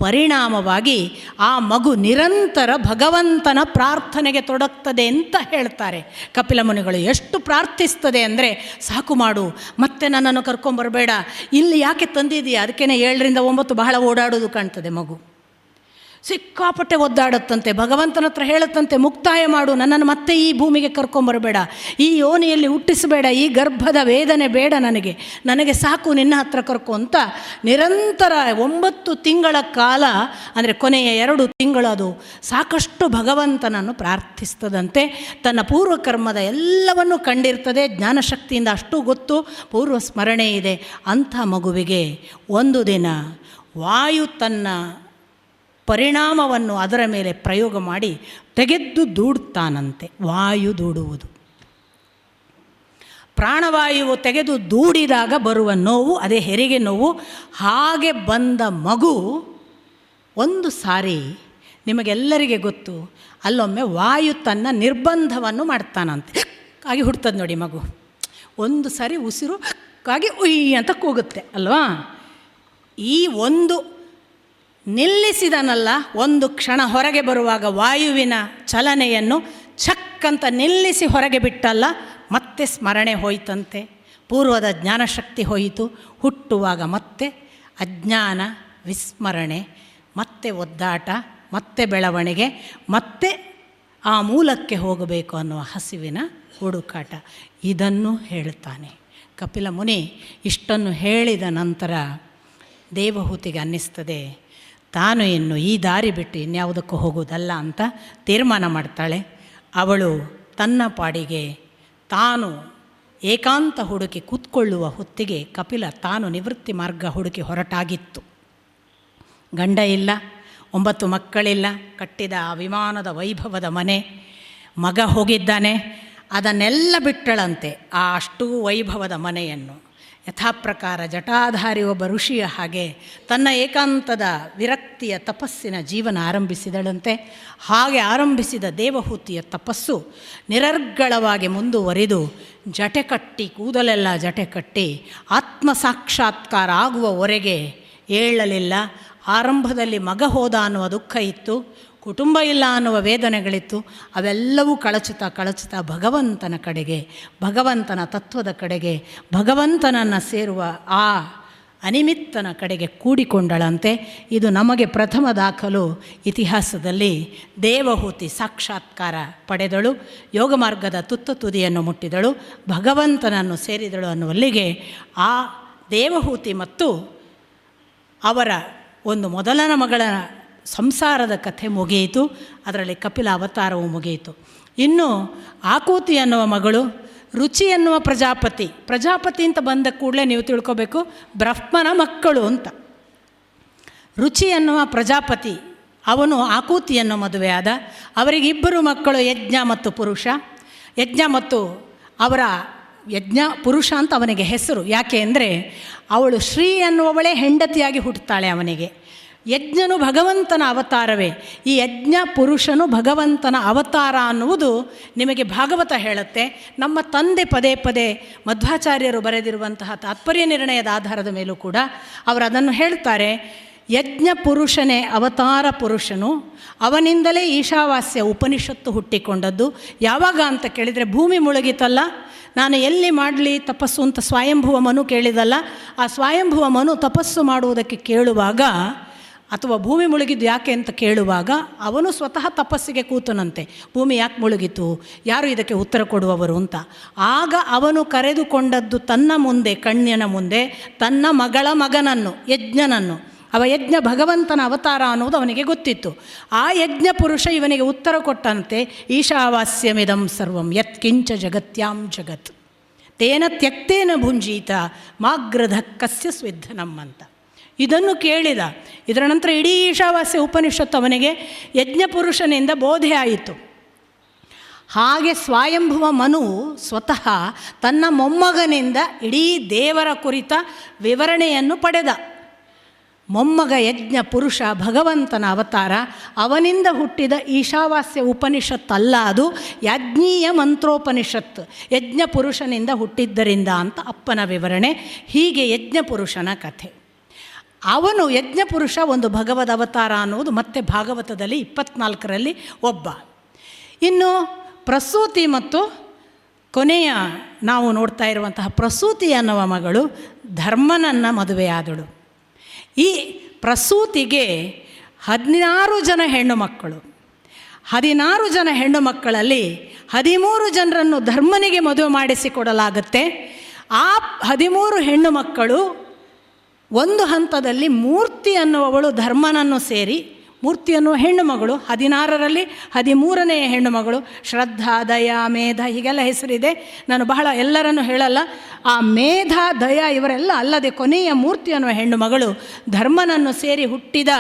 ಪರಿಣಾಮವಾಗಿ ಆ ಮಗು ನಿರಂತರ ಭಗವಂತನ ಪ್ರಾರ್ಥನೆಗೆ ತೊಡಗ್ತದೆ ಅಂತ ಹೇಳ್ತಾರೆ ಕಪಿಲ ಮುನಿಗಳು. ಎಷ್ಟು ಪ್ರಾರ್ಥಿಸ್ತದೆ ಅಂದರೆ, ಸಾಕು ಮಾಡು, ಮತ್ತೆ ನನ್ನನ್ನು ಕರ್ಕೊಂಬರಬೇಡ, ಇಲ್ಲಿ ಯಾಕೆ ತಂದಿದೆಯಾ, ಅದಕ್ಕೇ 7ರಿಂದ 9 ಬಹಳ ಓಡಾಡೋದು ಕಾಣ್ತದೆ ಮಗು. ಸಿಕ್ಕಾಪಟ್ಟೆ ಒದ್ದಾಡುತ್ತಂತೆ, ಭಗವಂತನ ಹತ್ರ ಹೇಳುತ್ತಂತೆ, ಮುಕ್ತಾಯ ಮಾಡು, ನನ್ನನ್ನು ಮತ್ತೆ ಈ ಭೂಮಿಗೆ ಕರ್ಕೊಂಬರಬೇಡ, ಈ ಯೋನಿಯಲ್ಲಿ ಹುಟ್ಟಿಸಬೇಡ, ಈ ಗರ್ಭದ ವೇದನೆ ಬೇಡ ನನಗೆ ಸಾಕು, ನಿನ್ನ ಹತ್ರ ಕರ್ಕೊ ಅಂತ ನಿರಂತರ 9 ತಿಂಗಳ ಕಾಲ, ಅಂದರೆ ಕೊನೆಯ 2 ತಿಂಗಳು ಅದು ಸಾಕಷ್ಟು ಭಗವಂತನನ್ನು ಪ್ರಾರ್ಥಿಸ್ತದಂತೆ. ತನ್ನ ಪೂರ್ವಕರ್ಮದ ಎಲ್ಲವನ್ನೂ ಕಂಡಿರ್ತದೆ, ಜ್ಞಾನಶಕ್ತಿಯಿಂದ ಅಷ್ಟು ಗೊತ್ತು, ಪೂರ್ವ ಸ್ಮರಣೆ ಇದೆ. ಅಂಥ ಮಗುವಿಗೆ ಒಂದು ದಿನ ವಾಯು ತನ್ನ ಪರಿಣಾಮವನ್ನು ಅದರ ಮೇಲೆ ಪ್ರಯೋಗ ಮಾಡಿ ತೆಗೆದು ದೂಡ್ತಾನಂತೆ. ವಾಯು ದೂಡುವುದು, ಪ್ರಾಣವಾಯುವು ತೆಗೆದು ದೂಡಿದಾಗ ಬರುವ ನೋವು ಅದೇ ಹೆರಿಗೆ ನೋವು. ಹಾಗೆ ಬಂದ ಮಗು ಒಂದು ಸಾರಿ, ನಿಮಗೆಲ್ಲರಿಗೆ ಗೊತ್ತು, ಅಲ್ಲೊಮ್ಮೆ ವಾಯು ತನ್ನ ನಿರ್ಬಂಧವನ್ನು ಮಾಡ್ತಾನಂತೆ. ಹಾಗೆ ಹುಡ್ತದೆ ನೋಡಿ ಮಗು, ಒಂದು ಸಾರಿ ಉಸಿರು ಹಾಗೆ ಉಯ್ ಅಂತ ಕೂಗುತ್ತೆ ಅಲ್ವಾ. ಈ ಒಂದು ನಿಲ್ಲಿಸಿದನಲ್ಲ, ಒಂದು ಕ್ಷಣ ಹೊರಗೆ ಬರುವಾಗ ವಾಯುವಿನ ಚಲನೆಯನ್ನು ಛಕ್ಕಂತ ನಿಲ್ಲಿಸಿ ಹೊರಗೆ ಬಿಟ್ಟಲ್ಲ, ಮತ್ತೆ ಸ್ಮರಣೆ ಹೋಯ್ತಂತೆ, ಪೂರ್ವದ ಜ್ಞಾನಶಕ್ತಿ ಹೋಯಿತು. ಹುಟ್ಟುವಾಗ ಮತ್ತೆ ಅಜ್ಞಾನ, ವಿಸ್ಮರಣೆ, ಮತ್ತೆ ಒದ್ದಾಟ, ಮತ್ತೆ ಬೆಳವಣಿಗೆ, ಮತ್ತೆ ಆ ಮೂಲಕ್ಕೆ ಹೋಗಬೇಕು ಅನ್ನುವ ಹಸಿವಿನ ಹುಡುಕಾಟ. ಇದನ್ನು ಹೇಳ್ತಾನೆ ಕಪಿಲ ಮುನಿ. ಇಷ್ಟನ್ನು ಹೇಳಿದ ನಂತರ ದೇವಹೂತಿಗೆ ಅನ್ನಿಸ್ತದೆ, ತಾನು ಇನ್ನು ಈ ದಾರಿ ಬಿಟ್ಟು ಇನ್ಯಾವುದಕ್ಕೂ ಹೋಗುವುದಲ್ಲ ಅಂತ ತೀರ್ಮಾನ ಮಾಡ್ತಾಳೆ. ಅವಳು ತನ್ನ ಪಾಡಿಗೆ ತಾನು ಏಕಾಂತ ಹುಡುಕಿ ಕೂತ್ಕೊಳ್ಳುವ ಹೊತ್ತಿಗೆ ಕಪಿಲ ತಾನು ನಿವೃತ್ತಿ ಮಾರ್ಗ ಹುಡುಕಿ ಹೊರಟಾಗಿತ್ತು. ಗಂಡ ಇಲ್ಲ, 9 ಮಕ್ಕಳಿಲ್ಲ, ಕಟ್ಟಿದ ಆ ವಿಮಾನದ ವೈಭವದ ಮನೆ, ಮಗ ಹೋಗಿದ್ದಾನೆ, ಅದನ್ನೆಲ್ಲ ಬಿಟ್ಟಳಂತೆ. ಆ ಅಷ್ಟೂ ವೈಭವದ ಮನೆಯನ್ನು ಯಥಾಪ್ರಕಾರ ಜಟಾಧಾರಿ ಒಬ್ಬ ಋಷಿಯ ಹಾಗೆ ತನ್ನ ಏಕಾಂತದ ವಿರಕ್ತಿಯ ತಪಸ್ಸಿನ ಜೀವನ ಆರಂಭಿಸಿದಳಂತೆ. ಹಾಗೆ ಆರಂಭಿಸಿದ ದೇವಹೂತಿಯ ತಪಸ್ಸು ನಿರರ್ಗಳವಾಗಿ ಮುಂದುವರಿದು ಜಟೆ ಕಟ್ಟಿ, ಕೂದಲೆಲ್ಲ ಜಟೆ ಕಟ್ಟಿ ಆತ್ಮಸಾಕ್ಷಾತ್ಕಾರ ಆಗುವವರೆಗೆ ಏಳಲಿಲ್ಲ. ಆರಂಭದಲ್ಲಿ ಮಗ ಹೋದ ಅನ್ನುವ ದುಃಖ ಇತ್ತು, ಕುಟುಂಬ ಇಲ್ಲ ಅನ್ನುವ ವೇದನೆಗಳಿತ್ತು. ಅವೆಲ್ಲವೂ ಕಳಚುತ್ತಾ ಭಗವಂತನ ಕಡೆಗೆ, ಭಗವಂತನ ತತ್ವದ ಕಡೆಗೆ, ಭಗವಂತನನ್ನು ಸೇರುವ ಆ ಅನಿಮಿತ್ತನ ಕಡೆಗೆ ಕೂಡಿಕೊಂಡಳಂತೆ. ಇದು ನಮಗೆ ಪ್ರಥಮ ದಾಖಲು. ಇತಿಹಾಸದಲ್ಲಿ ದೇವಹೂತಿ ಸಾಕ್ಷಾತ್ಕಾರ ಪಡೆದಳು, ಯೋಗ ಮಾರ್ಗದ ತುದಿಯನ್ನು ಮುಟ್ಟಿದಳು, ಭಗವಂತನನ್ನು ಸೇರಿದಳು ಅನ್ನುವಲ್ಲಿಗೆ ಆ ದೇವಹೂತಿ ಮತ್ತು ಅವರ ಒಂದು ಮೊದಲನ ಮಗಳ ಸಂಸಾರದ ಕಥೆ ಮುಗಿಯಿತು. ಅದರಲ್ಲಿ ಕಪಿಲ ಅವತಾರವು ಮುಗಿಯಿತು. ಇನ್ನು ಆಕೂತಿ ಅನ್ನುವ ಮಗಳು, ರುಚಿ ಎನ್ನುವ ಪ್ರಜಾಪತಿ ಅಂತ ಬಂದ ಕೂಡಲೇ ನೀವು ತಿಳ್ಕೊಬೇಕು, ಬ್ರಹ್ಮನ ಮಕ್ಕಳು ಅಂತ. ರುಚಿ ಎನ್ನುವ ಪ್ರಜಾಪತಿ, ಅವನು ಆಕೂತಿಯನ್ನು ಮದುವೆಯಾದ. ಅವರಿಗೆ 2 ಮಕ್ಕಳು, ಯಜ್ಞ ಮತ್ತು ಪುರುಷ. ಯಜ್ಞ ಮತ್ತು ಅವರ ಯಜ್ಞ ಪುರುಷ ಅಂತ ಅವನಿಗೆ ಹೆಸರು. ಯಾಕೆ ಅಂದರೆ ಅವಳು ಶ್ರೀ ಅನ್ನುವವಳೇ ಹೆಂಡತಿಯಾಗಿ ಹುಟ್ಟುತ್ತಾಳೆ ಅವನಿಗೆ. ಯಜ್ಞನು ಭಗವಂತನ ಅವತಾರವೇ. ಈ ಯಜ್ಞ ಪುರುಷನು ಭಗವಂತನ ಅವತಾರ ಅನ್ನುವುದು ನಿಮಗೆ ಭಾಗವತ ಹೇಳುತ್ತೆ. ನಮ್ಮ ತಂದೆ ಪದೇ ಮಧ್ವಾಚಾರ್ಯರು ಬರೆದಿರುವಂತಹ ತಾತ್ಪರ್ಯ ನಿರ್ಣಯದ ಆಧಾರದ ಮೇಲೂ ಕೂಡ ಅವರು ಅದನ್ನು ಹೇಳ್ತಾರೆ. ಯಜ್ಞ ಪುರುಷನೇ ಅವತಾರ ಪುರುಷನು, ಅವನಿಂದಲೇ ಈಶಾವಾಸ್ಯ ಉಪನಿಷತ್ತು ಹುಟ್ಟಿಕೊಂಡದ್ದು. ಯಾವಾಗ ಅಂತ ಕೇಳಿದರೆ, ಭೂಮಿ ಮುಳುಗಿತಲ್ಲ, ನಾನು ಎಲ್ಲಿ ಮಾಡಲಿ ತಪಸ್ಸು ಅಂತ ಸ್ವಯಂಭುವ ಮನು ಕೇಳಿದಲ್ಲ, ಆ ಸ್ವಯಂಭುವ ಮನು ತಪಸ್ಸು ಮಾಡುವುದಕ್ಕೆ ಕೇಳುವಾಗ ಅಥವಾ ಭೂಮಿ ಮುಳುಗಿದ್ದು ಯಾಕೆ ಅಂತ ಕೇಳುವಾಗ ಅವನು ಸ್ವತಃ ತಪಸ್ಸಿಗೆ ಕೂತನಂತೆ. ಭೂಮಿ ಯಾಕೆ ಮುಳುಗಿತು, ಯಾರು ಇದಕ್ಕೆ ಉತ್ತರ ಕೊಡುವವರು ಅಂತ. ಆಗ ಅವನು ಕರೆದುಕೊಂಡದ್ದು ತನ್ನ ಮುಂದೆ, ಕಣ್ಣಿನ ಮುಂದೆ ತನ್ನ ಮಗಳ ಮಗನನ್ನು, ಯಜ್ಞನನ್ನು. ಅವ ಯಜ್ಞ ಭಗವಂತನ ಅವತಾರ ಅನ್ನೋದು ಅವನಿಗೆ ಗೊತ್ತಿತ್ತು. ಆ ಯಜ್ಞ ಪುರುಷ ಇವನಿಗೆ ಉತ್ತರ ಕೊಟ್ಟಂತೆ, ಈಶಾವಾಸ್ಯಮಿದಂ ಸರ್ವಂ ಯತ್ಕಿಂಚ ಜಗತ್ಯಾಂ ಜಗತ್ ತೇನ ತ್ಯಕ್ತೇನ ಭುಂಜೀತ ಮಾಗ್ರಧ ಕಸ್ಯ ಸ್ವಿಧನಂ ಅಂತ. ಇದನ್ನು ಕೇಳಿದ. ಇದರ ನಂತರ ಇಡೀ ಈಶಾವಾಸ್ಯ ಉಪನಿಷತ್ತು ಅವನಿಗೆ ಯಜ್ಞಪುರುಷನಿಂದ ಬೋಧೆ ಆಯಿತು. ಹಾಗೆ ಸ್ವಯಂಭುವ ಮನು ಸ್ವತಃ ತನ್ನ ಮೊಮ್ಮಗನಿಂದ ಇಡೀ ದೇವರ ಕುರಿತ ವಿವರಣೆಯನ್ನು ಪಡೆದ. ಮೊಮ್ಮಗ ಯಜ್ಞ ಪುರುಷ ಭಗವಂತನ ಅವತಾರ, ಅವನಿಂದ ಹುಟ್ಟಿದ ಈಶಾವಾಸ್ಯ ಉಪನಿಷತ್ತಲ್ಲ, ಅದು ಯಾಜ್ಞೀಯ ಮಂತ್ರೋಪನಿಷತ್ತು. ಯಜ್ಞ ಪುರುಷನಿಂದ ಹುಟ್ಟಿದ್ದರಿಂದ ಅಂತ ಅಪ್ಪನ ವಿವರಣೆ. ಹೀಗೆ ಯಜ್ಞ ಪುರುಷನ ಕಥೆ. ಅವನು ಯಜ್ಞಪುರುಷ ಒಂದು ಭಗವದ್ ಅವತಾರ ಅನ್ನುವುದು ಮತ್ತೆ ಭಾಗವತದಲ್ಲಿ 24ರಲ್ಲಿ ಒಬ್ಬ. ಇನ್ನು ಪ್ರಸೂತಿ ಮತ್ತು ಕೊನೆಯ ನಾವು ನೋಡ್ತಾ ಇರುವಂತಹ ಪ್ರಸೂತಿ ಅನ್ನುವ ಮಗಳು ಧರ್ಮನನ್ನು ಮದುವೆಯಾದಳು. ಈ ಪ್ರಸೂತಿಗೆ 16 ಜನ ಹೆಣ್ಣು ಮಕ್ಕಳು. 16 ಜನ ಹೆಣ್ಣು ಮಕ್ಕಳಲ್ಲಿ 13 ಜನರನ್ನು ಧರ್ಮನಿಗೆ ಮದುವೆ ಮಾಡಿಸಿಕೊಡಲಾಗುತ್ತೆ. ಆ 13 ಹೆಣ್ಣು ಮಕ್ಕಳು ಒಂದು ಹಂತದಲ್ಲಿ ಮೂರ್ತಿ ಅನ್ನುವವಳು ಧರ್ಮನನ್ನು ಸೇರಿ, ಮೂರ್ತಿ ಅನ್ನುವ ಹೆಣ್ಣು ಮಗಳು 16ರಲ್ಲಿ 13ನೇ ಹೆಣ್ಣು ಮಗಳು ಶ್ರದ್ಧಾ, ದಯಾ, ಮೇಧ ಹೀಗೆಲ್ಲ ಹೆಸರಿದೆ. ನಾನು ಬಹಳ ಎಲ್ಲರನ್ನು ಹೇಳಲ್ಲ. ಆ ಮೇಧ, ದಯಾ ಇವರೆಲ್ಲ ಅಲ್ಲದೆ ಕೊನೆಯ ಮೂರ್ತಿ ಅನ್ನುವ ಹೆಣ್ಣು ಮಗಳು ಧರ್ಮನನ್ನು ಸೇರಿ ಹುಟ್ಟಿದ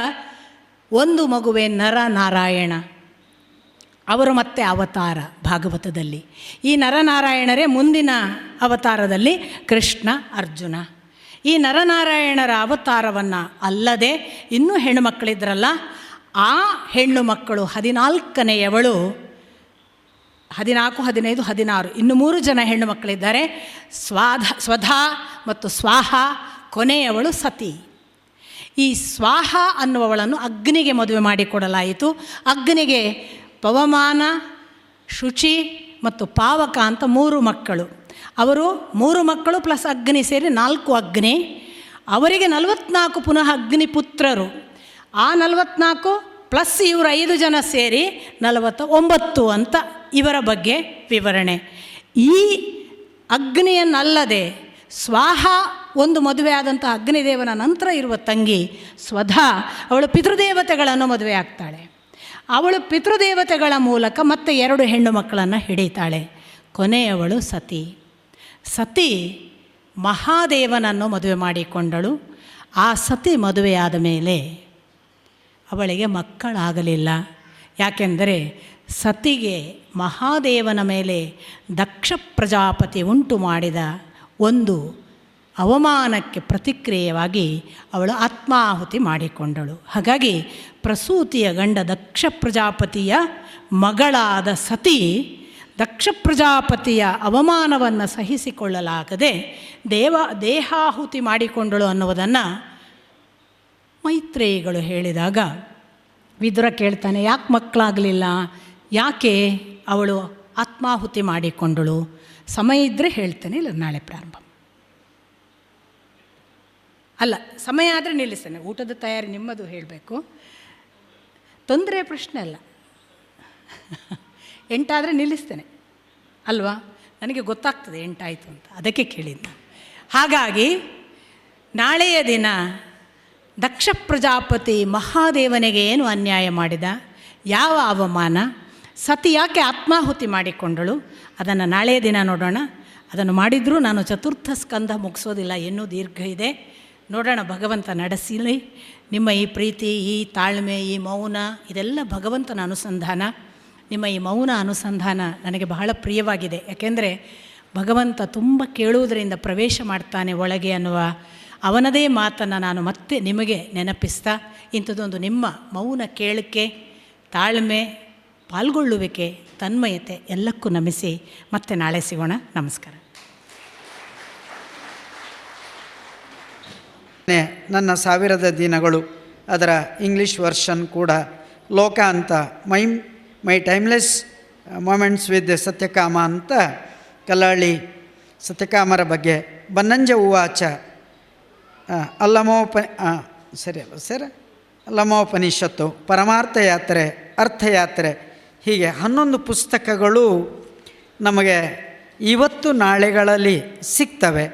ಒಂದು ಮಗುವೆ ನರನಾರಾಯಣ. ಅವರು ಮತ್ತೆ ಅವತಾರ ಭಾಗವತದಲ್ಲಿ. ಈ ನರನಾರಾಯಣರೇ ಮುಂದಿನ ಅವತಾರದಲ್ಲಿ ಕೃಷ್ಣ, ಅರ್ಜುನ. ಈ ನರನಾರಾಯಣರ ಅವತಾರವನ್ನು ಅಲ್ಲದೆ ಇನ್ನೂ ಹೆಣ್ಣು ಮಕ್ಕಳಿದ್ರಲ್ಲ, ಆ ಹೆಣ್ಣು ಮಕ್ಕಳು 14ನೆಯವಳು 14, 15, 16 ಇನ್ನು 3 ಜನ ಹೆಣ್ಣು ಮಕ್ಕಳಿದ್ದಾರೆ. ಸ್ವಧಾ ಮತ್ತು ಸ್ವಾಹ, ಕೊನೆಯವಳು ಸತಿ. ಈ ಸ್ವಾಹ ಅನ್ನುವವಳನ್ನು ಅಗ್ನಿಗೆ ಮದುವೆ ಮಾಡಿಕೊಡಲಾಯಿತು. ಅಗ್ನಿಗೆ ಪವಮಾನ, ಶುಚಿ ಮತ್ತು ಪಾವಕ ಅಂತ 3 ಮಕ್ಕಳು. ಅವರು 3 ಮಕ್ಕಳು ಪ್ಲಸ್ ಅಗ್ನಿ ಸೇರಿ 4 ಅಗ್ನಿ. ಅವರಿಗೆ 44 ಪುನಃ ಅಗ್ನಿ ಪುತ್ರರು. ಆ 44 ಪ್ಲಸ್ ಇವರು 5 ಜನ ಸೇರಿ 49 ಅಂತ ಇವರ ಬಗ್ಗೆ ವಿವರಣೆ. ಈ ಅಗ್ನಿಯನ್ನಲ್ಲದೆ ಸ್ವಾಹ ಒಂದು ಮದುವೆ ಆದಂಥ ಅಗ್ನಿದೇವನ ನಂತರ ಇರುವ ತಂಗಿ ಸ್ವಧಾ, ಅವಳು ಪಿತೃದೇವತೆಗಳನ್ನು ಮದುವೆ ಆಗ್ತಾಳೆ. ಅವಳು ಪಿತೃದೇವತೆಗಳ ಮೂಲಕ ಮತ್ತೆ 2 ಹೆಣ್ಣು ಮಕ್ಕಳನ್ನು ಹಿಡಿತಾಳೆ. ಕೊನೆಯವಳು ಸತಿ. ಸತಿ ಮಹಾದೇವನನ್ನು ಮದುವೆ ಮಾಡಿಕೊಂಡಳು. ಆ ಸತಿ ಮದುವೆಯಾದ ಮೇಲೆ ಅವಳಿಗೆ ಮಕ್ಕಳಾಗಲಿಲ್ಲ. ಯಾಕೆಂದರೆ ಸತಿಗೆ ಮಹಾದೇವನ ಮೇಲೆ ದಕ್ಷ ಪ್ರಜಾಪತಿ ಉಂಟು ಮಾಡಿದ ಒಂದು ಅವಮಾನಕ್ಕೆ ಪ್ರತಿಕ್ರಿಯೆಯಾಗಿ ಅವಳು ಆತ್ಮಾಹುತಿ ಮಾಡಿಕೊಂಡಳು. ಹಾಗಾಗಿ ಪ್ರಸೂತಿಯ ಗಂಡ ದಕ್ಷ ಪ್ರಜಾಪತಿಯ ಮಗಳಾದ ಸತಿ ದಕ್ಷ ಪ್ರಜಾಪತಿಯ ಅವಮಾನವನ್ನು ಸಹಿಸಿಕೊಳ್ಳಲಾಗದೆ ದೇಹಾಹುತಿ ಮಾಡಿಕೊಂಡಳು ಅನ್ನುವುದನ್ನು ಮೈತ್ರೇಯಿಗಳು ಹೇಳಿದಾಗ ವಿದುರ ಕೇಳ್ತಾನೆ, ಯಾಕೆ ಮಕ್ಕಳಾಗಲಿಲ್ಲ, ಯಾಕೆ ಅವಳು ಆತ್ಮಾಹುತಿ ಮಾಡಿಕೊಂಡಳು? ಸಮಯ ಇದ್ದರೆ ಹೇಳ್ತೇನೆ, ಇಲ್ಲ ನಾಳೆ ಪ್ರಾರಂಭ ಅಲ್ಲ, ಸಮಯ ಆದರೆ ನಿಲ್ಲಿಸ್ತೇನೆ. ಊಟದ ತಯಾರಿ ನಿಮ್ಮದು ಹೇಳಬೇಕು, ತೊಂದರೆ ಪ್ರಶ್ನೆ ಅಲ್ಲ. 8 ಆದರೆ ನಿಲ್ಲಿಸ್ತೇನೆ ಅಲ್ವಾ? ನನಗೆ ಗೊತ್ತಾಗ್ತದೆ 8 ಆಯಿತು ಅಂತ, ಅದಕ್ಕೆ ಕೇಳಿದ್ದು. ಹಾಗಾಗಿ ನಾಳೆಯ ದಿನ ದಕ್ಷ ಪ್ರಜಾಪತಿ ಮಹಾದೇವನಿಗೆ ಏನು ಅನ್ಯಾಯ ಮಾಡಿದ, ಯಾವ ಅವಮಾನ, ಸತಿ ಯಾಕೆ ಆತ್ಮಾಹುತಿ ಮಾಡಿಕೊಂಡಳು, ಅದನ್ನು ನಾಳೆಯ ದಿನ ನೋಡೋಣ. ಅದನ್ನು ಮಾಡಿದರೂ ನಾನು ಚತುರ್ಥ ಸ್ಕಂಧ ಮುಗಿಸೋದಿಲ್ಲ, ಇನ್ನೂ ದೀರ್ಘ ಇದೆ. ನೋಡೋಣ, ಭಗವಂತ ನಡೆಸಲಿ. ನಿಮ್ಮ ಈ ಪ್ರೀತಿ, ಈ ತಾಳ್ಮೆ, ಈ ಮೌನ, ಇದೆಲ್ಲ ಭಗವಂತನ ಅನುಸಂಧಾನ. ನಿಮ್ಮ ಈ ಮೌನ ಅನುಸಂಧಾನ ನನಗೆ ಬಹಳ ಪ್ರಿಯವಾಗಿದೆ. ಯಾಕೆಂದರೆ ಭಗವಂತ ತುಂಬ ಕೇಳುವುದರಿಂದ ಪ್ರವೇಶ ಮಾಡ್ತಾನೆ ಒಳಗೆ ಅನ್ನುವ ಅವನದೇ ಮಾತನ್ನು ನಾನು ಮತ್ತೆ ನಿಮಗೆ ನೆನಪಿಸ್ತಾ, ಇಂಥದ್ದೊಂದು ನಿಮ್ಮ ಮೌನ ಕೇಳಿಕೆ, ತಾಳ್ಮೆ, ಪಾಲ್ಗೊಳ್ಳುವಿಕೆ, ತನ್ಮಯತೆ ಎಲ್ಲಕ್ಕೂ ನಮಿಸಿ ಮತ್ತೆ ನಾಳೆ ಸಿಗೋಣ. ನಮಸ್ಕಾರ. ನನ್ನ 1000 ದಿನಗಳು ಅದರ ಇಂಗ್ಲೀಷ್ ವರ್ಷನ್ ಕೂಡ ಲೋಕ ಅಂತ ಮೈ ಟೈಮ್ಲೆಸ್ ಮೊಮೆಂಟ್ಸ್ ವಿತ್ ಸತ್ಯಕಾಮ ಅಂತ ಕಲ್ಲಹಳ್ಳಿ ಸತ್ಯಕಾಮರ ಬಗ್ಗೆ ಬನ್ನಂಜ ಉವಾಚ ಅಲ್ಲಮೋಪ ಸರಿ ಅಲ್ಲ ಸರ್ ಲಮೋಪನಿಷತ್ತು, ಪರಮಾರ್ಥ ಯಾತ್ರೆ, ಅರ್ಥಯಾತ್ರೆ, ಹೀಗೆ 11 ಪುಸ್ತಕಗಳು ನಮಗೆ ಇವತ್ತು ನಾಳೆಗಳಲ್ಲಿ ಸಿಗ್ತವೆ.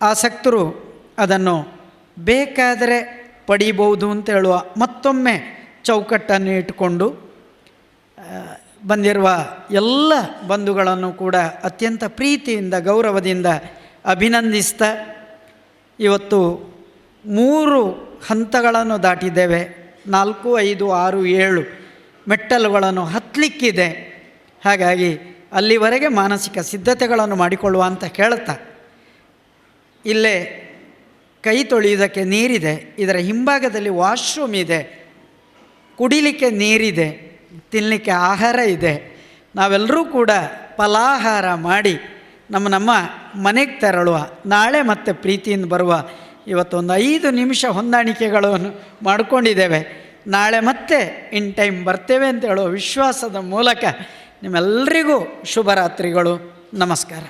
ಆಸಕ್ತರು ಅದನ್ನು ಬೇಕಾದರೆ ಪಡೀಬಹುದು ಅಂತ ಹೇಳುವ ಮತ್ತೊಮ್ಮೆ ಚೌಕಟ್ಟನ್ನು ಇಟ್ಟುಕೊಂಡು ಬಂದಿರುವ ಎಲ್ಲ ಬಂಧುಗಳನ್ನು ಕೂಡ ಅತ್ಯಂತ ಪ್ರೀತಿಯಿಂದ ಗೌರವದಿಂದ ಅಭಿನಂದಿಸ್ತಾ, ಇವತ್ತು 3 ಹಂತಗಳನ್ನು ದಾಟಿದ್ದೇವೆ. 4, 5, 6, 7 ಮೆಟ್ಟಲುಗಳನ್ನು ಹತ್ತಲಿಕ್ಕಿದೆ. ಹಾಗಾಗಿ ಅಲ್ಲಿವರೆಗೆ ಮಾನಸಿಕ ಸಿದ್ಧತೆಗಳನ್ನು ಮಾಡಿಕೊಳ್ಳುವ ಅಂತ ಹೇಳ್ತಾ, ಇಲ್ಲೇ ಕೈ ತೊಳೆಯುವುದಕ್ಕೆ ನೀರಿದೆ, ಇದರ ಹಿಂಭಾಗದಲ್ಲಿ ವಾಶ್ರೂಮ್ ಇದೆ, ಕುಡಿಲಿಕ್ಕೆ ನೀರಿದೆ, ತಿನ್ನಲಿಕ್ಕೆ ಆಹಾರ ಇದೆ. ನಾವೆಲ್ಲರೂ ಕೂಡ ಫಲಾಹಾರ ಮಾಡಿ ನಮ್ಮ ಮನೆಗೆ ತೆರಳುವ, ನಾಳೆ ಮತ್ತೆ ಪ್ರೀತಿಯಿಂದ ಬರುವ. ಇವತ್ತೊಂದು 5 ನಿಮಿಷ ಹೊಂದಾಣಿಕೆಗಳನ್ನು ಮಾಡಿಕೊಂಡಿದ್ದೇವೆ. ನಾಳೆ ಮತ್ತೆ ಇನ್ ಟೈಮ್ ಬರ್ತೇವೆ ಅಂತ ಹೇಳುವ ವಿಶ್ವಾಸದ ಮೂಲಕ ನಿಮ್ಮೆಲ್ಲರಿಗೂ ಶುಭರಾತ್ರಿಗಳು. ನಮಸ್ಕಾರ.